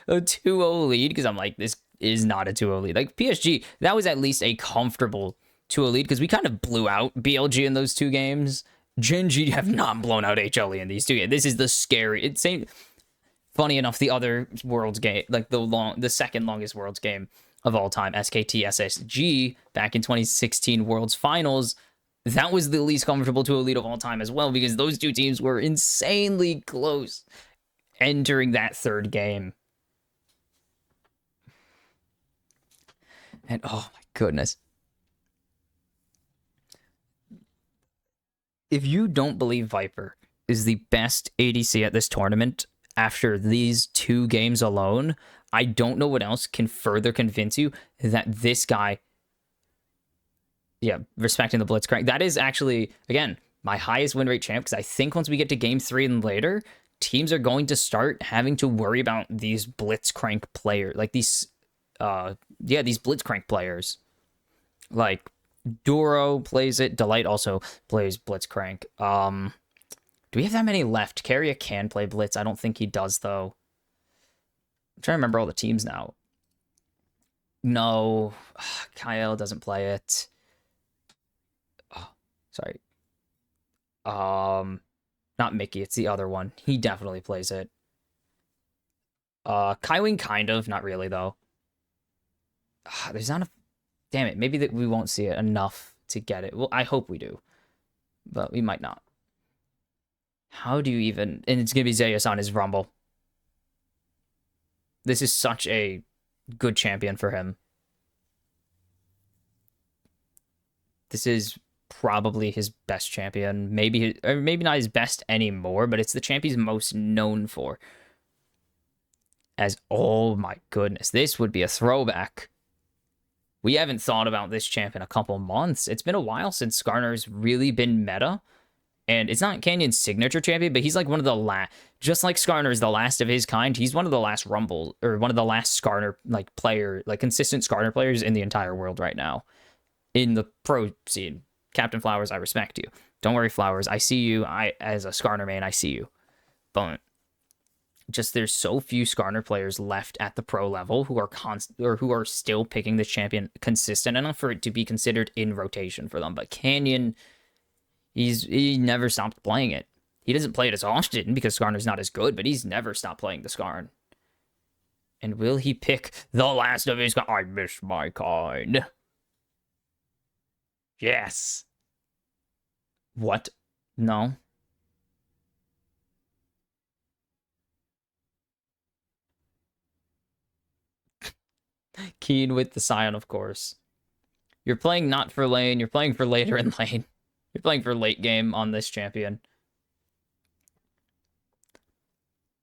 a 2-0 lead, because I'm like, this is not a 2-0 lead. Like, PSG, that was at least a comfortable 2-0 lead, because we kind of blew out BLG in those two games. Gen.G have not blown out HLE in these two games. This is the scary... It's same... Funny enough, the other Worlds game, like the second longest Worlds game of all time, SKT SSG, back in 2016 Worlds Finals, that was the least comfortable 2-0 lead of all time as well, because those two teams were insanely close entering that third game. And oh my goodness. If you don't believe Viper is the best ADC at this tournament, after these two games alone, I don't know what else can further convince you that this guy, yeah, respecting the Blitzcrank, that is actually, again, my highest win rate champ, because I think once we get to game 3 and later, teams are going to start having to worry about these Blitzcrank players, like these, these Blitzcrank players. Like, Duro plays it, Delight also plays Blitzcrank. Do we have that many left? Carrier can play Blitz. I don't think he does, though. I'm trying to remember all the teams now. No. Kyle doesn't play it. Oh, sorry. Not Mickey. It's the other one. He definitely plays it. Kaiwing, kind of. Not really, though. There's not a... Damn it. Maybe that we won't see it enough to get it. Well, I hope we do. But we might not. How do you even... And it's going to be Zeus on his Rumble. This is such a good champion for him. This is probably his best champion. Maybe not his best anymore, but it's the champion he's most known for. As, oh my goodness, this would be a throwback. We haven't thought about this champ in a couple months. It's been a while since Skarner's really been meta. And it's not Canyon's signature champion, but he's like one of the last, just like Skarner is the last of his kind, he's one of the last Rumble, or one of the last Skarner, like, player, like, consistent Skarner players in the entire world right now. In the pro scene. Captain Flowers, I respect you. Don't worry, Flowers, I see you. As a Skarner main, I see you. But just there's so few Skarner players left at the pro level who are still picking this champion consistent enough for it to be considered in rotation for them. But Canyon... He never stopped playing it. He doesn't play it as often because Skarner's not as good, but he's never stopped playing the Skarn. And will he pick the last of his kind? I miss my kind. Yes. What? No. Keen with the Scion, of course. You're playing not for lane, you're playing for later in lane. You're playing for late game on this champion.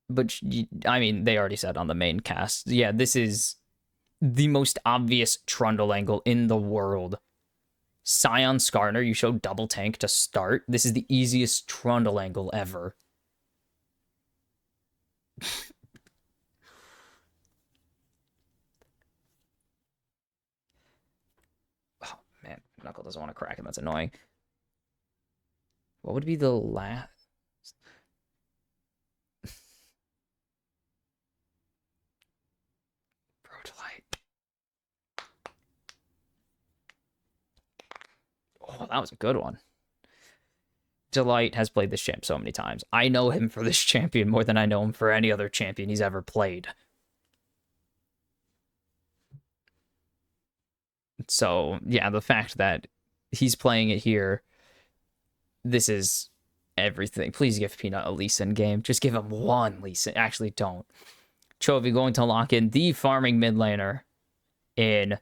But, I mean, they already said on the main cast. Yeah, this is the most obvious Trundle angle in the world. Scion Skarner, you show double tank to start. This is the easiest Trundle angle ever. Oh, man. Knuckle doesn't want to crack, and that's annoying. What would be the last? Protolite. Oh, that was a good one. Delight has played this champ so many times. I know him for this champion more than I know him for any other champion he's ever played. So, yeah, the fact that he's playing it here, this is everything. Please give Peanut a Lee Sin game. Just give him one Lee Sin. Actually, don't. Chovy going to lock in the farming mid laner in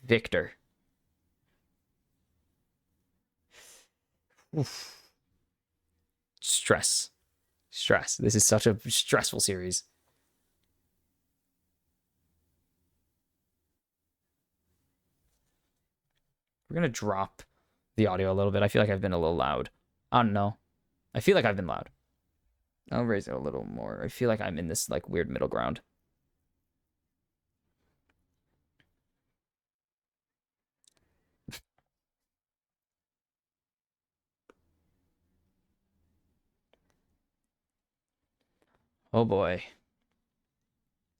Victor. Oof. Stress. This is such a stressful series. We're going to drop the audio a little bit. I feel like I've been a little loud. I don't know. I feel like I've been loud. I'll raise it a little more. I feel like I'm in this like weird middle ground. Oh boy.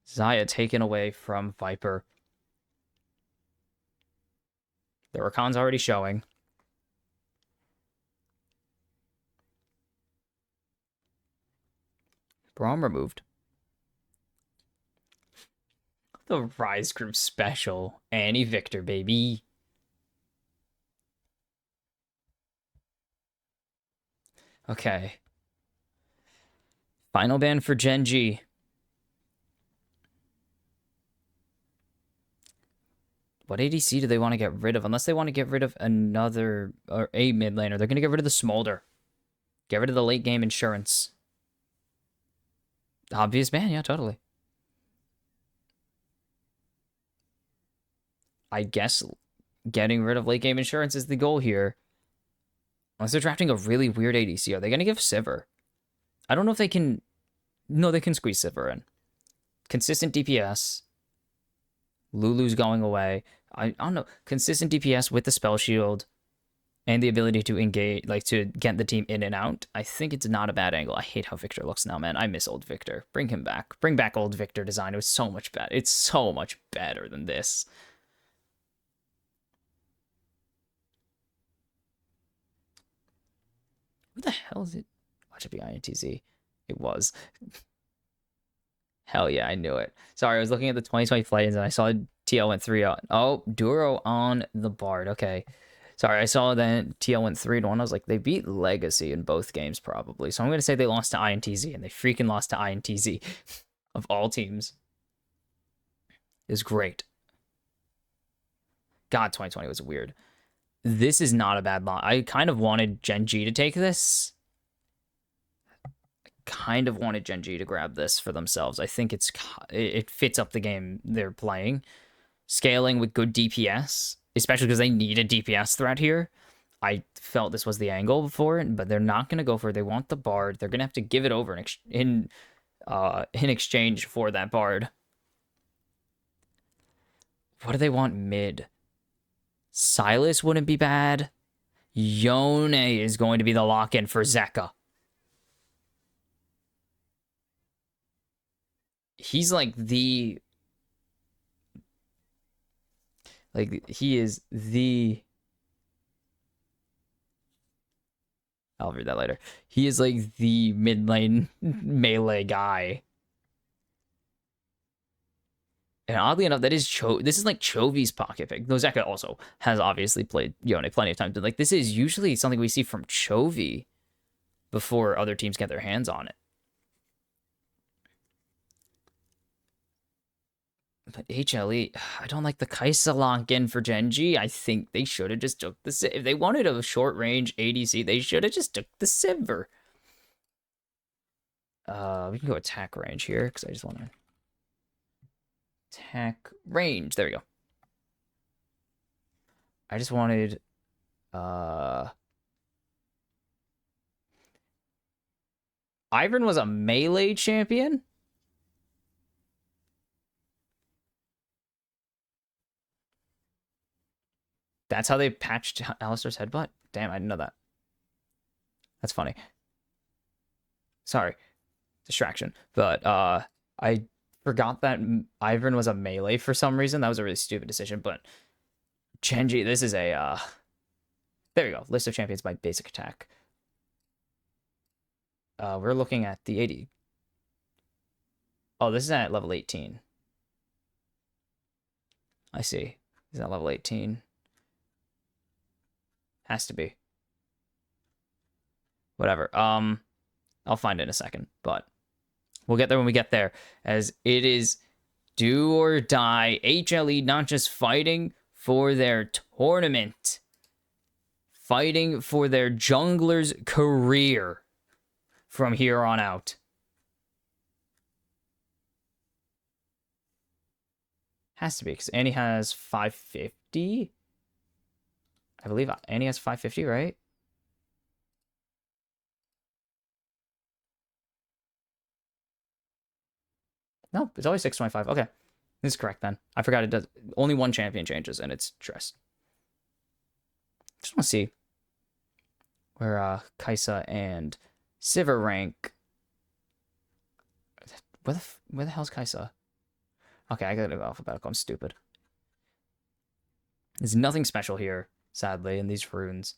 Xayah taken away from Viper. The Rakan's already showing. Braum removed. The Rise Group special. Annie Victor, baby. Okay. Final ban for Gen.G. What ADC do they want to get rid of? Unless they want to get rid of another or a mid laner. They're going to get rid of the Smolder. Get rid of the late game insurance. Obvious ban, yeah, totally. I guess getting rid of late game insurance is the goal here. Unless they're drafting a really weird ADC. Are they going to give Sivir? I don't know if they can... No, they can squeeze Sivir in. Consistent DPS. Lulu's going away. I don't know. Consistent DPS with the spell shield and the ability to engage, like to get the team in and out. I think it's not a bad angle. I hate how Victor looks now, man. I miss old Victor. Bring him back. Bring back old Victor design. It was so much better. It's so much better than this. What the hell is it? Watch it be INTZ. It was. Hell yeah, I knew it. Sorry, I was looking at the 2020 play-ins and I saw TL went 3-0. Oh, Duro on the Bard. Okay. Sorry, I saw that TL went 3-1. I was like, they beat Legacy in both games probably. So I'm going to say they lost to INTZ, and they freaking lost to INTZ of all teams. Is great. God, 2020 was weird. This is not a bad line. I kind of wanted Gen.G to take this. Kind of wanted Gen.G to grab this for themselves. I think it fits up the game they're playing. Scaling with good DPS, especially because they need a DPS threat here. I felt this was the angle for it, but they're not going to go for it. They want the Bard. They're going to have to give it over in exchange for that Bard. What do they want mid? Silas wouldn't be bad. Yone is going to be the lock-in for Zeka. He's like the... Like, he is the... I'll read that later. He is like the mid lane melee guy. And oddly enough, that is this is like Chovy's pocket pick. Though Zeka also has obviously played Yone plenty of times, but like this is usually something we see from Chovy before other teams get their hands on it. But HLE, I don't like the Kaisa lock in for Gen.G. I think they should have just took the... If they wanted a short range ADC, they should have just took the Sivir. We can go attack range here because I just want to... Attack range. There we go. I just wanted uh Ivern was a melee champion. That's how they patched Alistar's headbutt? Damn, I didn't know that. That's funny. Sorry, distraction. But I forgot that Ivern was a melee for some reason. That was a really stupid decision, but Gen.G, this is a there we go. List of champions by basic attack. We're looking at the 80. Oh, this is at level 18. I see. Is that level 18? Has to be. Whatever. I'll find it in a second, but we'll get there when we get there, as it is do or die. HLE not just fighting for their tournament, fighting for their jungler's career from here on out. Has to be, because Annie has 550. I believe Annie has 550, right? No, it's always 625. Okay. This is correct then. I forgot it does. Only one champion changes, and it's Triss. Just want to see where Kaisa and Sivir rank. Where the hell's Kaisa? Okay, I got it alphabetical. I'm stupid. There's nothing special here, sadly, in these runes.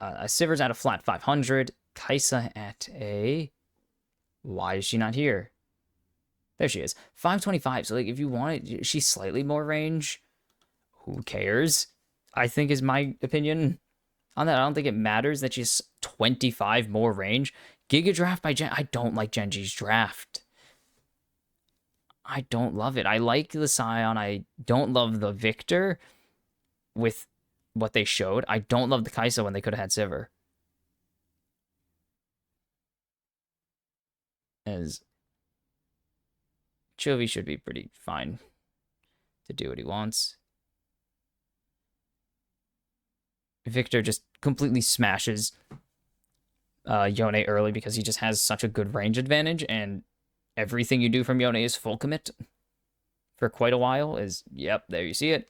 Sivir's at a flat 500. Kaisa at a... Why is she not here? There she is. 525. So, like, if you want it, she's slightly more range. Who cares? I think is my opinion on that. I don't think it matters that she's 25 more range. Giga Draft by Gen... I don't like Gen.G's draft. I don't love it. I like the Scion. I don't love the Victor with what they showed. I don't love the Kaisa when they could have had Sivir. As Chovy should be pretty fine to do what he wants. Victor just completely smashes Yone early because he just has such a good range advantage, and everything you do from Yone is full commit for quite a while. Yep, there you see it.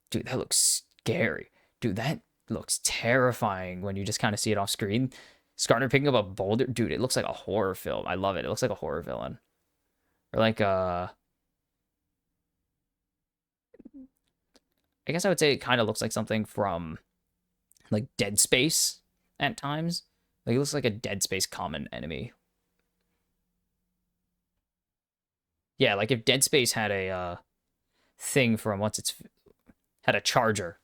Dude, that looks scary. Dude, that looks terrifying when you just kind of see it off screen. Skarner picking up a boulder. Dude, it looks like a horror film. I love it. It looks like a horror villain. Or like I guess I would say it kind of looks like something from like Dead Space at times. Like it looks like a Dead Space common enemy. Yeah, like if Dead Space had a thing from had a charger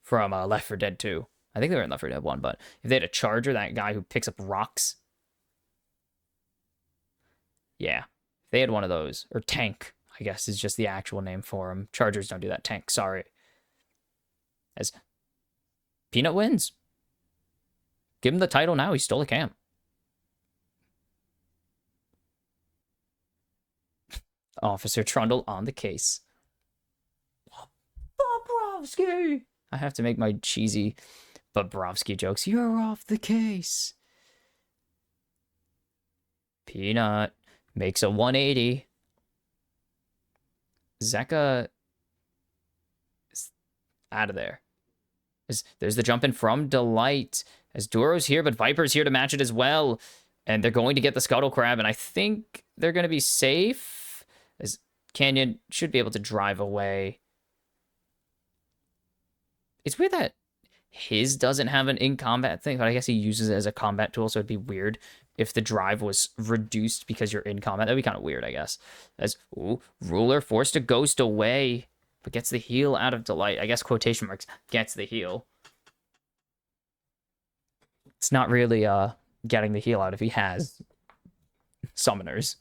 from Left 4 Dead 2. I think they were in Left 4 Dead 1, but if they had a charger, that guy who picks up rocks. Yeah. If they had one of those, or tank, I guess is just the actual name for him. Chargers don't do that. Tank, sorry. As Peanut wins. Give him the title now. He stole a camp. Officer Trundle on the case. Bobrovsky! I have to make my cheesy Bobrovsky jokes. You're off the case. Peanut makes a 180. Zeka is out of there. There's the jump in from Delight. As Duro's here, but Viper's here to match it as well. And they're going to get the Scuttle Crab, and I think they're going to be safe. As Canyon should be able to drive away. It's weird that his doesn't have an in-combat thing, but I guess he uses it as a combat tool, so it'd be weird if the drive was reduced because you're in combat. That'd be kind of weird, I guess. As, ooh, Ruler forced to ghost away, but gets the heal out of Delight. I guess quotation marks, gets the heal. It's not really getting the heal out if he has summoners.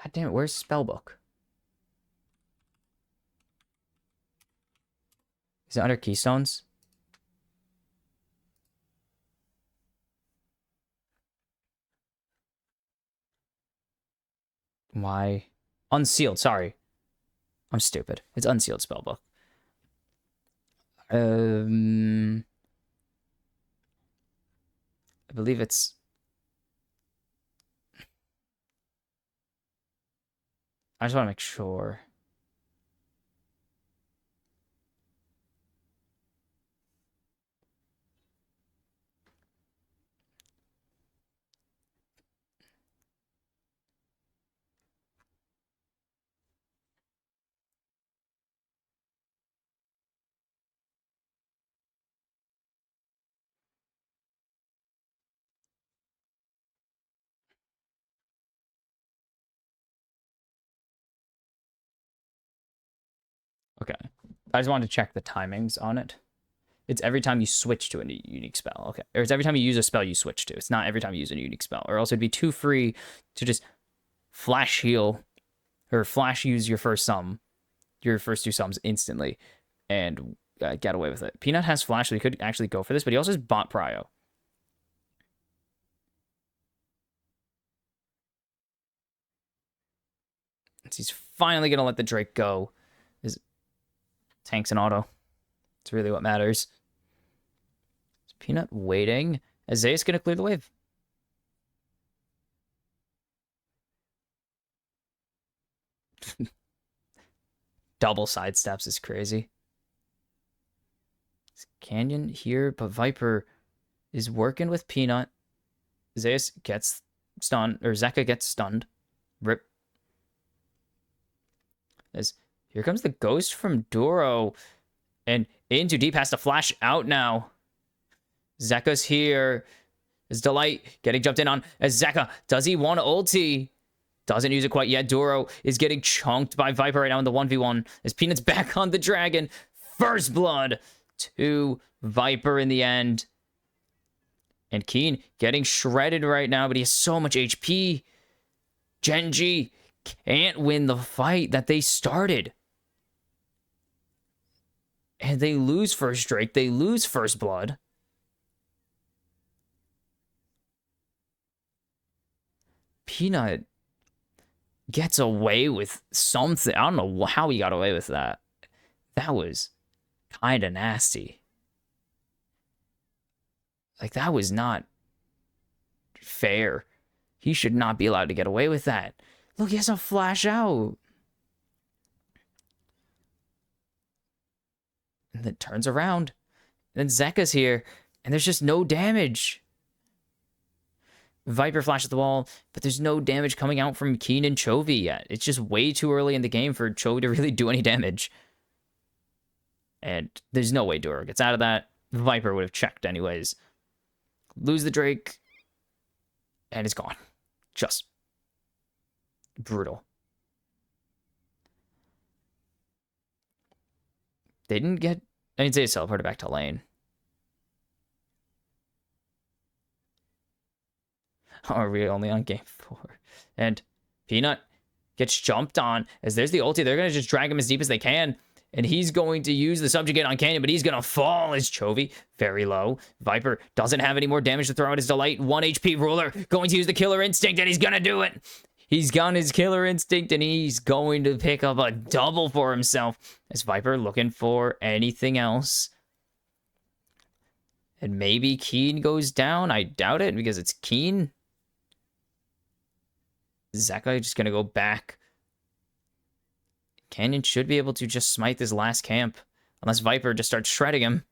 God damn it, where's Spellbook? Is it under Keystones? Why? Unsealed, sorry. I'm stupid. It's unsealed spellbook. I believe it's... I just want to make sure. Okay. I just wanted to check the timings on it. It's every time you switch to a unique spell. Okay. Or it's every time you use a spell you switch to. It's not every time you use a unique spell. Or else it'd be too free to just flash heal or flash use your first two sums instantly and get away with it. Peanut has flash, so he could actually go for this, but he also has bot prio. He's finally going to let the Drake go. His tanks and auto. It's really what matters. Is Peanut waiting? Isaiah's going to clear the wave. Double sidesteps is crazy. It's Canyon here, but Viper is working with Peanut. Zeus gets stunned, or Zeka gets stunned. Rip. As here comes the ghost from Duro. And into deep has to flash out now. Zeka's here. Is Delight getting jumped in on as Zeka. Does he want to ulti? Doesn't use it quite yet. Duro is getting chunked by Viper right now in the 1v1. As Peanut's back on the dragon. First blood to Viper in the end. And Keen getting shredded right now, but he has so much HP. Gen.G can't win the fight that they started. And they lose first Drake. They lose first blood. Peanut gets away with something. I don't know how he got away with that. That was kind of nasty. Like, that was not fair. He should not be allowed to get away with that. Look, he has a flash out. And then turns around. And then Zeka's here. And there's just no damage. Viper flashes the wall, but there's no damage coming out from Keen and Chovy yet. It's just way too early in the game for Chovy to really do any damage. And there's no way Duro gets out of that. Viper would have checked anyways. Lose the Drake. And it's gone. Just brutal. They didn't get... I mean, they teleported back to lane. Are we only on game 4? And Peanut gets jumped on as there's the ulti. They're going to just drag him as deep as they can. And he's going to use the subjugate on Canyon, but he's going to fall as Chovy. Very low. Viper doesn't have any more damage to throw at his Delight. 1 HP Ruler going to use the Killer Instinct, and he's going to do it. He's got his Killer Instinct, and he's going to pick up a double for himself. As Viper looking for anything else. And maybe Keen goes down. I doubt it because it's Keen. Zeka just going to go back. Canyon should be able to just smite this last camp. Unless Viper just starts shredding him.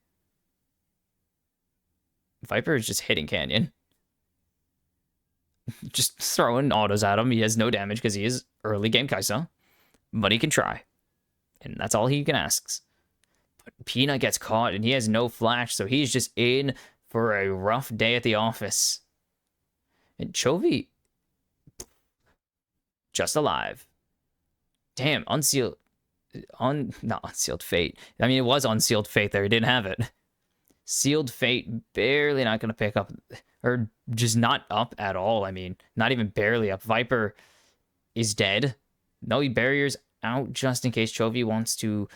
Viper is just hitting Canyon. Just throwing autos at him. He has no damage because he is early game Kai'Sa. But he can try. And that's all he can ask. But Peanut gets caught and he has no flash. So he's just in for a rough day at the office. And Chovy... just alive. Damn, unsealed... not unsealed fate. I mean, it was unsealed fate there. He didn't have it. Sealed fate, barely not going to pick up... or just not up at all. I mean, not even barely up. Viper is dead. No, he barriers out just in case Chovy wants to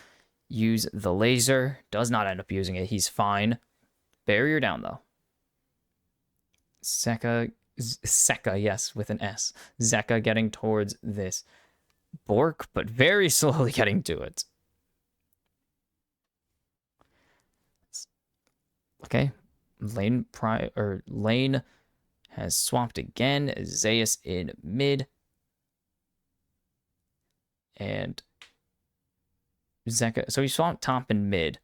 use the laser. Does not end up using it. He's fine. Barrier down, though. Zeka, yes, with an S. Zeka getting towards this Bork, but very slowly getting to it. Okay. Lane has swapped again. Zeus in mid. And Zeka. So he swapped top and mid.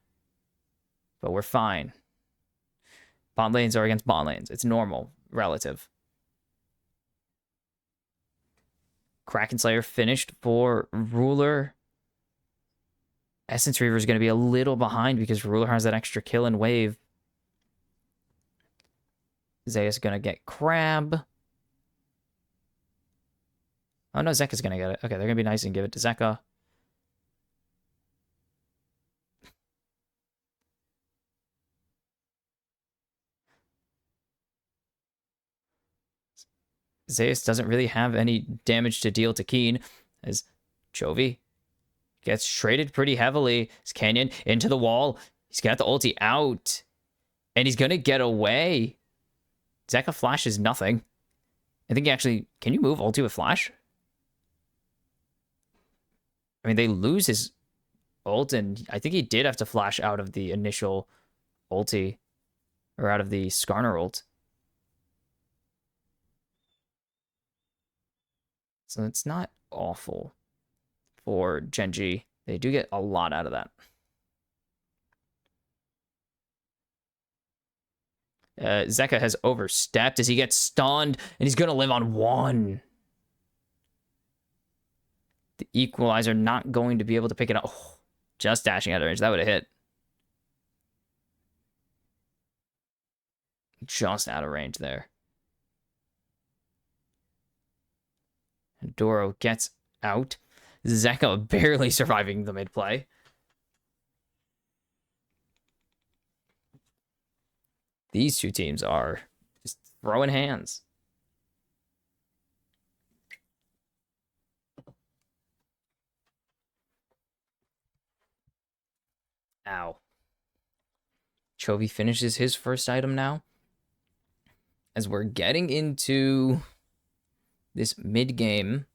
But we're fine. Bot lanes are against bot lanes. It's normal, relative. Kraken Slayer finished for Ruler. Essence Reaver is going to be a little behind because Ruler has that extra kill and wave. Zeus going to get Crab. Oh, no, Zeka's going to get it. Okay, they're going to be nice and give it to Zeka. Zeus doesn't really have any damage to deal to Keen as Chovy gets traded pretty heavily. His Canyon into the wall. He's got the ulti out. And he's going to get away. Zeka flashes nothing. I think he actually... Can you move ulti with flash? I mean, they lose his ult, and I think he did have to flash out of the initial ulti. Or out of the Skarner ult. So it's not awful for Gen.G. They do get a lot out of that. Zeka has overstepped as he gets stunned, and he's going to live on one. The Equalizer not going to be able to pick it up. Oh, just dashing out of range. That would have hit. Just out of range there. And Doro gets out. Zeka barely surviving the mid-play. These two teams are just throwing hands. Ow. Chovy finishes his first item now. As we're getting into this mid-game,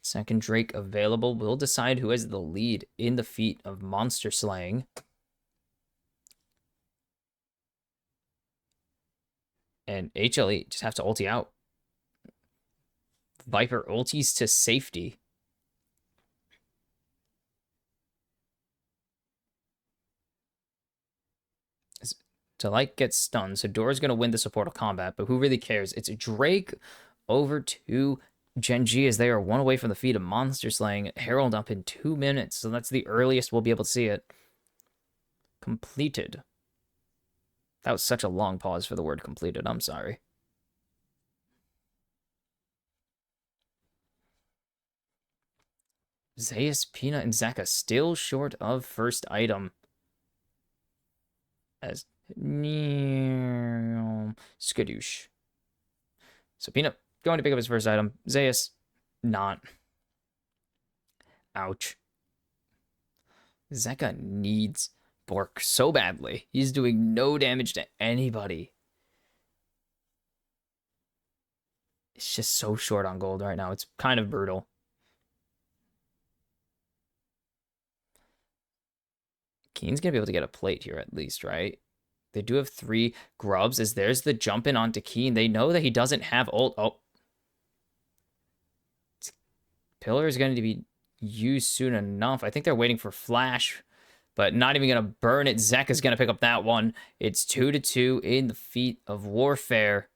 second Drake available. We'll decide who has the lead in the feat of monster slaying. And HLE just have to ulti out. Viper ultis to safety. Delight gets stunned, so Dora's going to win the support of combat, but who really cares? It's Drake over to Gen.G as they are one away from the feat of monster slaying. Herald up in 2 minutes, so that's the earliest we'll be able to see it. Completed. That was such a long pause for the word completed. I'm sorry. Zeus, Peanut, and Zeka still short of first item. As Skadoosh. So Peanut going to pick up his first item. Zeus, not. Ouch. Zeka needs Bork so badly. He's doing no damage to anybody. It's just so short on gold right now. It's kind of brutal. Keen's going to be able to get a plate here at least, right? They do have 3 grubs as there's the jump in onto Keen. They know that he doesn't have ult. Oh. Pillar is going to be used soon enough. I think they're waiting for flash, but not even going to burn it. Zek is going to pick up that one. It's 2-2 in the feat of warfare.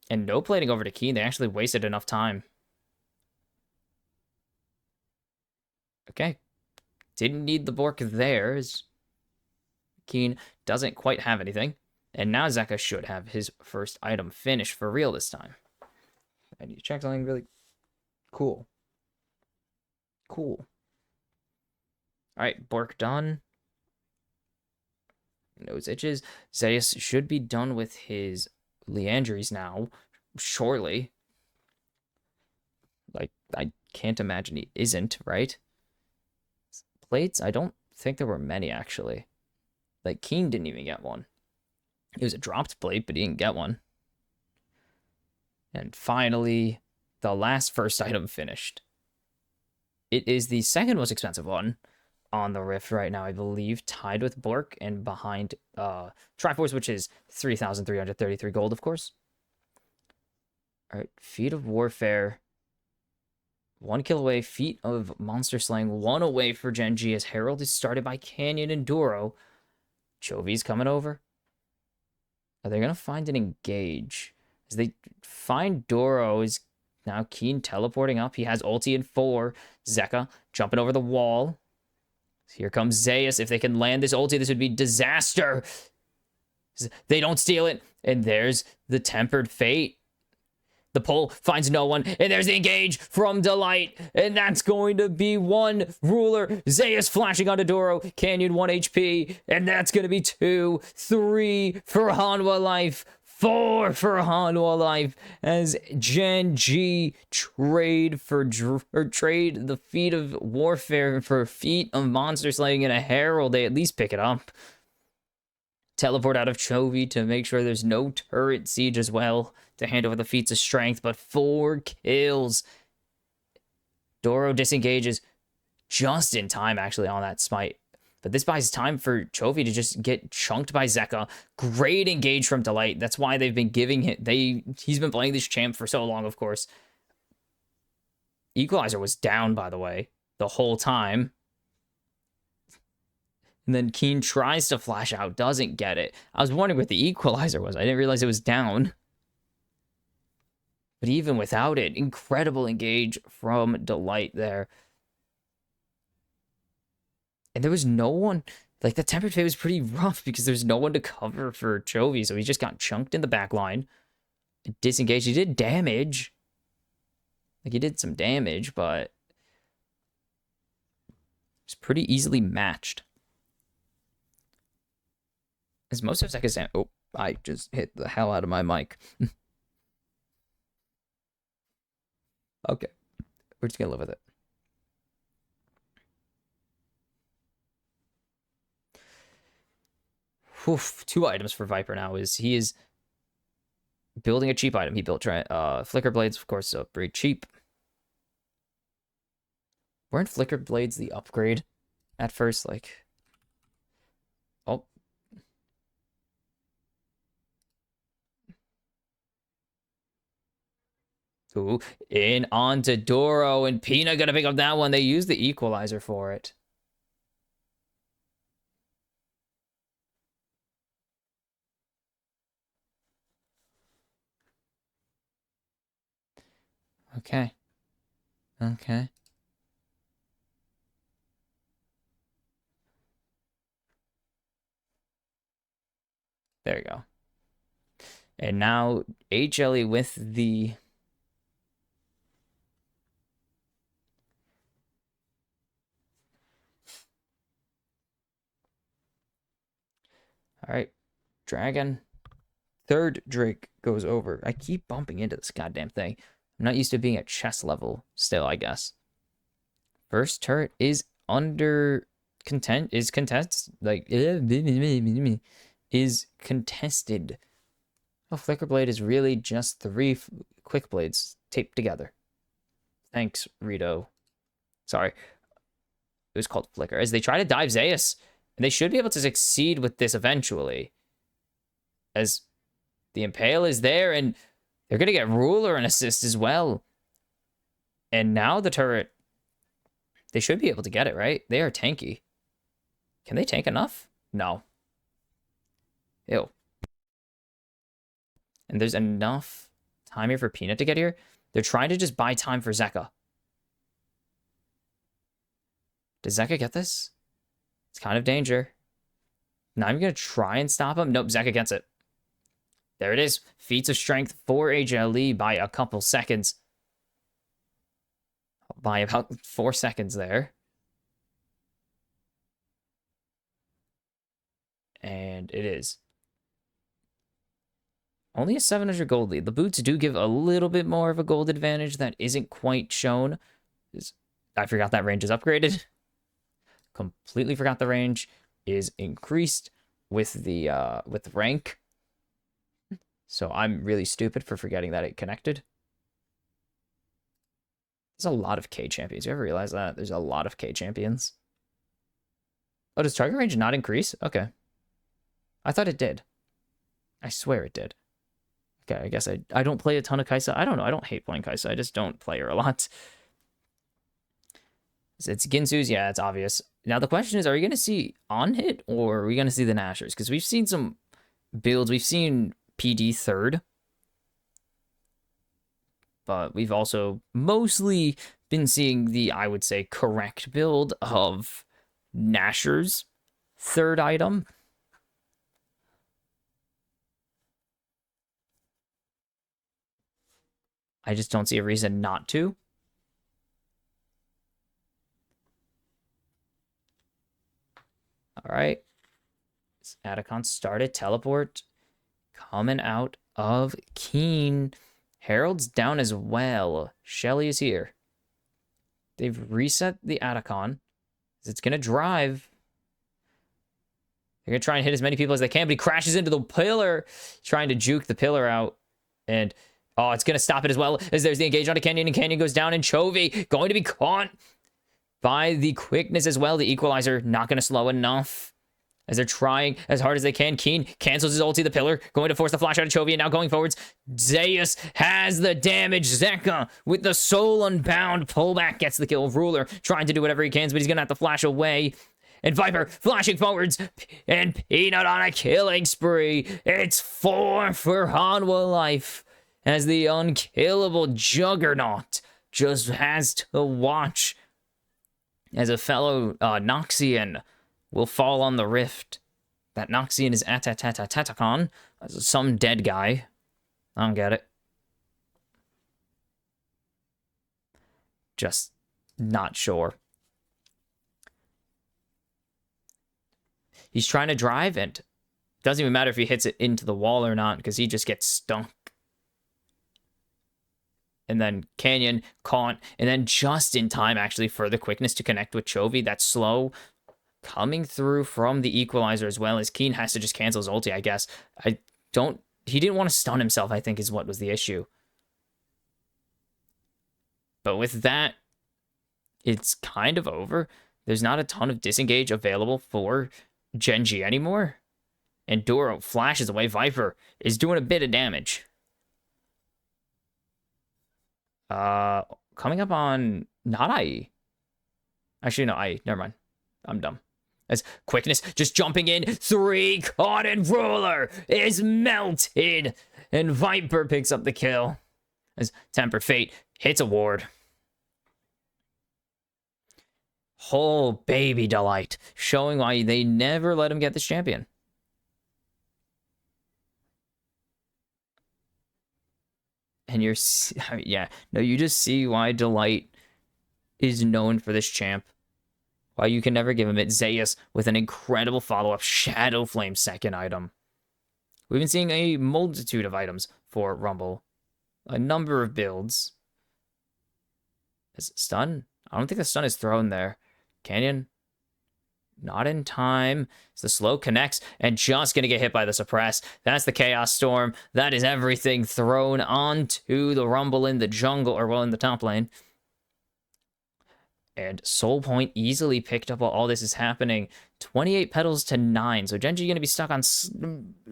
And no plating over to Keen. They actually wasted enough time. Okay. Didn't need the Bork there. Keen doesn't quite have anything. And now Zeka should have his first item finished for real this time. I need to check something really cool. Cool. All right, Bork done. Nose itches. Zeus should be done with his Leandries now, surely. Like, I can't imagine he isn't, right? Plates, I don't think there were many, actually. Like, Keen didn't even get one. It was a dropped blade, but he didn't get one. And finally, the last first item finished. It is the second most expensive one on the Rift right now, I believe, tied with Blurk and behind Triforce, which is 3,333 gold, of course. All right, Feat of Warfare. 1 kill away, Feat of Monster Slaying, 1 away for Gen.G as Herald is started by Canyon and Duro. Chovy's coming over. Are they going to find an engage? As they find Duro is now Keen teleporting up. He has ulti in 4. Zeka jumping over the wall. Here comes Zeus. If they can land this ulti, this would be disaster. They don't steal it. And there's the Tempered Fate. The pull finds no one, and there's the engage from Delight, and that's going to be 1 ruler. Zeus flashing onto Doro, Canyon 1 HP, and that's going to be 2, 3 for Hanwha Life, 4 for Hanwha Life, as Gen.G trade the Feat of Warfare for Feat of Monster Slaying and a Herald. They at least pick it up. Teleport out of Chovy to make sure there's no turret siege as well to hand over the feats of strength, but 4 kills. Doro disengages just in time, actually, on that smite. But this buys time for Chovy to just get chunked by Zeka. Great engage from Delight. That's why they've been giving him... He's been playing this champ for so long, of course. Equalizer was down, by the way, the whole time. And then Keen tries to flash out, doesn't get it. I was wondering what the equalizer was. I didn't realize it was down. But even without it, incredible engage from Delight there. And there was no one... Like, the Tempered Fate was pretty rough because there's no one to cover for Chovy, so he just got chunked in the back line. Disengaged. He did damage. Like, he did some damage, but... It's pretty easily matched. As most of Zeka's damage... Oh, I just hit the hell out of my mic. Okay. We're just gonna live with it. Oof, 2 items for Viper now. He is building a cheap item. He built Flicker Blades, of course, so pretty cheap. Weren't Flicker Blades the upgrade at first? Like... Oh. Ooh, in onto Doro, and Pina gonna pick up that one. They used the equalizer for it. Okay. Okay. There you go. And now HLE with the... All right, Dragon. 3rd Drake goes over. I keep bumping into this goddamn thing. I'm not used to being at chest level still, I guess. First turret is is contested. Oh, Flicker Blade is really just 3 quick blades taped together. Thanks, Rito. Sorry. It was called Flicker. As they try to dive Zeus. And they should be able to succeed with this eventually. As the Impale is there, and they're going to get Ruler and assist as well. And now the turret. They should be able to get it, right? They are tanky. Can they tank enough? No. Ew. And there's enough time here for Peanut to get here. They're trying to just buy time for Zeka. Does Zeka get this? It's kind of danger. Now I'm going to try and stop him. Nope, Zeka gets it. There it is. Feats of strength for HLE by a couple seconds. By about 4 seconds there. And it is. Only a 700 gold lead. The boots do give a little bit more of a gold advantage that isn't quite shown. I forgot that range is upgraded. Completely forgot the range is increased with the rank. So I'm really stupid for forgetting that it connected. There's a lot of K champions. You ever realize that? There's a lot of K champions. Oh, does target range not increase? Okay. I thought it did. I swear it did. Okay, I guess I don't play a ton of Kai'Sa. I don't know. I don't hate playing Kai'Sa. I just don't play her a lot. It's Ginsu's. Yeah, it's obvious. Now the question is, are we going to see on hit or are we going to see the Nashers? Because we've seen some builds. We've seen PD third. But we've also mostly been seeing the, I would say, correct build of Nashor's third item. I just don't see a reason not to. All right. Atacon started teleport coming out of Keen. Herald's down as well. Shelly is here. They've reset the Atacon. It's going to drive. They're going to try and hit as many people as they can, but he crashes into the pillar, trying to juke the pillar out. And, oh, it's going to stop it as well, as there's the engage onto Canyon, and Canyon goes down, and Chovy going to be caught by the quickness as well. The equalizer not going to slow enough. As they're trying as hard as they can. Keen cancels his ulti, the pillar, going to force the flash out of Chovy, and now going forwards. Zeus has the damage. Zeka with the soul unbound pullback gets the kill. Ruler trying to do whatever he can, but he's going to have to flash away. And Viper flashing forwards, and Peanut on a killing spree. It's 4 for Hanwha Life, as the unkillable Juggernaut just has to watch as a fellow Noxian will fall on the rift. That Noxian is Atatatatatakon, some dead guy. I don't get it. Just not sure. He's trying to drive, and it doesn't even matter if he hits it into the wall or not, because he just gets stunk. And then Canyon caught, and then just in time, actually, for the quickness to connect with Chovy. That's slow. Coming through from the equalizer as well, as Keen has to just cancel his ulti, I guess. He didn't want to stun himself, I think, is what was the issue. But with that, it's kind of over. There's not a ton of disengage available for Gen.G anymore. And Doro flashes away. Viper is doing a bit of damage. Coming up on not IE. Actually, no, IE. Never mind. I'm dumb. As quickness just jumping in. 3 caught, and Ruler is melted. And Viper picks up the kill. As Temper Fate hits a ward. Whole baby delight. Showing why they never let him get this champion. And you just see why Delight is known for this champ. Why you can never give him it. Zeus with an incredible follow-up. Shadow Flame second item. We've been seeing a multitude of items for Rumble. A number of builds. Is it stun? I don't think the stun is thrown there. Canyon? Not in time. So the slow connects and just going to get hit by the suppress. That's the Chaos Storm. That is everything thrown onto the Rumble in the jungle, or well, in the top lane. And Soul Point easily picked up while all this is happening. 28 petals to 9. So Gen.G going to be stuck on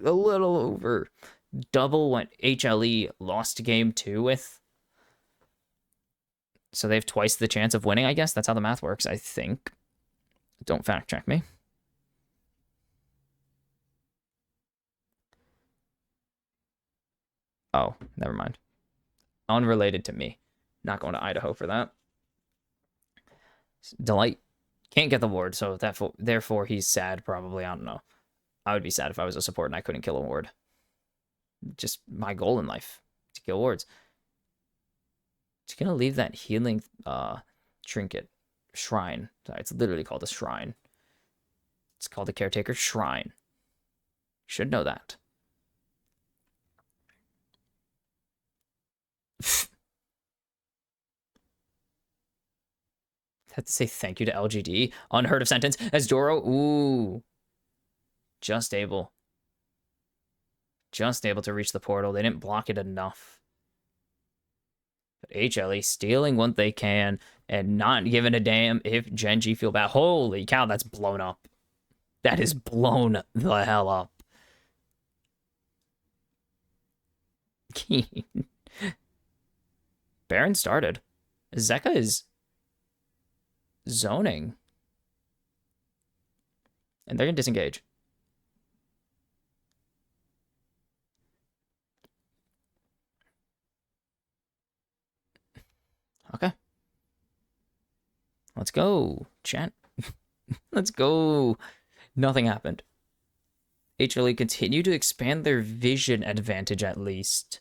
a little over double what HLE lost game 2 with. So they have twice the chance of winning, I guess. That's how the math works, I think. Don't fact check me. Oh, never mind. Unrelated to me. Not going to Idaho for that. Delight can't get the ward, so therefore he's sad, probably. I don't know. I would be sad if I was a support and I couldn't kill a ward. Just my goal in life, to kill wards. Just gonna leave that healing trinket. Shrine. Sorry, it's literally called a shrine. It's called the Caretaker Shrine. Should know that. Have to say thank you to LGD. Unheard of sentence. As Doro, ooh. Just able to reach the portal. They didn't block it enough. But HLE stealing what they can and not giving a damn if Gen.G feel bad. Holy cow, that's blown up. That is blown the hell up. Baron started. Zeka is zoning. And they're going to disengage. Okay. Let's go, chat. Let's go. Nothing happened. HLE continue to expand their vision advantage at least.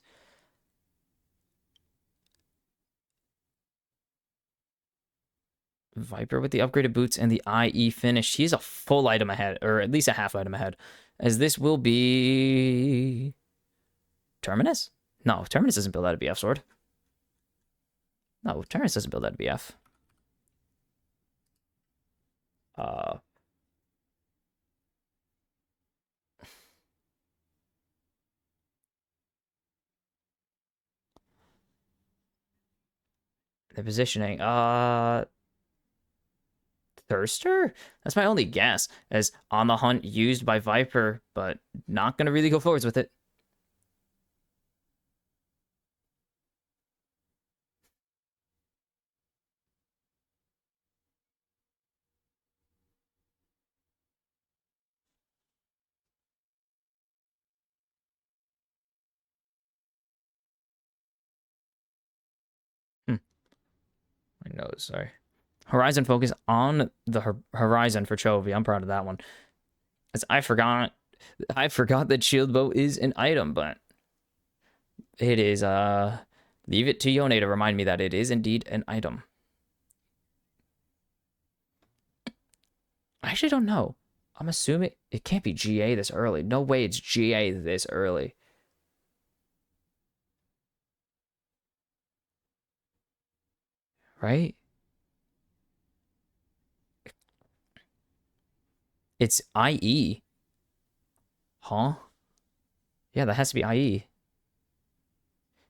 Viper with the upgraded boots and the IE finish. He's a full item ahead, or at least a half item ahead. As this will be... Terminus? No, Terminus doesn't build out a BF sword. No, Terminus doesn't build out a BF. The positioning. Thirster? That's my only guess. As on the hunt used by Viper, but not going to really go forwards with it. My nose, sorry. Horizon focus on the horizon for Chovy. I'm proud of that one. As I forgot that shield bow is an item, but it is leave it to Yone to remind me that it is indeed an item. I actually don't know. I'm assuming it can't be GA this early. No way it's GA this early. Right? It's IE. Huh? Yeah, that has to be IE.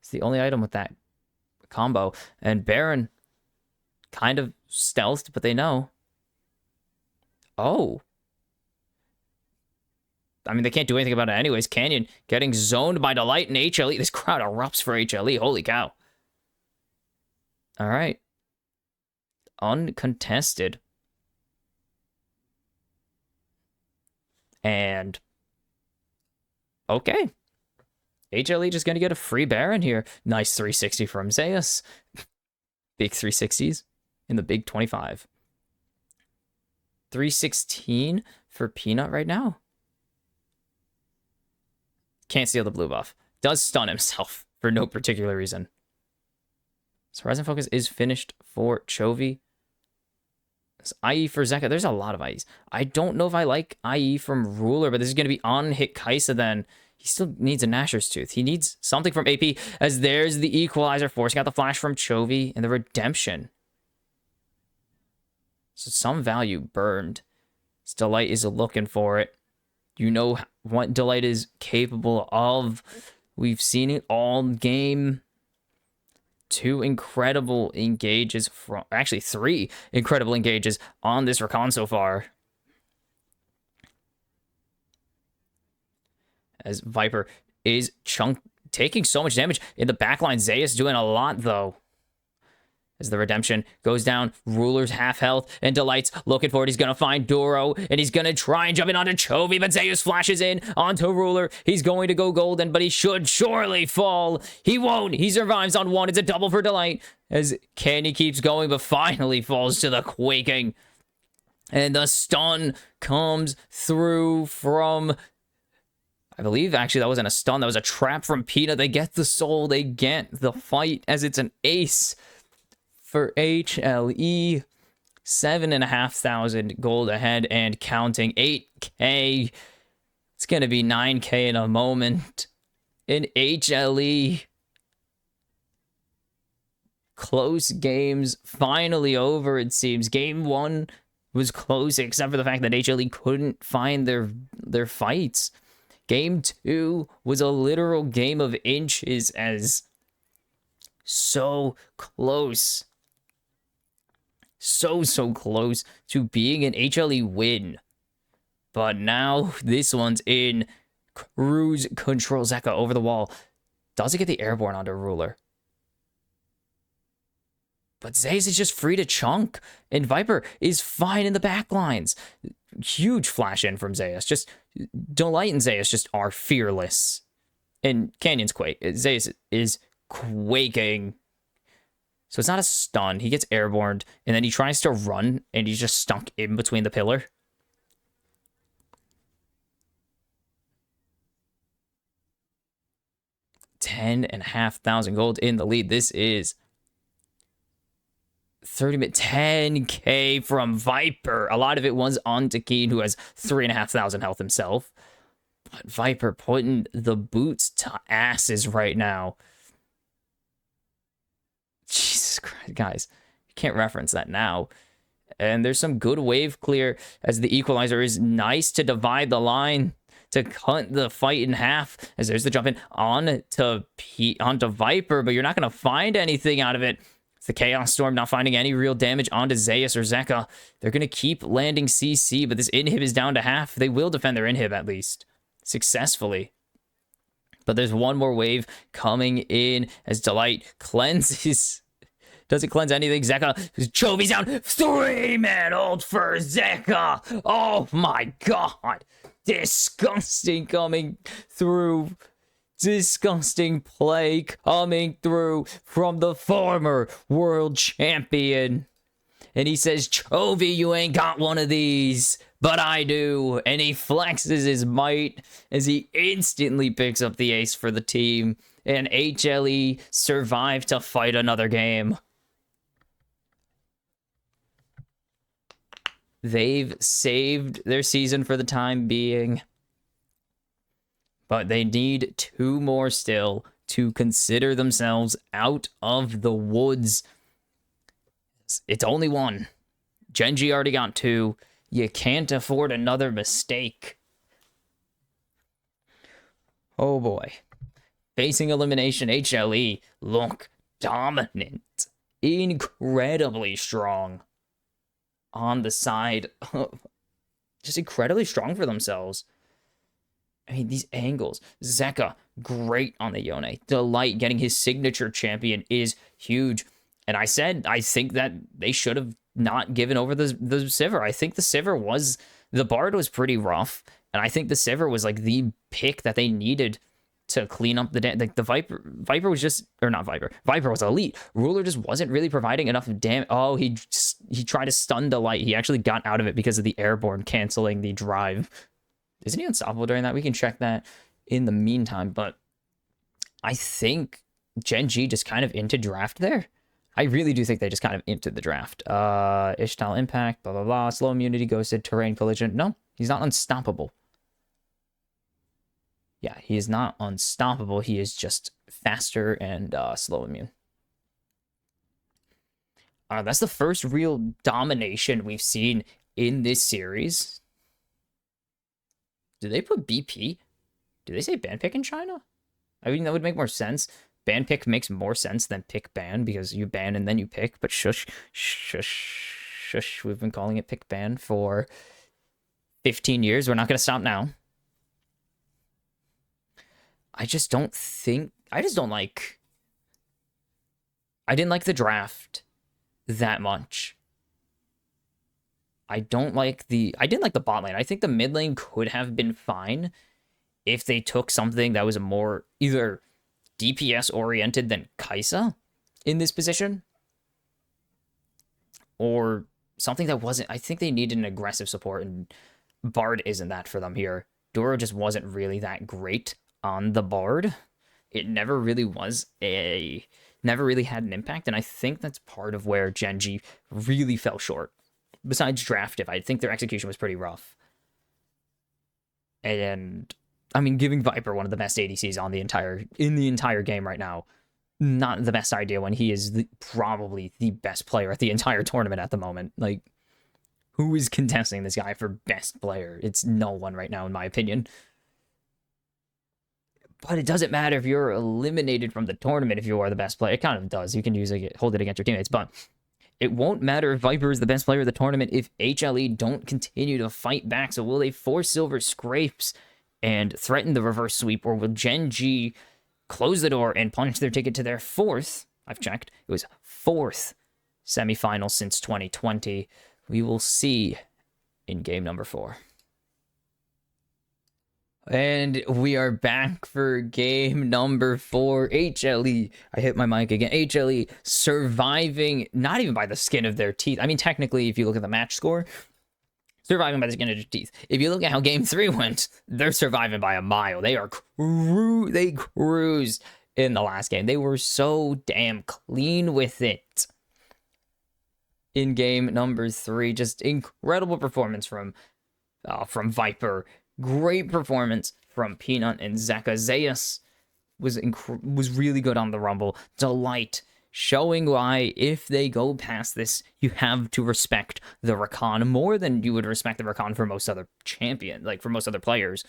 It's the only item with that combo. And Baron kind of stealthed, but they know. Oh. I mean, they can't do anything about it anyways. Canyon getting zoned by Delight and HLE. This crowd erupts for HLE. Holy cow. All right. Uncontested. And okay. HLE just going to get a free Baron here. Nice 360 from Zeus. Big 360s in the big 25. 316 for Peanut right now. Can't steal the blue buff. Does stun himself for no particular reason. So Horizon Focus is finished for Chovy. IE for Zeka. There's a lot of IEs. I don't know if I like IE from Ruler, but this is going to be on hit Kaisa then. He still needs a Gnasher's Tooth. He needs something from AP, as there's the equalizer, forcing out the flash from Chovy and the redemption. So some value burned. This Delight is looking for it. You know what Delight is capable of. We've seen it all game. 2 incredible engages from... Actually, 3 incredible engages on this Rakan so far. As Viper is taking so much damage. In the backline, Zeus doing a lot, though. As the redemption goes down, Ruler's half health, and Delight's looking for it. He's going to find Doro, and he's going to try and jump in onto Chovy, but Zeus flashes in onto Ruler. He's going to go golden, but he should surely fall. He won't. He survives on 1. It's a double for Delight, as Candy keeps going, but finally falls to the quaking. And the stun comes through from... I believe, actually, that wasn't a stun. That was a trap from Peanut. They get the soul. They get the fight, as it's an ace for HLE. 7,500 gold ahead and counting. 8K. It's going to be 9K in a moment. In HLE. close games finally over, it seems. Game 1 was close, except for the fact that HLE couldn't find their fights. Game 2 was a literal game of inches, as so close. So close to being an HLE win. But now this one's in cruise control. Zeka over the wall. Doesn't get the airborne onto Ruler. But Zeus is just free to chunk. And Viper is fine in the backlines. Huge flash in from Zeus. Just Delight and Zeus just are fearless. And Canyon's Zeus is quaking. So it's not a stun. He gets airborne, and then he tries to run, and he's just stuck in between the pillar. $10,500 gold in the lead. This is 10K from Viper. A lot of it was on Takeen, who has 3,500 health himself. But Viper putting the boots to asses right now. Jesus Christ, guys. You can't reference that now. And there's some good wave clear as the equalizer is nice to divide the line, to cut the fight in half, as there's the jump in onto Viper, but you're not going to find anything out of it. It's the Chaos Storm not finding any real damage onto Zeus or Zeka. They're going to keep landing CC, but this inhib is down to half. They will defend their inhib at least successfully. But there's one more wave coming in as Delight cleanses. Doesn't cleanse anything. Zeka, Chovy's down. 3-man ult for Zeka. Oh my god. Disgusting coming through. Disgusting play coming through from the former world champion. And he says, Chovy, you ain't got one of these, but I do. And he flexes his might as he instantly picks up the ace for the team. And HLE survive to fight another game. They've saved their season for the time being. But they need 2 more still to consider themselves out of the woods. It's only 1. Gen.G already got 2. You can't afford another mistake. Oh boy. Facing elimination, HLE look dominant. Incredibly strong. On the side of just incredibly strong for themselves. I mean, these angles. Zeka, great on the Yone. Delight getting his signature champion is huge. And I said, I think that they should have not given over the Sivir. I think the Sivir was, the Bard was pretty rough. And I think the Sivir was like the pick that they needed to clean up the like the Viper was just, or not Viper. Viper was elite. Ruler just wasn't really providing enough damage. Oh, he tried to stun Delight. He actually got out of it because of the airborne canceling the drive. Isn't he unstoppable during that? We can check that in the meantime. But I think Gen.G just kind of into draft there. I really do think they just kind of into the draft. Ishtal impact, blah, blah, blah. Slow immunity, ghosted, terrain collision. No, he's not unstoppable. Yeah, he is not unstoppable. He is just faster and slow immune. That's the first real domination we've seen in this series. Do they put BP? Do they say ban pick in China? I mean, that would make more sense. Ban pick makes more sense than pick ban because you ban and then you pick. But shush. We've been calling it pick ban for 15 years. We're not going to stop now. I didn't like the draft that much. I didn't like the bot lane. I think the mid lane could have been fine if they took something that was more either DPS oriented than Kai'Sa in this position, or something that wasn't. I think they needed an aggressive support, and Bard isn't that for them here. Duro just wasn't really that great on the Bard. It never really had an impact, and I think that's part of where Gen.G really fell short. Besides draft, I think their execution was pretty rough. And I mean, giving Viper one of the best ADCs in the entire game right now not the best idea when he is probably the best player at the entire tournament at the moment. Like, who is contesting this guy for best player? It's no one right now, in my opinion. But it doesn't matter if you're eliminated from the tournament if you are the best player. It kind of does. You can usually hold it against your teammates, but it won't matter if Viper is the best player of the tournament if HLE don't continue to fight back. So will they force Silver scrapes and threaten the reverse sweep, or will Gen.G close the door and punch their ticket to their fourth? I've checked. It was fourth semifinal since 2020. We will see in game number 4. And we are back for game number 4. HLE, I hit my mic again. HLE surviving, not even by the skin of their teeth. I mean, technically, if you look at the match score, surviving by the skin of their teeth. If you look at how game 3 went, they're surviving by a mile. They cruised in the last game. They were so damn clean with it. In game number 3, just incredible performance from Viper. Great performance from Peanut and Zeka. Zeus was really good on the Rumble. Delight, showing why if they go past this, you have to respect the Rakan more than you would respect the Rakan for most other champions, like for most other players.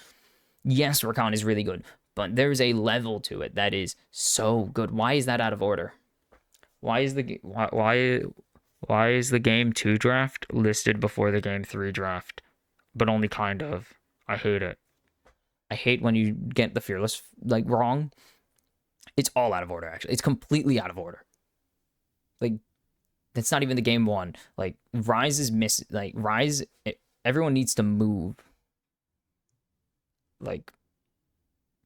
Yes, Rakan is really good, but there's a level to it that is so good. Why is that out of order? Why is the game 2 draft listed before the game 3 draft, but only kind of? I hate it. I hate when you get the Fearless like wrong. It's all out of order, actually. It's completely out of order. Like, that's not even the game 1. Like, Rise is everyone needs to move. Like,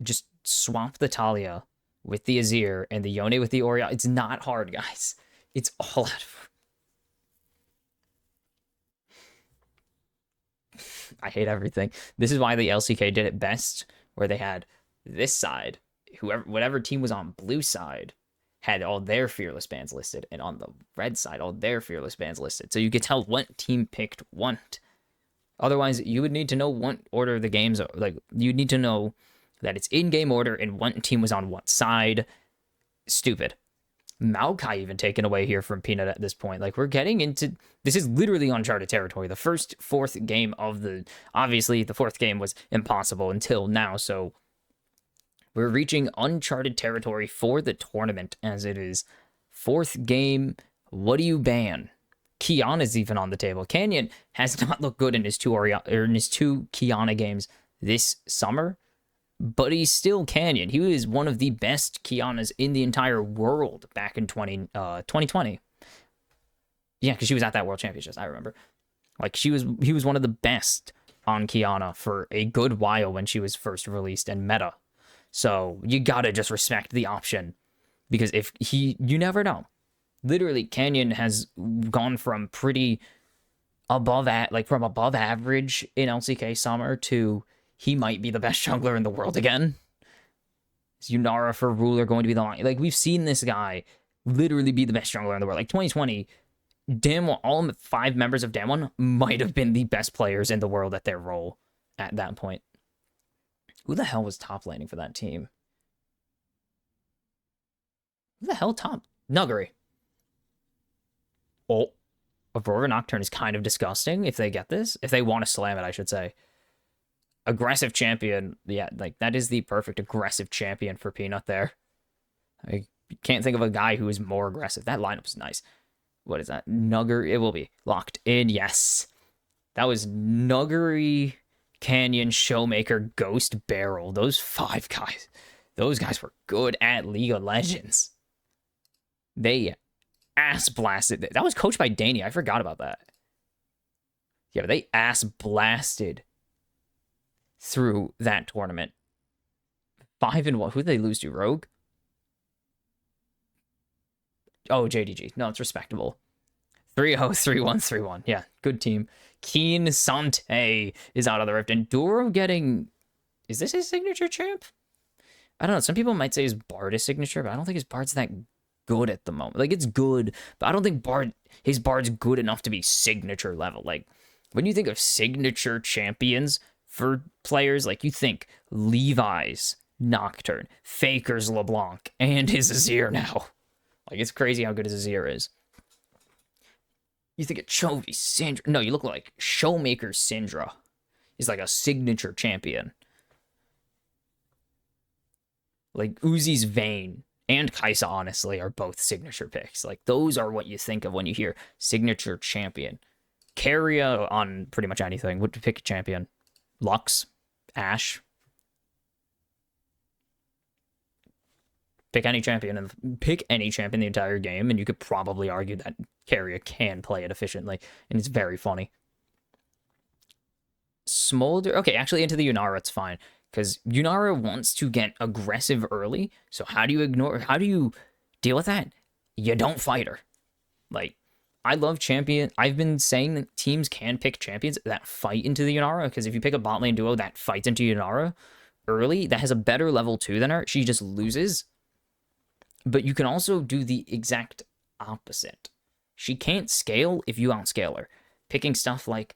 just swap the Talia with the Azir and the Yone with the Orion. It's not hard, guys. It's all out of order. I hate everything. This is why the LCK did it best, where they had this side, whatever team was on blue side had all their Fearless bans listed, and on the red side, all their Fearless bans listed. So you could tell what team picked what. Otherwise, you would need to know what order the games are. Like, you'd need to know that it's in-game order and what team was on what side. Stupid. Maokai even taken away here from Peanut at this point. Like, we're getting into... This is literally uncharted territory. The fourth game of the... Obviously, the 4th game was impossible until now, so... We're reaching uncharted territory for the tournament, as it is 4th game. What do you ban? Kiana's even on the table. Canyon has not looked good in his two Kiana games this summer, but he's still Canyon. He was one of the best Kianas in the entire world back in 2020. Yeah, because she was at that World Championships, I remember. Like, he was one of the best on Kiana for a good while when she was first released and meta. So you gotta just respect the option, because you never know. Literally, Canyon has gone from pretty above average in LCK summer to he might be the best jungler in the world again. Is Yunara for Ruler going to be the line? Like, we've seen this guy literally be the best jungler in the world. Like, 2020, Damwon, all 5 members of Damwon might have been the best players in the world at their role at that point. Who the hell was top laning for that team? Who the hell top? Nuggery. Oh, Aurora Nocturne is kind of disgusting if they get this. If they want to slam it, I should say. Aggressive champion. Yeah, like, that is the perfect aggressive champion for Peanut there. I can't think of a guy who is more aggressive. That lineup is nice. What is that? Nuggery. It will be locked in. Yes. That was Nuggery, Canyon, Showmaker, Ghost, Barrel. Those 5 guys. Those guys were good at League of Legends. They ass blasted. That was coached by Danny. I forgot about that. Yeah, but they ass blasted through that tournament. 5-1. Who did they lose to? Rogue? Oh, JDG. No, it's respectable. 3-0, 3-1, 3-1. Yeah, good team. Keen Sante is out of the Rift. And Duro getting... Is this his signature champ? I don't know. Some people might say his Bard is signature, but I don't think his Bard's that good at the moment. Like, it's good, but I don't think his Bard's good enough to be signature level. Like, when you think of signature champions for players, like, you think Levi's, Nocturne, Faker's LeBlanc, and his Azir now. Like, it's crazy how good his Azir is. You think of Chovy, Syndra. No, you look like Showmaker Syndra. He's like a signature champion. Like, Uzi's Vayne and Kaisa, honestly, are both signature picks. Like, those are what you think of when you hear signature champion. Carrier on pretty much anything. Would pick a champion? Lux, Ashe. Pick any champion and pick any champion the entire game, and you could probably argue that Carrier can play it efficiently, and it's very funny. Smolder. Okay, actually, into the Yunara, it's fine. Because Yunara wants to get aggressive early. So how do you deal with that? You don't fight her. Like, I love champion. I've been saying that teams can pick champions that fight into the Yunara. Because if you pick a bot lane duo that fights into Yunara early, that has a better level 2 than her, she just loses. But you can also do the exact opposite. She can't scale if you outscale her. Picking stuff like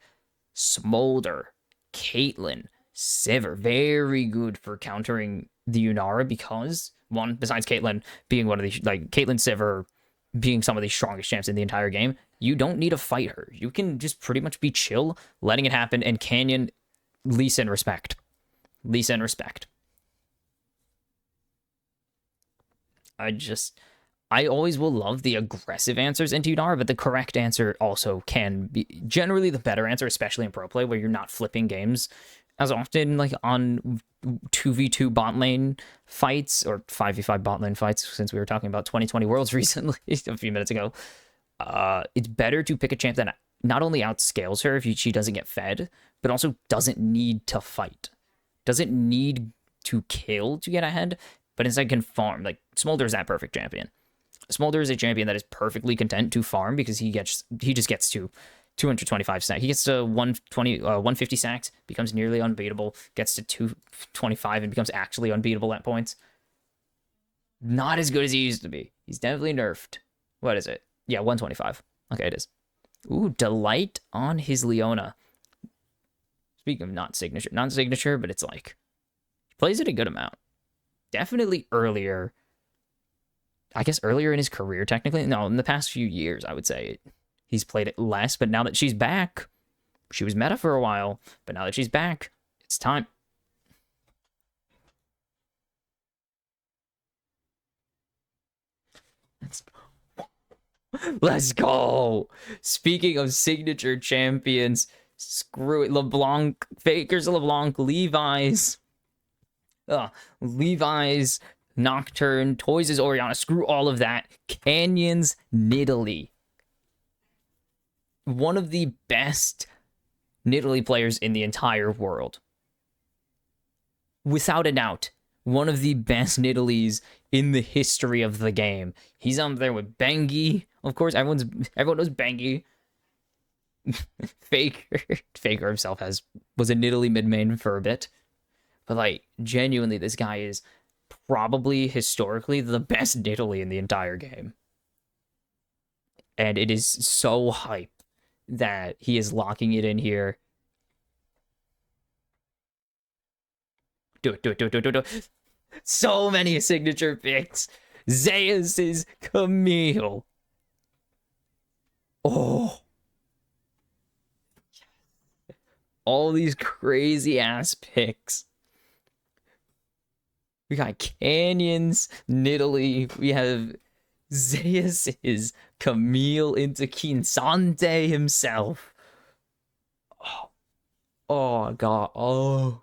Smolder, Caitlyn, Sivir, very good for countering the Yunara because, one, besides Caitlyn being one of the, like, Caitlyn, Sivir being some of the strongest champs in the entire game, you don't need to fight her. You can just pretty much be chill, letting it happen, and Canyon, Lee Sin respect. Lee Sin respect. I always will love the aggressive answers into Yunara, but the correct answer also can be generally the better answer, especially in pro play where you're not flipping games as often, like on 2v2 bot lane fights or 5v5 bot lane fights, since we were talking about 2020 Worlds recently, a few minutes ago. It's better to pick a champ that not only outscales her if she doesn't get fed, but also doesn't need to fight. Doesn't need to kill to get ahead, but instead can farm. Like, Smolder is that perfect champion. Smolder is a champion that is perfectly content to farm because he just gets to 225 sacks. He gets to 150 sacks, becomes nearly unbeatable, gets to 225 and becomes actually unbeatable at points. Not as good as he used to be. He's definitely nerfed. What is it? Yeah, 125. Okay, it is. Ooh, Delight on his Leona. Speaking of non-signature, but it's like, he plays it a good amount. Definitely earlier. I guess earlier in his career, technically. No, in the past few years, I would say he's played it less. But now that she's back, she was meta for a while. But now that she's back, it's time. Let's go. Speaking of signature champions, screw it. LeBlanc, Faker's LeBlanc, Levi's. Levi's, Nocturne, Toys' Orianna, screw all of that. Canyon's Nidalee. One of the best Nidalee players in the entire world. Without a doubt, one of the best Nidalees in the history of the game. He's on there with Bengi. Of course, everyone knows Bengi. Faker himself was a Nidalee mid main for a bit. But, like, genuinely, this guy is probably historically the best Nidalee in the entire game. And it is so hype that he is locking it in here. Do it. So many signature picks. Zeus' Camille. Oh. All these crazy ass picks. We got Canyons, Nidalee. We have Zeus' Camille into Kinsante himself. Oh, God. Oh.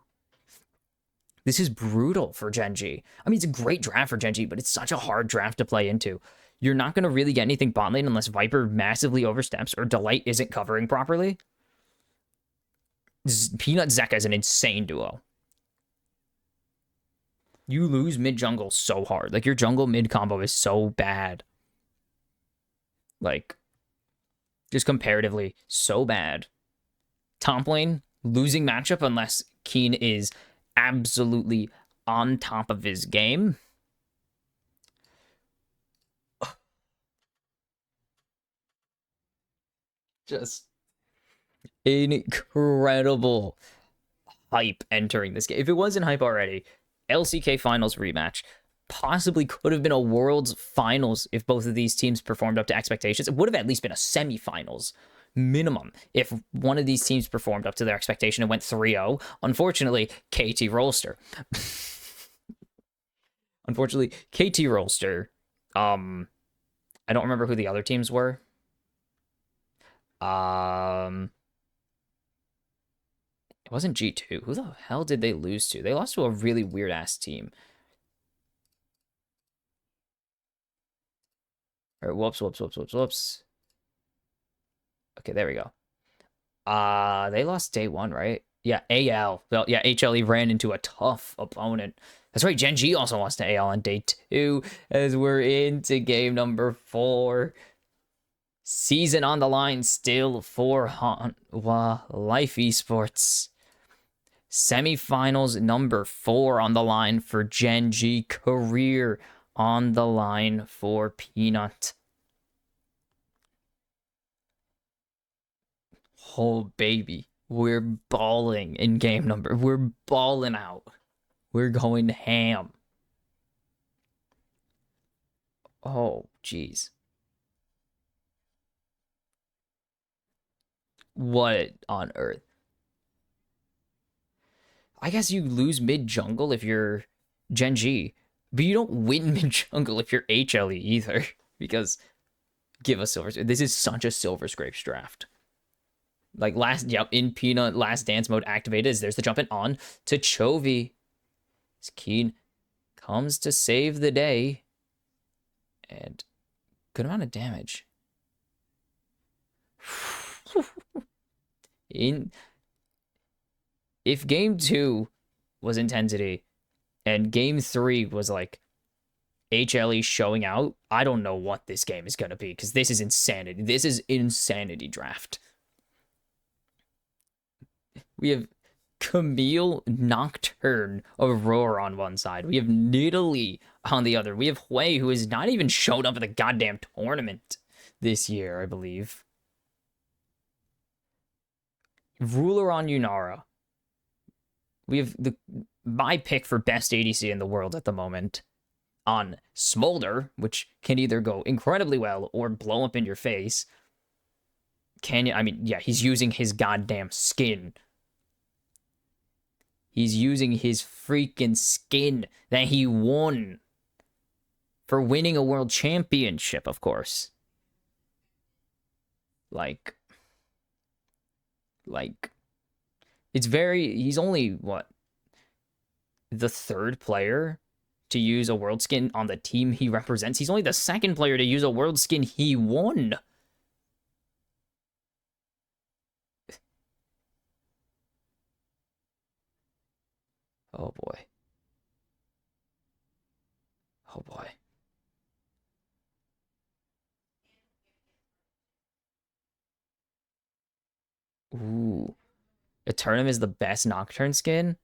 This is brutal for Gen.G. I mean, it's a great draft for Gen.G, but it's such a hard draft to play into. You're not going to really get anything bot lane unless Viper massively oversteps or Delight isn't covering properly. Peanut Zeka is an insane duo. You lose mid jungle so hard. Like, your jungle mid combo is so bad. Like, just comparatively so bad. Top lane, losing matchup unless Keen is absolutely on top of his game. Just incredible hype entering this game. If it wasn't hype already, LCK Finals rematch. Possibly could have been a Worlds Finals if both of these teams performed up to expectations. It would have at least been a semifinals minimum if one of these teams performed up to their expectation and went 3-0. Unfortunately, KT Rolster. Unfortunately, KT Rolster. I don't remember who the other teams were. It wasn't G2. Who the hell did they lose to? They lost to a really weird ass team. Or whoops. Okay, there we go. They lost day one, right? Yeah, AL. Well, yeah, HLE ran into a tough opponent. That's right, Gen.G also lost to AL on day 2 as we're into game number 4. Season on the line still for Hanwha Life Esports. Semifinals number 4 on the line for Gen.G. Career on the line for Peanut. Oh, baby. We're balling in game number. We're balling out. We're going ham. Oh, jeez. What on earth? I guess you lose mid jungle if you're Gen.G, but you don't win mid jungle if you're HLE either. Because give us silver. This is such a Silver Scrapes draft. Like in Peanut last dance mode activated. There's the jump in on to Chovy. Keen comes to save the day. And good amount of damage. If game 2 was intensity and game 3 was like HLE showing out, I don't know what this game is going to be because this is insanity. This is insanity draft. We have Camille, Nocturne, Aurora on one side. We have Nidalee on the other. We have Hui, who has not even showed up at the goddamn tournament this year, I believe. Ruler on Yunara. We have my pick for best ADC in the world at the moment on Smolder, which can either go incredibly well or blow up in your face. He's using his goddamn skin. He's using his freaking skin that he won for winning a world championship, of course. Like, he's only, what, the 3rd player to use a world skin on the team he represents. He's only the 2nd player to use a world skin he won. Oh boy. Oh boy. Ooh. Eternum is the best Nocturne skin?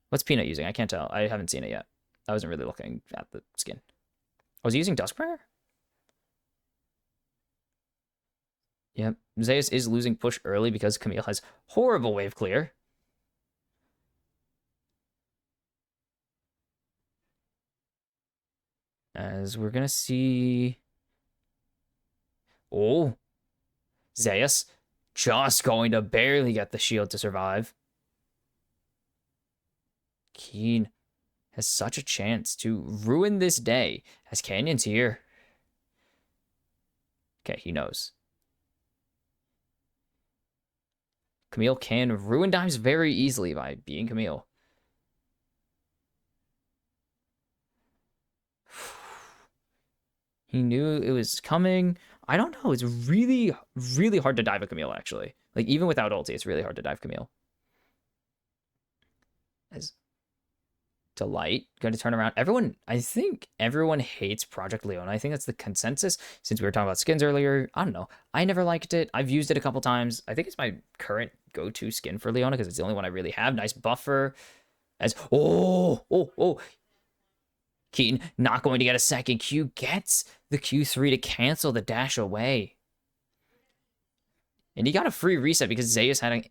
What's Peanut using? I can't tell. I haven't seen it yet. I wasn't really looking at the skin. Was he using Duskbringer? Yep. Zeus is losing push early because Camille has horrible wave clear. As we're gonna see... Oh. Zeus just going to barely get the shield to survive. Keen has such a chance to ruin this day as Canyon's here. Okay, he knows. Camille can ruin dimes very easily by being Camille. He knew it was coming. I don't know. It's really, really hard to dive a Camille, actually. Like, even without ulti, it's really hard to dive Camille. As Delight going to turn around. I think everyone hates Project Leona. I think that's the consensus since we were talking about skins earlier. I don't know. I never liked it. I've used it a couple times. I think it's my current go-to skin for Leona because it's the only one I really have. Nice buffer. Keaton not going to get a second Q. Gets the Q3 to cancel the dash away. And he got a free reset because Zeus had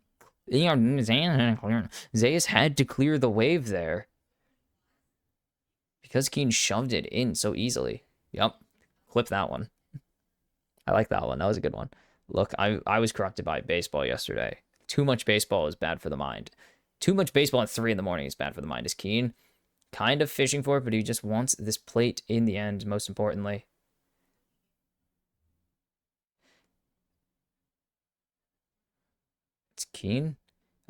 to clear the wave there. Because Keen shoved it in so easily. Yep. Clip that one. I like that one. That was a good one. Look, I was corrupted by baseball yesterday. Too much baseball is bad for the mind. Too much baseball at 3 in the morning is bad for the mind. Is Keen kind of fishing for it, but he just wants this plate in the end, most importantly. It's Keen.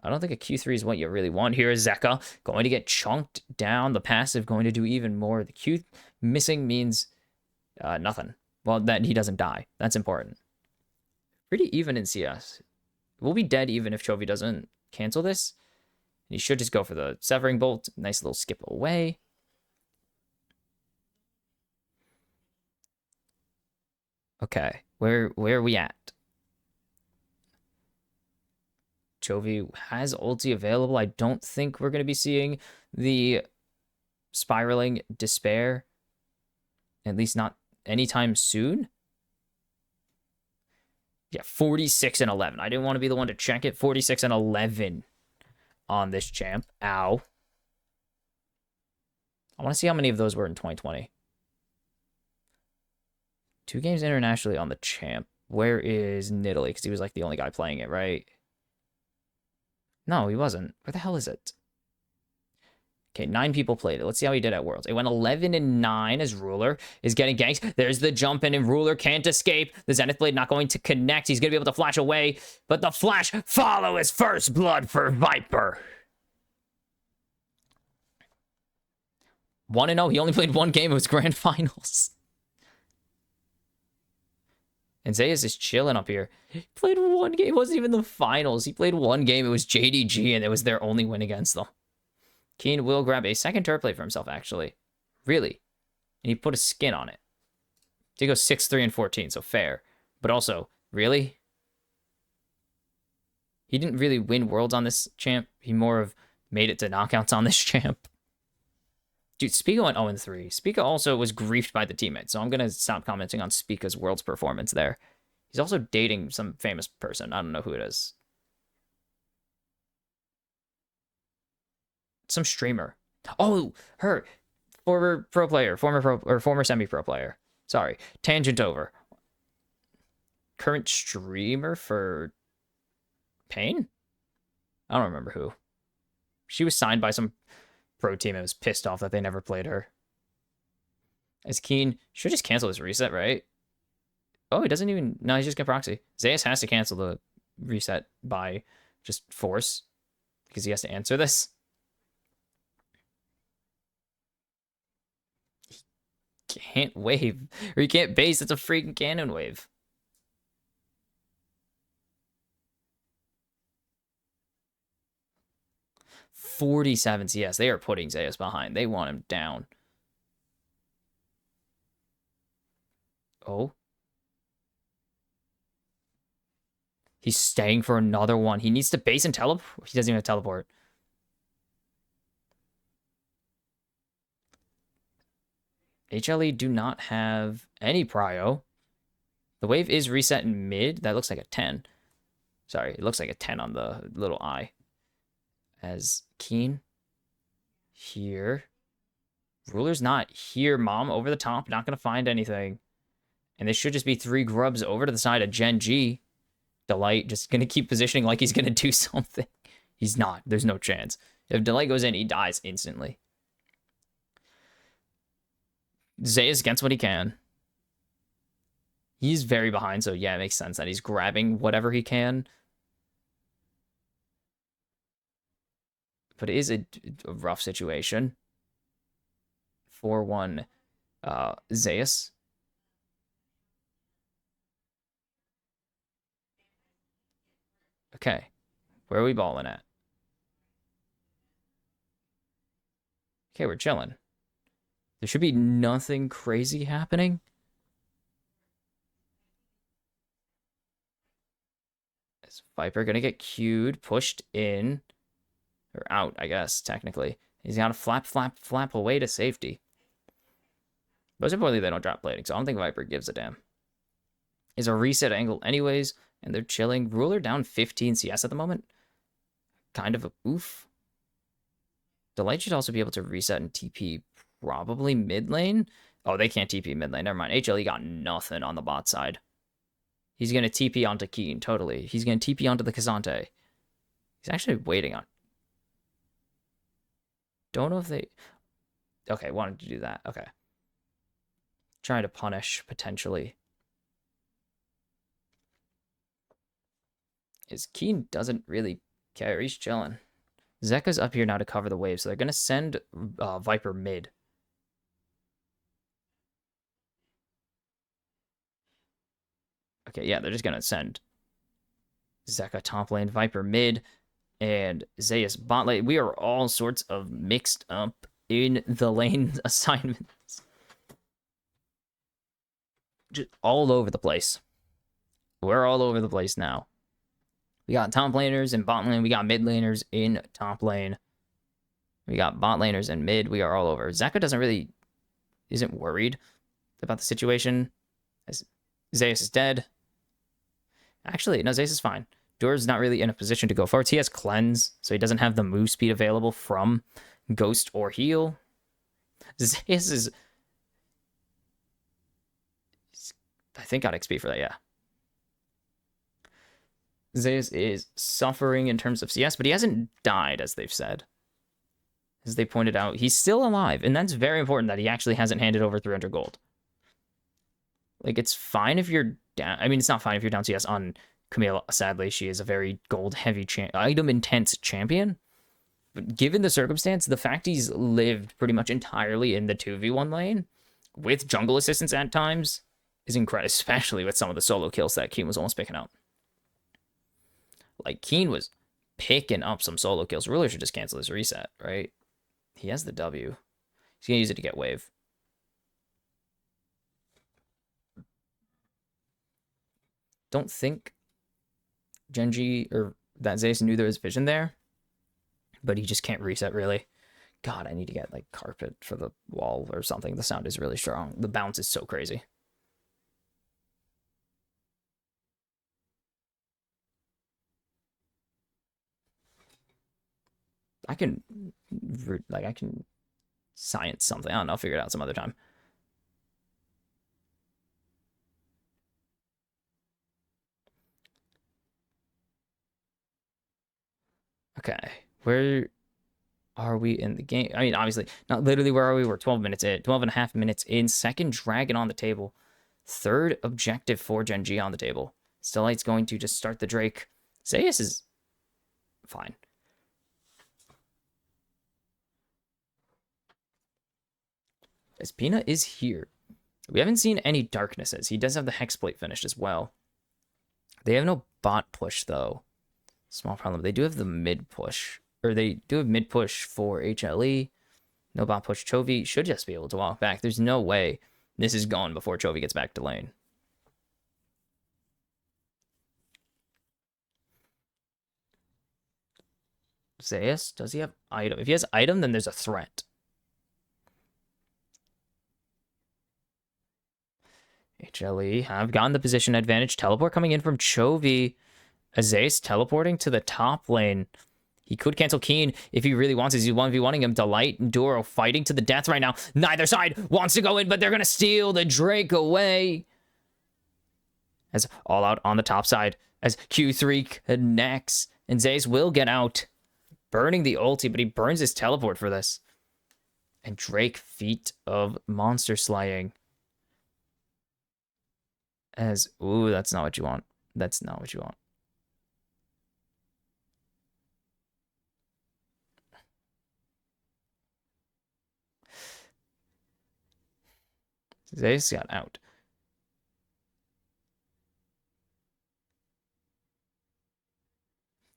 I don't think a Q3 is what you really want here. Zeka going to get chunked down. The passive going to do even more. The Q missing means nothing. Well, that he doesn't die. That's important. Pretty even in CS. We'll be dead even if Chovy doesn't cancel this. He should just go for the Severing Bolt. Nice little skip away. Okay, where are we at? Chovy has ulti available. I don't think we're going to be seeing the spiraling despair. At least not anytime soon. Yeah, 46 and 11. I didn't want to be the one to check it. 46 and 11 on this champ. Ow. I want to see how many of those were in 2020. 2 games internationally on the champ. Where is Nidalee? Because he was like the only guy playing it, right? No, he wasn't. Where the hell is it? Okay, 9 people played it. Let's see how he did at Worlds. It went 11 and 9 as Ruler is getting ganked. There's the jump in, and Ruler can't escape. The Zenith Blade not going to connect. He's going to be able to flash away, but the flash follow is first blood for Viper. 1-0. He only played 1 game. It was Grand Finals. And Zayas is chilling up here. He played 1 game. It wasn't even the finals. He played 1 game. It was Gen.G, and it was their only win against them. Keen will grab a second turret plate for himself, actually. Really. And he put a skin on it. He goes 6-3 and 14, so fair. But also, really? He didn't really win Worlds on this champ. He more of made it to knockouts on this champ. Dude, Spica went 0-3. Spica also was griefed by the teammates, so I'm going to stop commenting on Spica's Worlds performance there. He's also dating some famous person. I don't know who it is. Some streamer. Oh, her. Former pro player. Former semi-pro player. Sorry. Tangent over. Current streamer for Pain? I don't remember who. She was signed by some pro team and was pissed off that they never played her. As Keen should just cancel his reset, right? Oh, he doesn't even... No, he's just got proxy. Zayas has to cancel the reset by just force because he has to answer this. He can't wave. Or he can't base. It's a freaking cannon wave. $47 CS. They are putting Zayas behind. They want him down. Oh. He's staying for another one. He needs to base and teleport. He doesn't even have teleport. HLE do not have any prio. The wave is reset in mid. That looks like a 10. Sorry, it looks like a 10 on the little eye. As Keen here. Ruler's not here, Mom. Over the top. Not going to find anything. And this should just be 3 grubs over to the side of Gen.G. Delight just going to keep positioning like he's going to do something. He's not. There's no chance. If Delight goes in, he dies instantly. Zayas gets what he can. He's very behind, so yeah, it makes sense that he's grabbing whatever he can. But it is a rough situation. 4-1 Zayas. Okay. Where are we balling at? Okay, we're chilling. There should be nothing crazy happening. Is Viper gonna get queued, pushed in, or out, I guess, technically. He's got to flap away to safety. Most importantly, they don't drop plating, so I don't think Viper gives a damn. Is a reset angle anyways, and they're chilling. Ruler down 15 CS at the moment. Kind of a oof. Delight should also be able to reset and TP probably mid lane. Oh, they can't TP mid lane. Never mind. HLE got nothing on the bot side. He's going to TP onto Keen, totally. He's going to TP onto the Kazante. He's actually waiting on. Don't know if they... Okay, wanted to do that. Okay. Trying to punish, potentially. His Keen doesn't really care. He's chilling. Zeka's up here now to cover the wave, so they're going to send Viper mid. Okay, yeah, they're just going to send Zeka top lane, Viper mid, and Zeus bot lane. We are all sorts of mixed up in the lane assignments. Just all over the place. We're all over the place now. We got top laners in bot lane. We got mid laners in top lane. We got bot laners in mid. We are all over. Zeka isn't worried about the situation. Zeus is dead. Actually, no, Zeus is fine. Door's not really in a position to go forward. He has cleanse, so he doesn't have the move speed available from Ghost or Heal. Zeus is, I think, got XP for that, yeah. Zeus is suffering in terms of CS, but he hasn't died, as they've said. As they pointed out, he's still alive, and that's very important that he actually hasn't handed over 300 gold. Like, it's fine if you're down. I mean, it's not fine if you're down CS on Camille. Sadly, she is a very gold-heavy, item-intense champion. But given the circumstance, the fact he's lived pretty much entirely in the 2v1 lane, with jungle assistance at times, is incredible, especially with some of the solo kills that Keen was almost picking up. Like, Keen was picking up some solo kills. Ruler should just cancel his reset, right? He has the W. He's going to use it to get wave. Don't think Gen.G or that Zeus knew there was vision there, but he just can't reset, really. God, I need to get, like, carpet for the wall or something. The sound is really strong. The bounce is so crazy. I can science something. I don't know. I'll figure it out some other time. Okay, where are we in the game? I mean, obviously, not literally where are we? We're 12 minutes in, 12 and a half minutes in. Second dragon on the table. Third objective for Gen.G on the table. Stellite's going to just start the Drake. Zeus is fine. Espina is here. We haven't seen any darknesses. He does have the Hexplate finished as well. They have no bot push, though. Small problem. They do have the mid push. Or they do have mid push for HLE. No bot push. Chovy should just be able to walk back. There's no way this is gone before Chovy gets back to lane. Zeus, does he have item? If he has item, then there's a threat. HLE have gotten the position advantage. Teleport coming in from Chovy. Zeus teleporting to the top lane. He could cancel Keen if he really wants. He's 1v1ing him. Delight and Duro fighting to the death right now. Neither side wants to go in, but they're going to steal the Drake away. As all out on the top side. As Q3 connects. And Zeus will get out. Burning the ulti, but he burns his teleport for this. And Drake, feat of monster slaying. As, ooh, that's not what you want. That's not what you want. Zeus got out.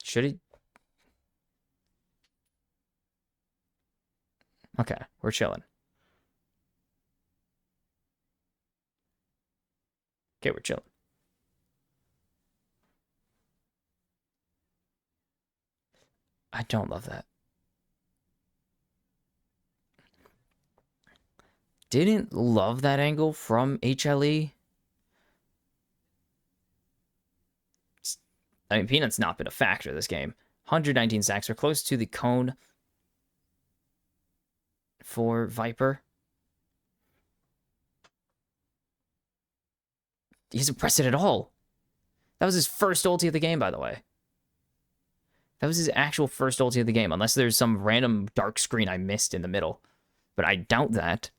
Should he? Okay, we're chilling. Okay, we're chilling. I don't love that. Didn't love that angle from HLE. I mean, Peanut's not been a factor this game. 119 sacks. We're close to the cone for Viper. He hasn't pressed it at all. That was his first ulti of the game, by the way. That was his actual first ulti of the game, unless there's some random dark screen I missed in the middle. But I doubt that,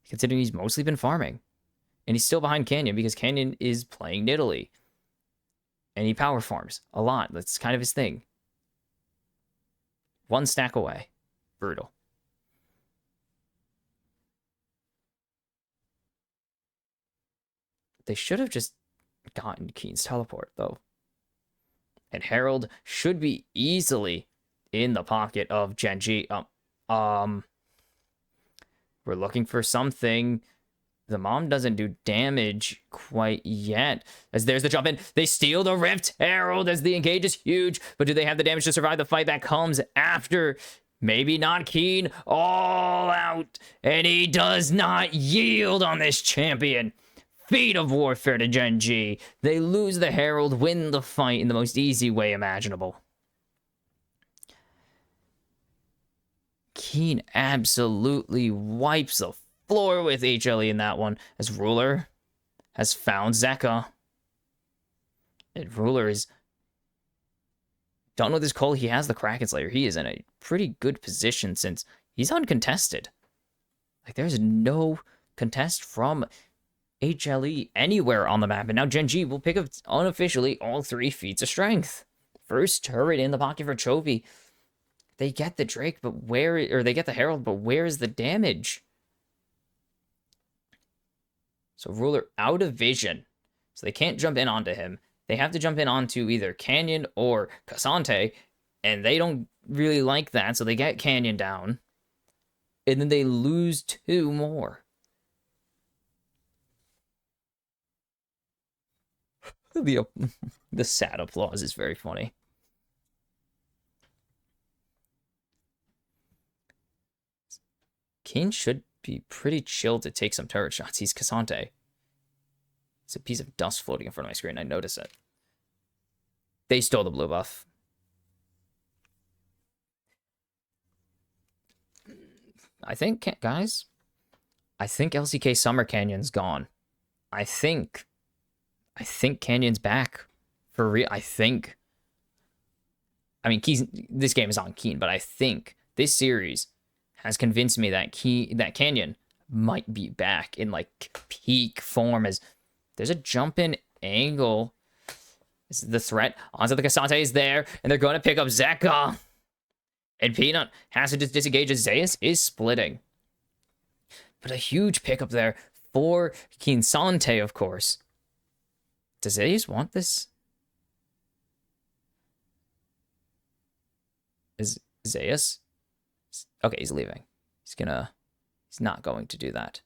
considering he's mostly been farming. And he's still behind Canyon because Canyon is playing Nidalee. And he power farms a lot. That's kind of his thing. One stack away. Brutal. They should have just gotten Keen's teleport, though. And Herald should be easily in the pocket of Gen.G. We're looking for something. The mom doesn't do damage quite yet. As there's the jump in. They steal the Rift Herald as the engage is huge. But do they have the damage to survive the fight that comes after? Maybe not. Keen all out. And he does not yield on this champion. Feat of warfare to Gen.G. They lose the Herald, win the fight in the most easy way imaginable. Keen absolutely wipes the floor with HLE in that one, as Ruler has found Zeka. And Ruler is done with his call. He has the Kraken Slayer. He is in a pretty good position since he's uncontested. Like, there's no contest from HLE anywhere on the map. And now Gen.G will pick up unofficially all 3 feats of strength. First turret in the pocket for Chovy. They get the Drake, but they get the Herald, but where is the damage? So Ruler out of vision. So they can't jump in onto him. They have to jump in onto either Canyon or Cassante, and they don't really like that, so they get Canyon down. And then they lose 2 more. The sad applause is very funny. Keen should be pretty chill to take some turret shots. He's Cassante. It's a piece of dust floating in front of my screen. I notice it. They stole the blue buff. I think, guys, I think LCK Summer Canyon's gone. I think Canyon's back for real. I mean, this game is on Keen, but I think this series has convinced me that Canyon might be back in like peak form. As there's a jump in angle. This is the threat onto the Cassante is there, and they're going to pick up Zeka. And Peanut has to just disengage as Zeus is splitting. But a huge pickup there for Kinsante, of course. Does Zeus want this? Is Zeus? Okay, he's leaving. He's not going to do that.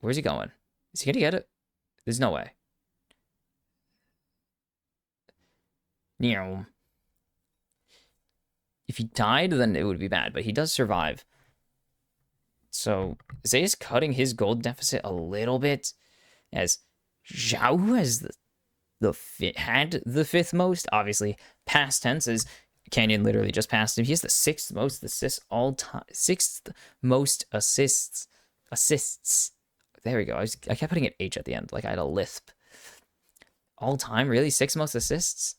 Where's he going? Is he gonna get it? There's no way. If he died, then it would be bad, but he does survive. So Zeus cutting his gold deficit a little bit, as Zhao, who has had the 5th most, obviously past tense, as Canyon literally just passed him. He has the 6th most assists all time. 6th most assists. There we go. I kept putting an H at the end, like I had a lisp. All time, really? 6th most assists?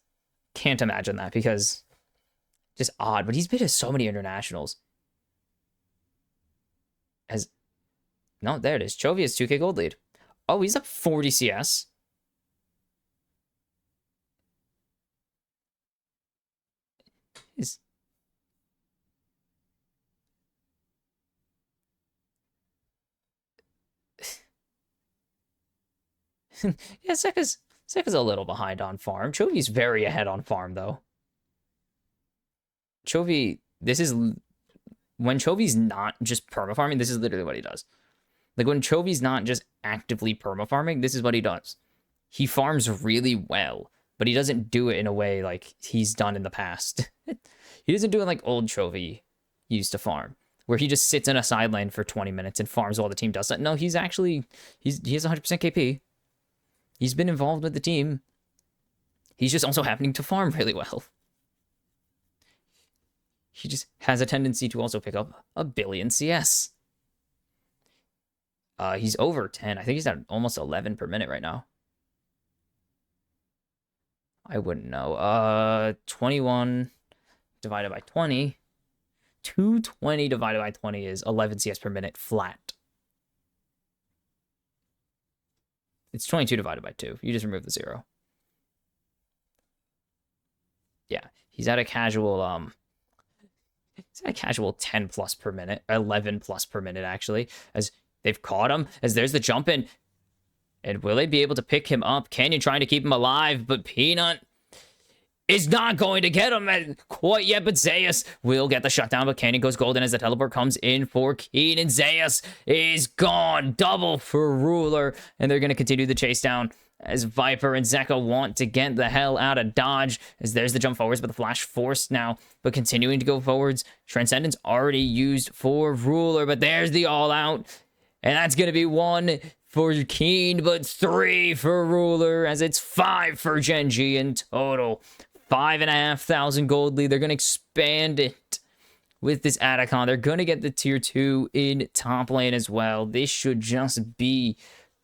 Can't imagine that, because just odd. But he's been to so many internationals. No, there it is. Chovy has 2k gold lead. Oh, he's up 40 CS. Yeah, Zeka's a little behind on farm. Chovy's very ahead on farm, though. Chovy, when Chovy's not just perma-farming, this is literally what he does. Like, when Chovy's not just actively perma-farming, this is what he does. He farms really well, but he doesn't do it in a way like he's done in the past. He doesn't do it like old Chovy used to farm, where he just sits in a side lane for 20 minutes and farms while the team does that. No, he has 100% KP. He's been involved with the team. He's just also happening to farm really well. He just has a tendency to also pick up a billion CS. He's over 10. I think he's at almost 11 per minute right now. I wouldn't know. 21 divided by 20. 220 divided by 20 is 11 CS per minute flat. It's 22 divided by 2. You just remove the 0. Yeah, he's at a casual 10 plus per minute, 11 plus per minute actually, as they've caught him, as there's the jump in. And will they be able to pick him up? Canyon trying to keep him alive, but Peanut is not going to get him quite yet, but Zeus will get the shutdown, but Canyon goes golden as the teleport comes in for Keen, and Zeus is gone. Double for Ruler, and they're going to continue the chase down as Viper and Zeka want to get the hell out of Dodge, as there's the jump forwards, but the flash forced now, but continuing to go forwards. Transcendence already used for Ruler, but there's the all-out, and that's going to be 1 for Keen, but 3 for Ruler, as it's 5 for Gen.G in total. 5,500 gold lead. They're going to expand it with this Atacon. They're going to get the tier 2 in top lane as well. This should just be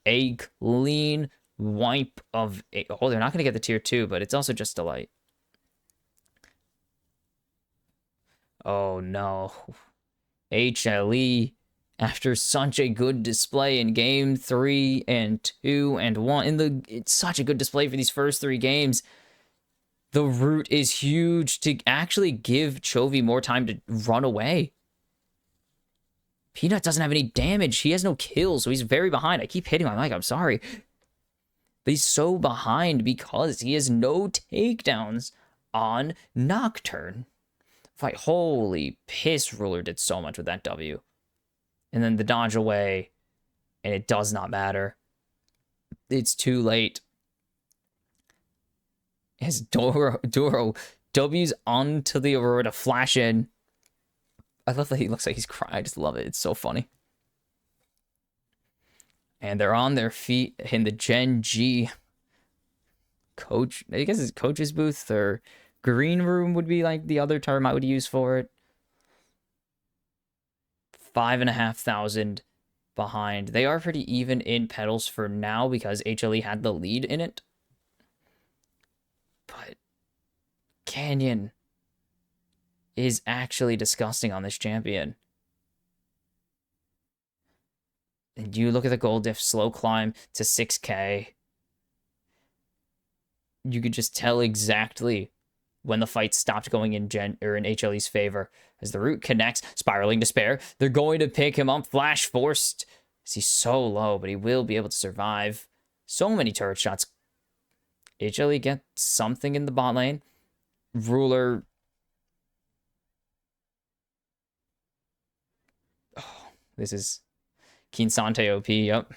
a clean wipe of it. Oh, they're not going to get the tier 2, but it's also just Delight. Oh, no. HLE, after such a good display in game 3 and 2 and 1. It's such a good display for these first 3 games. The root is huge to actually give Chovy more time to run away. Peanut doesn't have any damage. He has no kills, so he's very behind. I keep hitting my mic. I'm sorry. But he's so behind because he has no takedowns on Nocturne. Fight. Holy piss, Ruler did so much with that W. And then the dodge away, and it does not matter. It's too late. As Doro W's onto the Aurora to flash in. I love that he looks like he's crying. I just love it. It's so funny. And they're on their feet in the Gen.G coach. I guess it's coach's booth, or green room would be like the other term I would use for it. 5,500 behind. They are pretty even in pedals for now because HLE had the lead in it. But Canyon is actually disgusting on this champion. And you look at the gold diff, slow climb to 6k. You could just tell exactly when the fight stopped going in HLE's favor. As the root connects, spiraling despair. They're going to pick him up, flash forced. As he's so low, but he will be able to survive. So many turret shots. HLE get something in the bot lane. Ruler. Oh, this is Keen Sante OP, yep.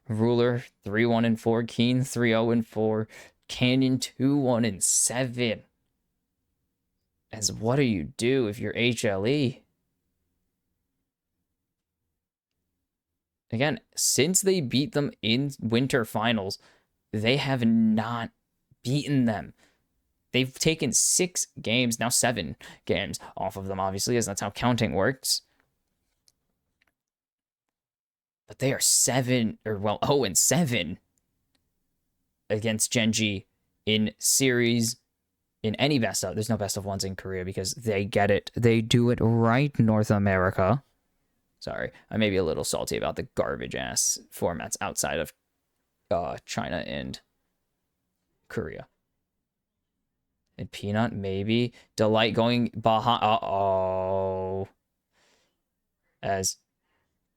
Ruler 3-1-4. Keen 3-0-4. Canyon 2-1-7. As what do you do if you're HLE? Again, since they beat them in winter finals, they have not beaten them. They've taken 6 games, now 7 games off of them, obviously, as that's how counting works. But they are 0-7 against Gen.G in series, in any best of. There's no best of ones in Korea because they get it. They do it right, North America. Sorry, I may be a little salty about the garbage-ass formats outside of China and Korea. And Peanut, maybe. Delight going behind. Uh-oh. As,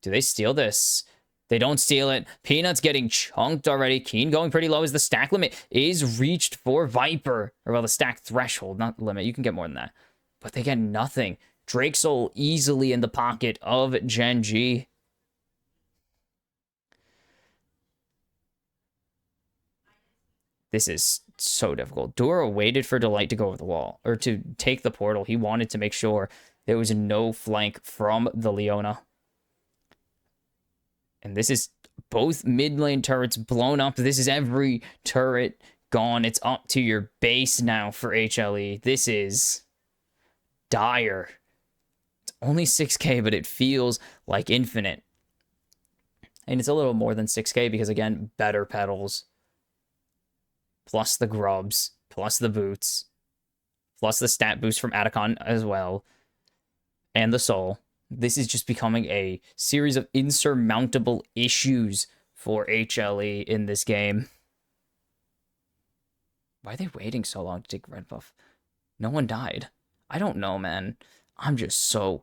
do they steal this? They don't steal it. Peanut's getting chunked already. Keen going pretty low as the stack limit is reached for Viper. Or, well, the stack threshold, not limit. You can get more than that. But they get nothing. Drake Soul easily in the pocket of Gen.G. This is so difficult. Dora waited for Delight to go over the wall, or to take the portal. He wanted to make sure there was no flank from the Leona. And this is both mid lane turrets blown up. This is every turret gone. It's up to your base now for HLE. This is dire. It's only 6k, but it feels like infinite. And it's a little more than 6K because, again, better pedals, plus the grubs, plus the boots, plus the stat boost from Atacon as well, and the soul. This is just becoming a series of insurmountable issues for HLE in this game. Why are they waiting so long to take red buff? No one died. I don't know, man. I'm just so...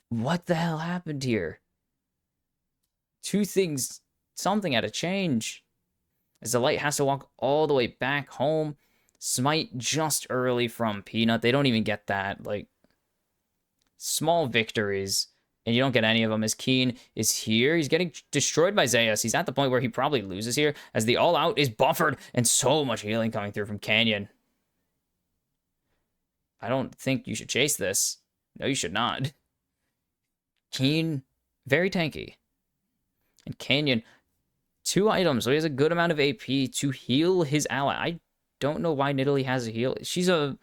What the hell happened here? Two things... Something had to change. As the Light has to walk all the way back home. Smite just early from Peanut. They don't even get that. Like, small victories. And you don't get any of them as Keen is here. He's getting destroyed by Zeus. He's at the point where he probably loses here as the all-out is buffered and so much healing coming through from Canyon. I don't think you should chase this. No, you should not. Keen, very tanky. And Canyon, 2 items, so he has a good amount of AP to heal his ally. I don't know why Nidalee has a heal. She's a...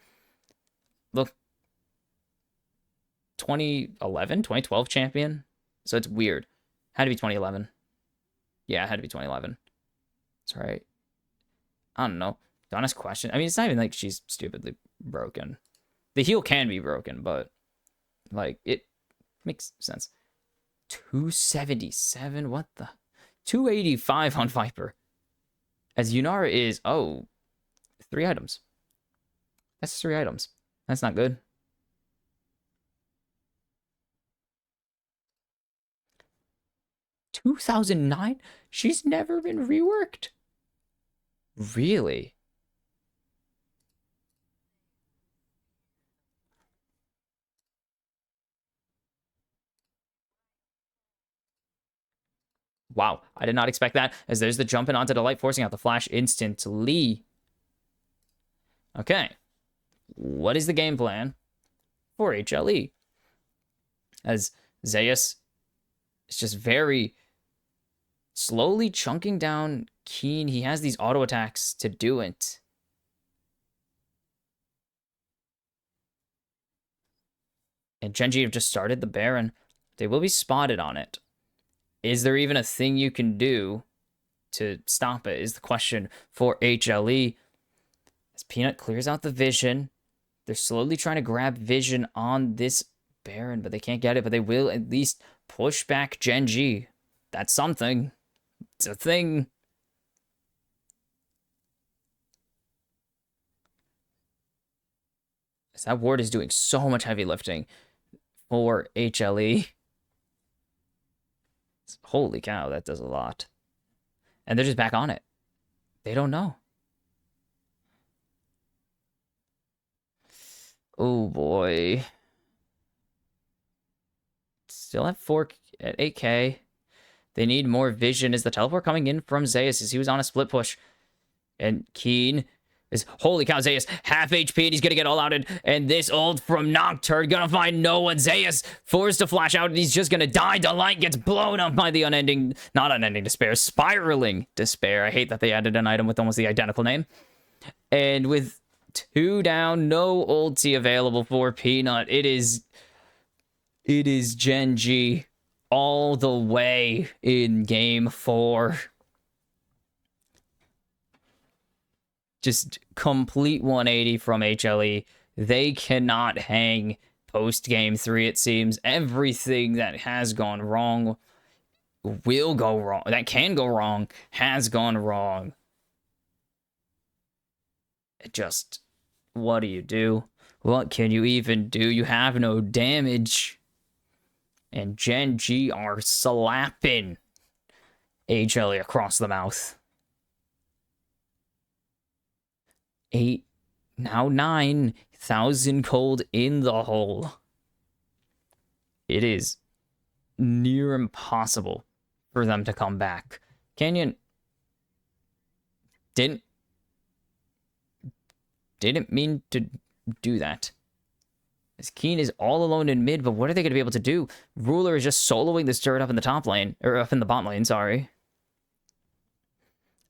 Look, 2011, 2012 champion. So it's weird. Had to be 2011. Yeah, it had to be 2011. That's right. I don't know. Honest question. I mean, it's not even like she's stupidly broken. The heal can be broken, but like it makes sense. 277. What the? 285 on Viper. As Yunara is 3 items. That's 3 items. That's not good. 2009? She's never been reworked. Really? Wow, I did not expect that, as there's the jumping onto the Light, forcing out the flash instantly. Okay. What is the game plan for HLE? As Zeus is just very slowly chunking down Keen. He has these auto attacks to do it. And Gen.G have just started the Baron. They will be spotted on it. Is there even a thing you can do to stop it, is the question for HLE. As Peanut clears out the vision, they're slowly trying to grab vision on this Baron, but they can't get it, but they will at least push back Gen.G. That's something. It's a thing. As that ward is doing so much heavy lifting for HLE. Holy cow, that does a lot. And they're just back on it. They don't know. Oh boy. Still at 8K. They need more vision. Is the teleport coming in from Zeus as he was on a split push? And Keen is, holy cow, Zeus, half HP, and he's gonna get all outed. And this ult from Nocturne gonna find no one. Zeus forced to flash out, and he's just gonna die. Delight gets blown up by the not unending despair, spiraling despair. I hate that they added an item with almost the identical name. And with 2 down, no ulti available for Peanut. It is Gen.G all the way in game 4. Just complete 180 from HLE. They cannot hang post game 3, it seems. Everything that has gone wrong will go wrong. That can go wrong has gone wrong. Just, what do you do? What can you even do? You have no damage. And Gen.G are slapping HLE across the mouth. 8, now 9,000 cold in the hole. It is near impossible for them to come back. Canyon didn't mean to do that. As Keen is all alone in mid, but what are they going to be able to do? Ruler is just soloing this turret up in the top lane, or up in the bot lane, sorry.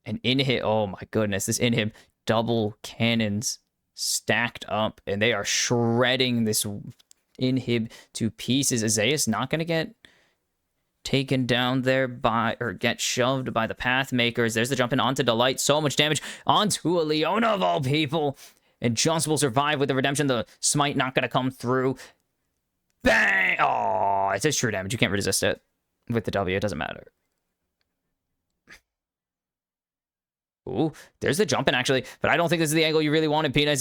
And inhib, oh my goodness, this inhib, double cannons stacked up, and they are shredding this inhib to pieces. Is Zeus not going to get taken down there by, or get shoved by the Pathmakers. There's the jump in onto Delight. So much damage onto a Leona of all people. And Just will survive with the redemption. The smite not going to come through. Bang! Oh, it's just true damage. You can't resist it with the W. It doesn't matter. Ooh, there's the jump in, actually. But I don't think this is the angle you really wanted, Peanuts.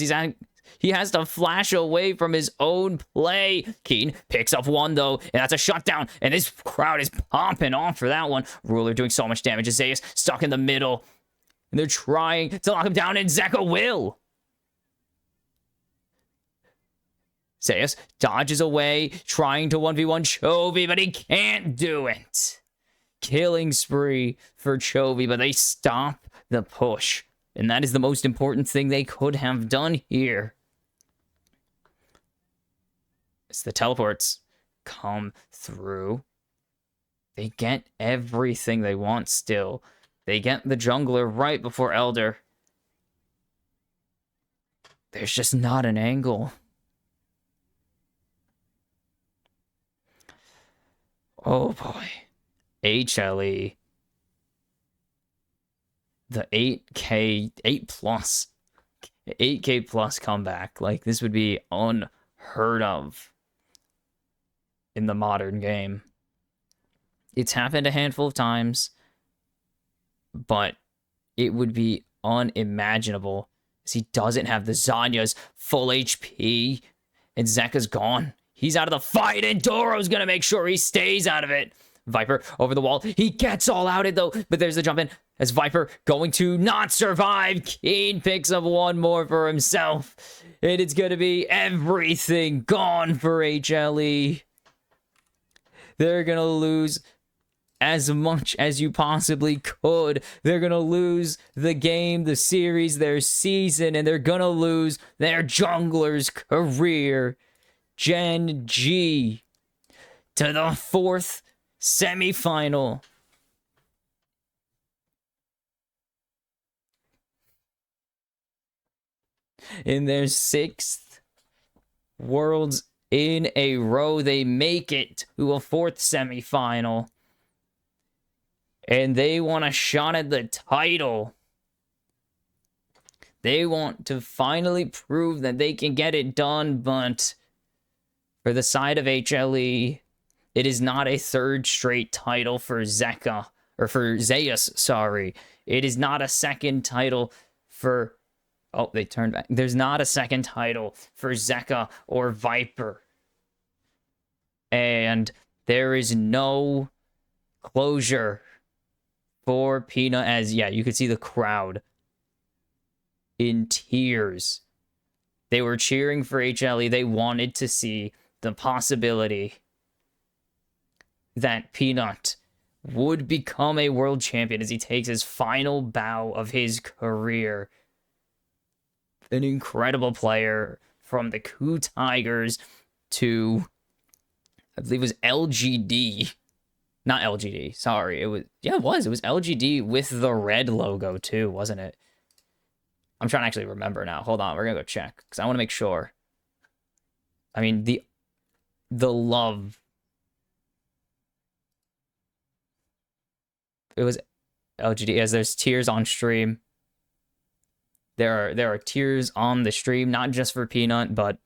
He has to flash away from his own play. Keen picks up one, though, and that's a shutdown. And this crowd is popping off for that one. Ruler doing so much damage. Zayas stuck in the middle. And they're trying to lock him down, and Zeka will. Zayas dodges away, trying to 1v1 Chovy, but he can't do it. Killing spree for Chovy, but they stop the push. And that is the most important thing they could have done here. As the teleports come through, they get everything they want still. They get the jungler right before Elder. There's just not an angle. Oh boy. HLE. The 8K plus comeback. Like, this would be unheard of in the modern game. It's happened a handful of times, but it would be unimaginable as he doesn't have the Zanya's full HP and Zeka's gone. He's out of the fight, and Doro's gonna make sure he stays out of it. Viper over the wall. He gets all outed, though, but there's the jump in as Viper going to not survive. Keen picks up one more for himself, and it's going to be everything gone for HLE. They're going to lose as much as you possibly could. They're going to lose the game, the series, their season, and they're going to lose their jungler's career. Gen.G to the 4th semifinal. In their 6th Worlds in a row, they make it to a 4th semifinal. And they want a shot at the title. They want to finally prove that they can get it done, but for the side of HLE, it is not a 3rd straight title for Zeka, or for Zayas, sorry. It is not a 2nd title for... Oh, they turned back. There's not a 2nd title for Zeka or Viper. And there is no closure for Peanut, as, yeah, you could see the crowd in tears. They were cheering for HLE. They wanted to see the possibility that Peanut would become a world champion as he takes his final bow of his career. An incredible player from the Coup Tigers to, I believe it was LGD. Not LGD, sorry. It was, yeah, it was. It was LGD with the red logo too, wasn't it? I'm trying to actually remember now. Hold on, we're gonna go check because I want to make sure. I mean, the love. It was LGD, as there's tears on stream. There are tears on the stream, not just for Peanut, but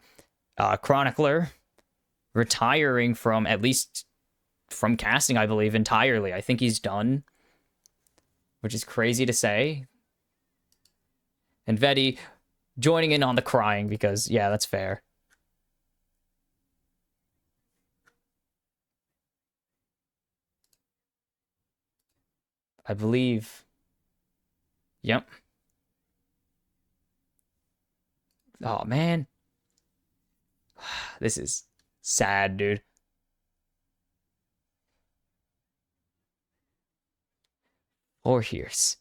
Chronicler retiring from, at least from casting, I believe, entirely. I think he's done, which is crazy to say. And Vedi joining in on the crying because, yeah, that's fair. I believe. Yep. Oh, man. This is sad, dude. Four years.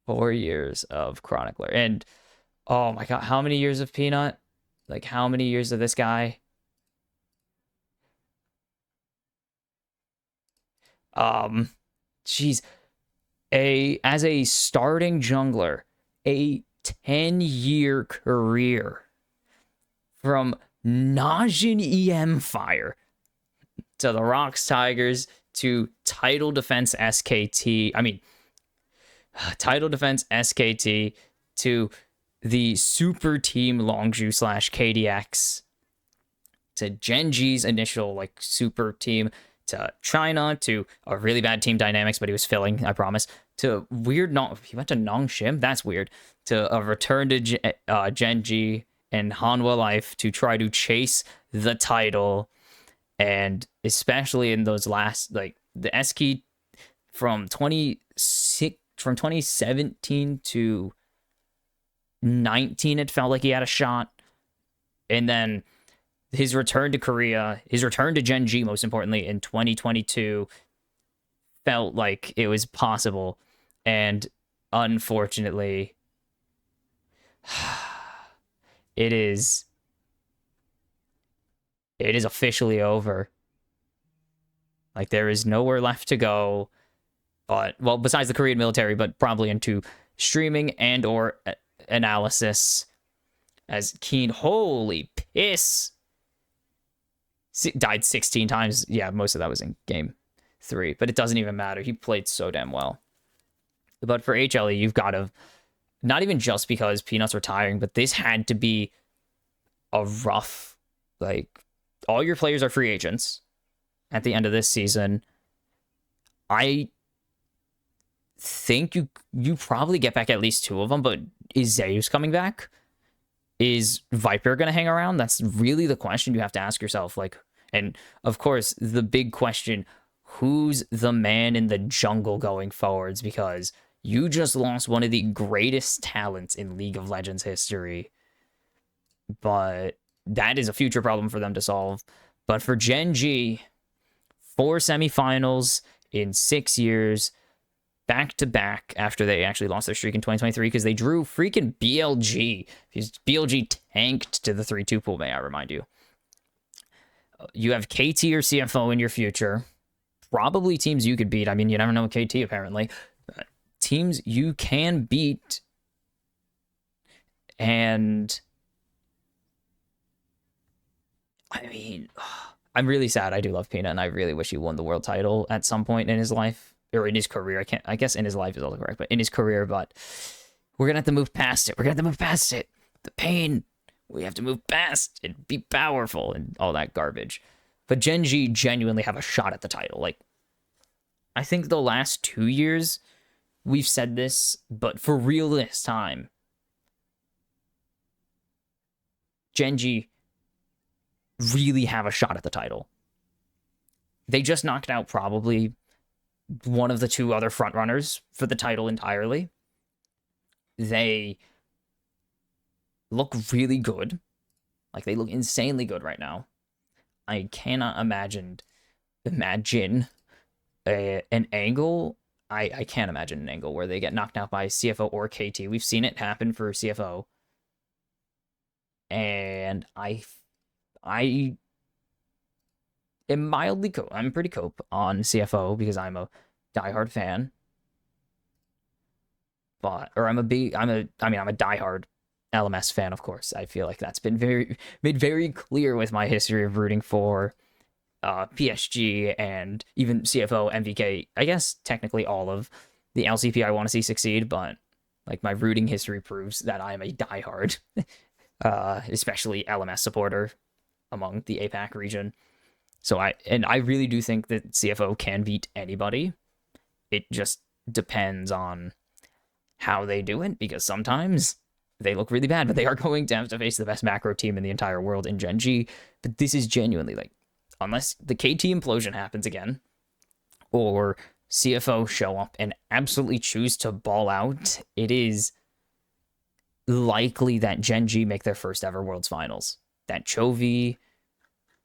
4 years of Chronicler. And, oh my god, how many years of Peanut? Like, how many years of this guy? Jeez. As a starting jungler, a 10-year career from Najin EM Fire to the Rocks Tigers to title defense SKT. I mean, title defense SKT to the super team Longzhu slash KDX to Gen.G's initial like super team to China to a really bad team dynamics, but he was filling, I promise. To weird, he went to Nongshim. That's weird. To a return to Gen.G and Hanwha Life to try to chase the title, and especially in those last like the SK from 2017 to 19, it felt like he had a shot, and then his return to Korea, his return to Gen.G, most importantly, in 2022, felt like it was possible. And unfortunately, it is officially over. Like, there is nowhere left to go. But, well, besides the Korean military, but probably into streaming and or analysis. As Keen, holy piss, died 16 times. Yeah, most of that was in game 3, but it doesn't even matter. He played so damn well. But for HLE, you've got to, not even just because Peanut's retiring, but this had to be a rough, like, all your players are free agents at the end of this season. I think you probably get back at least 2 of them, but is Zeus coming back? Is Viper going to hang around? That's really the question you have to ask yourself. Like, and of course, the big question, who's the man in the jungle going forwards? Because you just lost one of the greatest talents in League of Legends history. But that is a future problem for them to solve. But for Gen.G, 4 semifinals in 6 years, back to back, after they actually lost their streak in 2023 because they drew freaking BLG. BLG tanked to the 3-2 pool, may I remind you. You have KT or CFO in your future. Probably teams you could beat. I mean, you never know with KT, apparently. Teams you can beat. And I mean, I'm really sad. I do love Peanut, and I really wish he won the world title at some point in his life. Or in his career. I guess in his life is also correct, but in his career, but we're gonna have to move past it. We're gonna have to move past it. The pain. We have to move past and be powerful and all that garbage. But Gen.G genuinely have a shot at the title. Like, I think the last 2 years we've said this, but for real this time, Gen.G really have a shot at the title. They just knocked out probably one of the 2 other frontrunners for the title entirely. They look really good. Like, they look insanely good right now. I cannot imagine an angle. I can't imagine an angle where they get knocked out by CFO or KT. We've seen it happen for CFO. And I am mildly I'm pretty cope on CFO because I'm a diehard fan. But I'm a diehard LMS fan, of course. I feel like that's been made very clear with my history of rooting for PSG and even CFO, MVK. I guess technically all of the LCP I want to see succeed, but like my rooting history proves that I am a diehard, especially LMS supporter among the APAC region. So I really do think that CFO can beat anybody. It just depends on how they do it, because sometimes they look really bad, but they are going to have to face the best macro team in the entire world in Gen.G. But this is genuinely, like, unless the KT implosion happens again, or CFO show up and absolutely choose to ball out, it is likely that Gen.G make their first ever Worlds Finals. That Chovy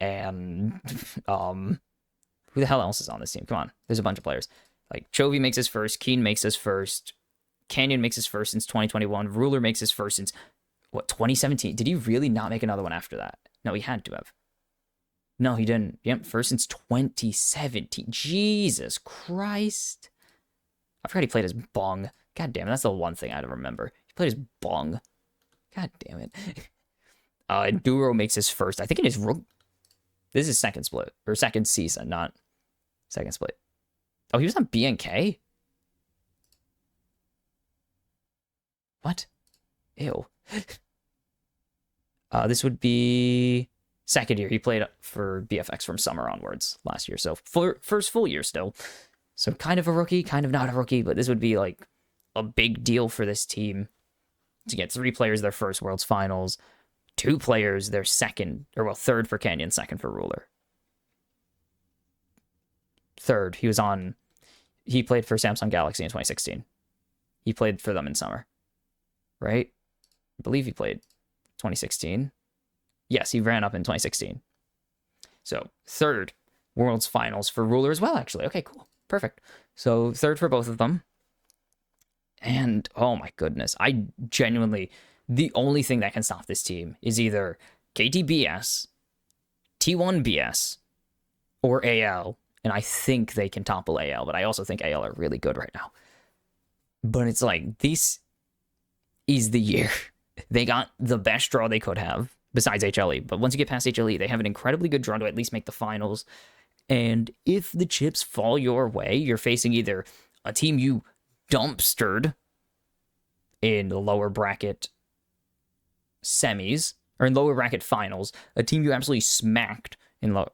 and who the hell else is on this team? Come on, there's a bunch of players. Like, Chovy makes his first, Keen makes his first, Canyon makes his first since 2021, Ruler makes his first since, 2017? Did he really not make another one after that? No, he had to have. No, he didn't. Yep, first since 2017. Jesus Christ. I forgot he played as Bong. God damn it, that's the one thing I had to remember. He played as Bong. God damn it. Duro makes his first, I think in his This is second split, or second season, not second split. Oh, he was on BNK? What? Ew. This would be second year. He played for BFX from summer onwards last year. So first full year still. So kind of a rookie, kind of not a rookie, but this would be like a big deal for this team to get 3 players their first Worlds Finals, 2 players their second, or well, third for Canyon, second for Ruler. Third, he played for Samsung Galaxy in 2016. He played for them in summer, right? I believe he played 2016. Yes, he ran up in 2016. So third Worlds Finals for Ruler as well, actually. Okay, cool. Perfect. So third for both of them. And oh my goodness, I genuinely, the only thing that can stop this team is either KTBS, T1BS, or AL. And I think they can topple AL, but I also think AL are really good right now. But it's like, this is the year. They got the best draw they could have, besides HLE. But once you get past HLE, they have an incredibly good draw to at least make the finals. And if the chips fall your way, you're facing either a team you dumpstered in the lower bracket semis, or in lower bracket finals, a team you absolutely smacked in lower.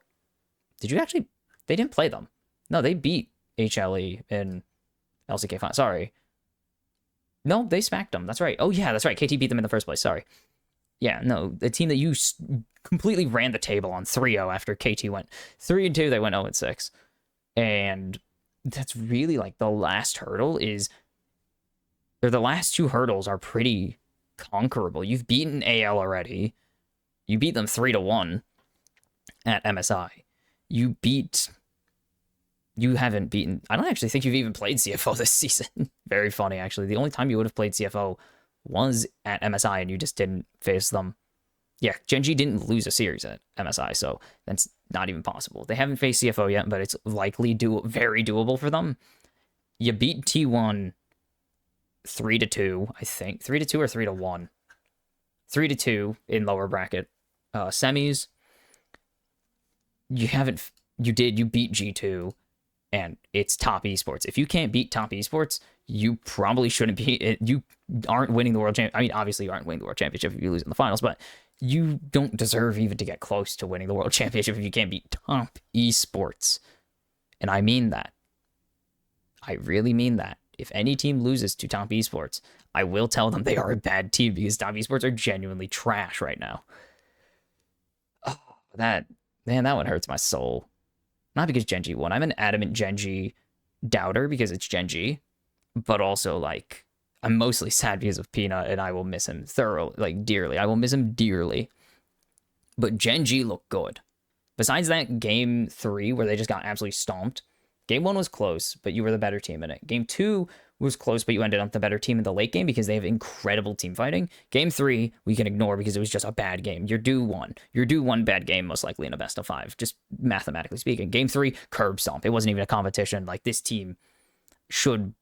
Did you actually? They didn't play them. No, they beat HLE in LCK finals. Sorry. No, they smacked them. That's right. Oh, yeah, that's right. KT beat them in the first place. Sorry. Yeah, no, the team that you completely ran the table on 3-0 after KT went 3-2, they went 0-6. And that's really like the last hurdle is, or the last 2 hurdles are pretty conquerable. You've beaten AL already. You beat them 3-1 at MSI. You haven't beaten, I don't actually think you've even played CFO this season. Very funny, actually. The only time you would have played CFO was at MSI and you just didn't face them. Yeah, Gen.G didn't lose a series at MSI, so that's not even possible. They haven't faced CFO yet, but it's likely very doable for them. You beat T1 3-2, I think. 3-2 or 3-1. 3-2 in lower bracket semis. You beat G2, and it's top esports. If you can't beat top esports, you probably shouldn't be. You aren't winning the world championship. I mean, obviously, you aren't winning the world championship if you lose in the finals, but you don't deserve even to get close to winning the world championship if you can't beat top esports. And I mean that. I really mean that. If any team loses to top esports, I will tell them they are a bad team because top esports are genuinely trash right now. Oh, that one hurts my soul. Not because Gen.G won. I'm an adamant Gen.G doubter because it's Gen.G, but also like I'm mostly sad because of Peanut and I will miss him dearly. I will miss him dearly. But Gen.G looked good. Besides that game 3 where they just got absolutely stomped, game 1 was close, but you were the better team in it. Game 2 was close, but you ended up the better team in the late game because they have incredible team fighting. Game 3, we can ignore because it was just a bad game. You're due one. You're due one bad game, most likely in a best of 5, just mathematically speaking. Game 3, curb stomp. It wasn't even a competition. Like, this team should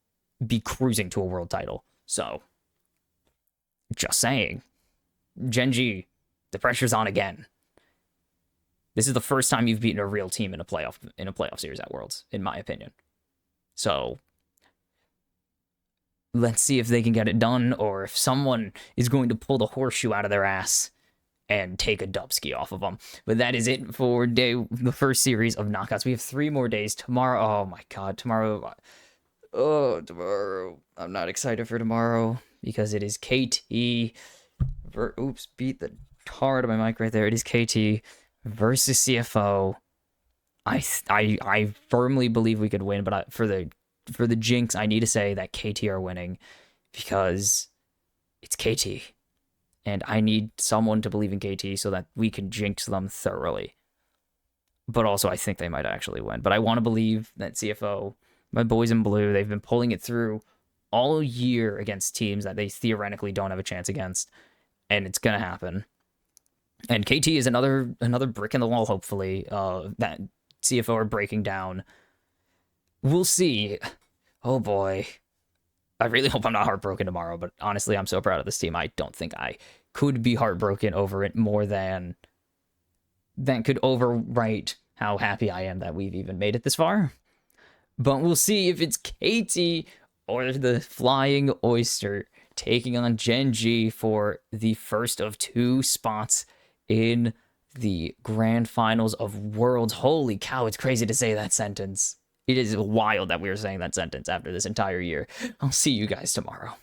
be cruising to a world title. So, just saying. Gen.G, the pressure's on again. This is the first time you've beaten a real team in a playoff series at Worlds, in my opinion. So, let's see if they can get it done, or if someone is going to pull the horseshoe out of their ass and take a dubski off of them. But that is it for the first series of knockouts. We have 3 more days. Tomorrow, oh my god, tomorrow. Oh, tomorrow. I'm not excited for tomorrow because it is KT. Oops, beat the tar out of my mic right there. It is KT versus CFO. I firmly believe we could win, but for the jinx, I need to say that KT are winning because it's KT. And I need someone to believe in KT so that we can jinx them thoroughly. But also, I think they might actually win. But I want to believe that CFO, my boys in blue, they've been pulling it through all year against teams that they theoretically don't have a chance against. And it's going to happen. And KT is another brick in the wall, hopefully, that CFO are breaking down. We'll see. Oh boy. I really hope I'm not heartbroken tomorrow, but honestly, I'm so proud of this team. I don't think I could be heartbroken over it more than that could overwrite how happy I am that we've even made it this far. But we'll see if it's KT or the Flying Oyster taking on Gen.G for the first of 2 spots in the grand finals of Worlds. Holy cow, it's crazy to say that sentence. It is wild that we are saying that sentence after this entire year. I'll see you guys tomorrow.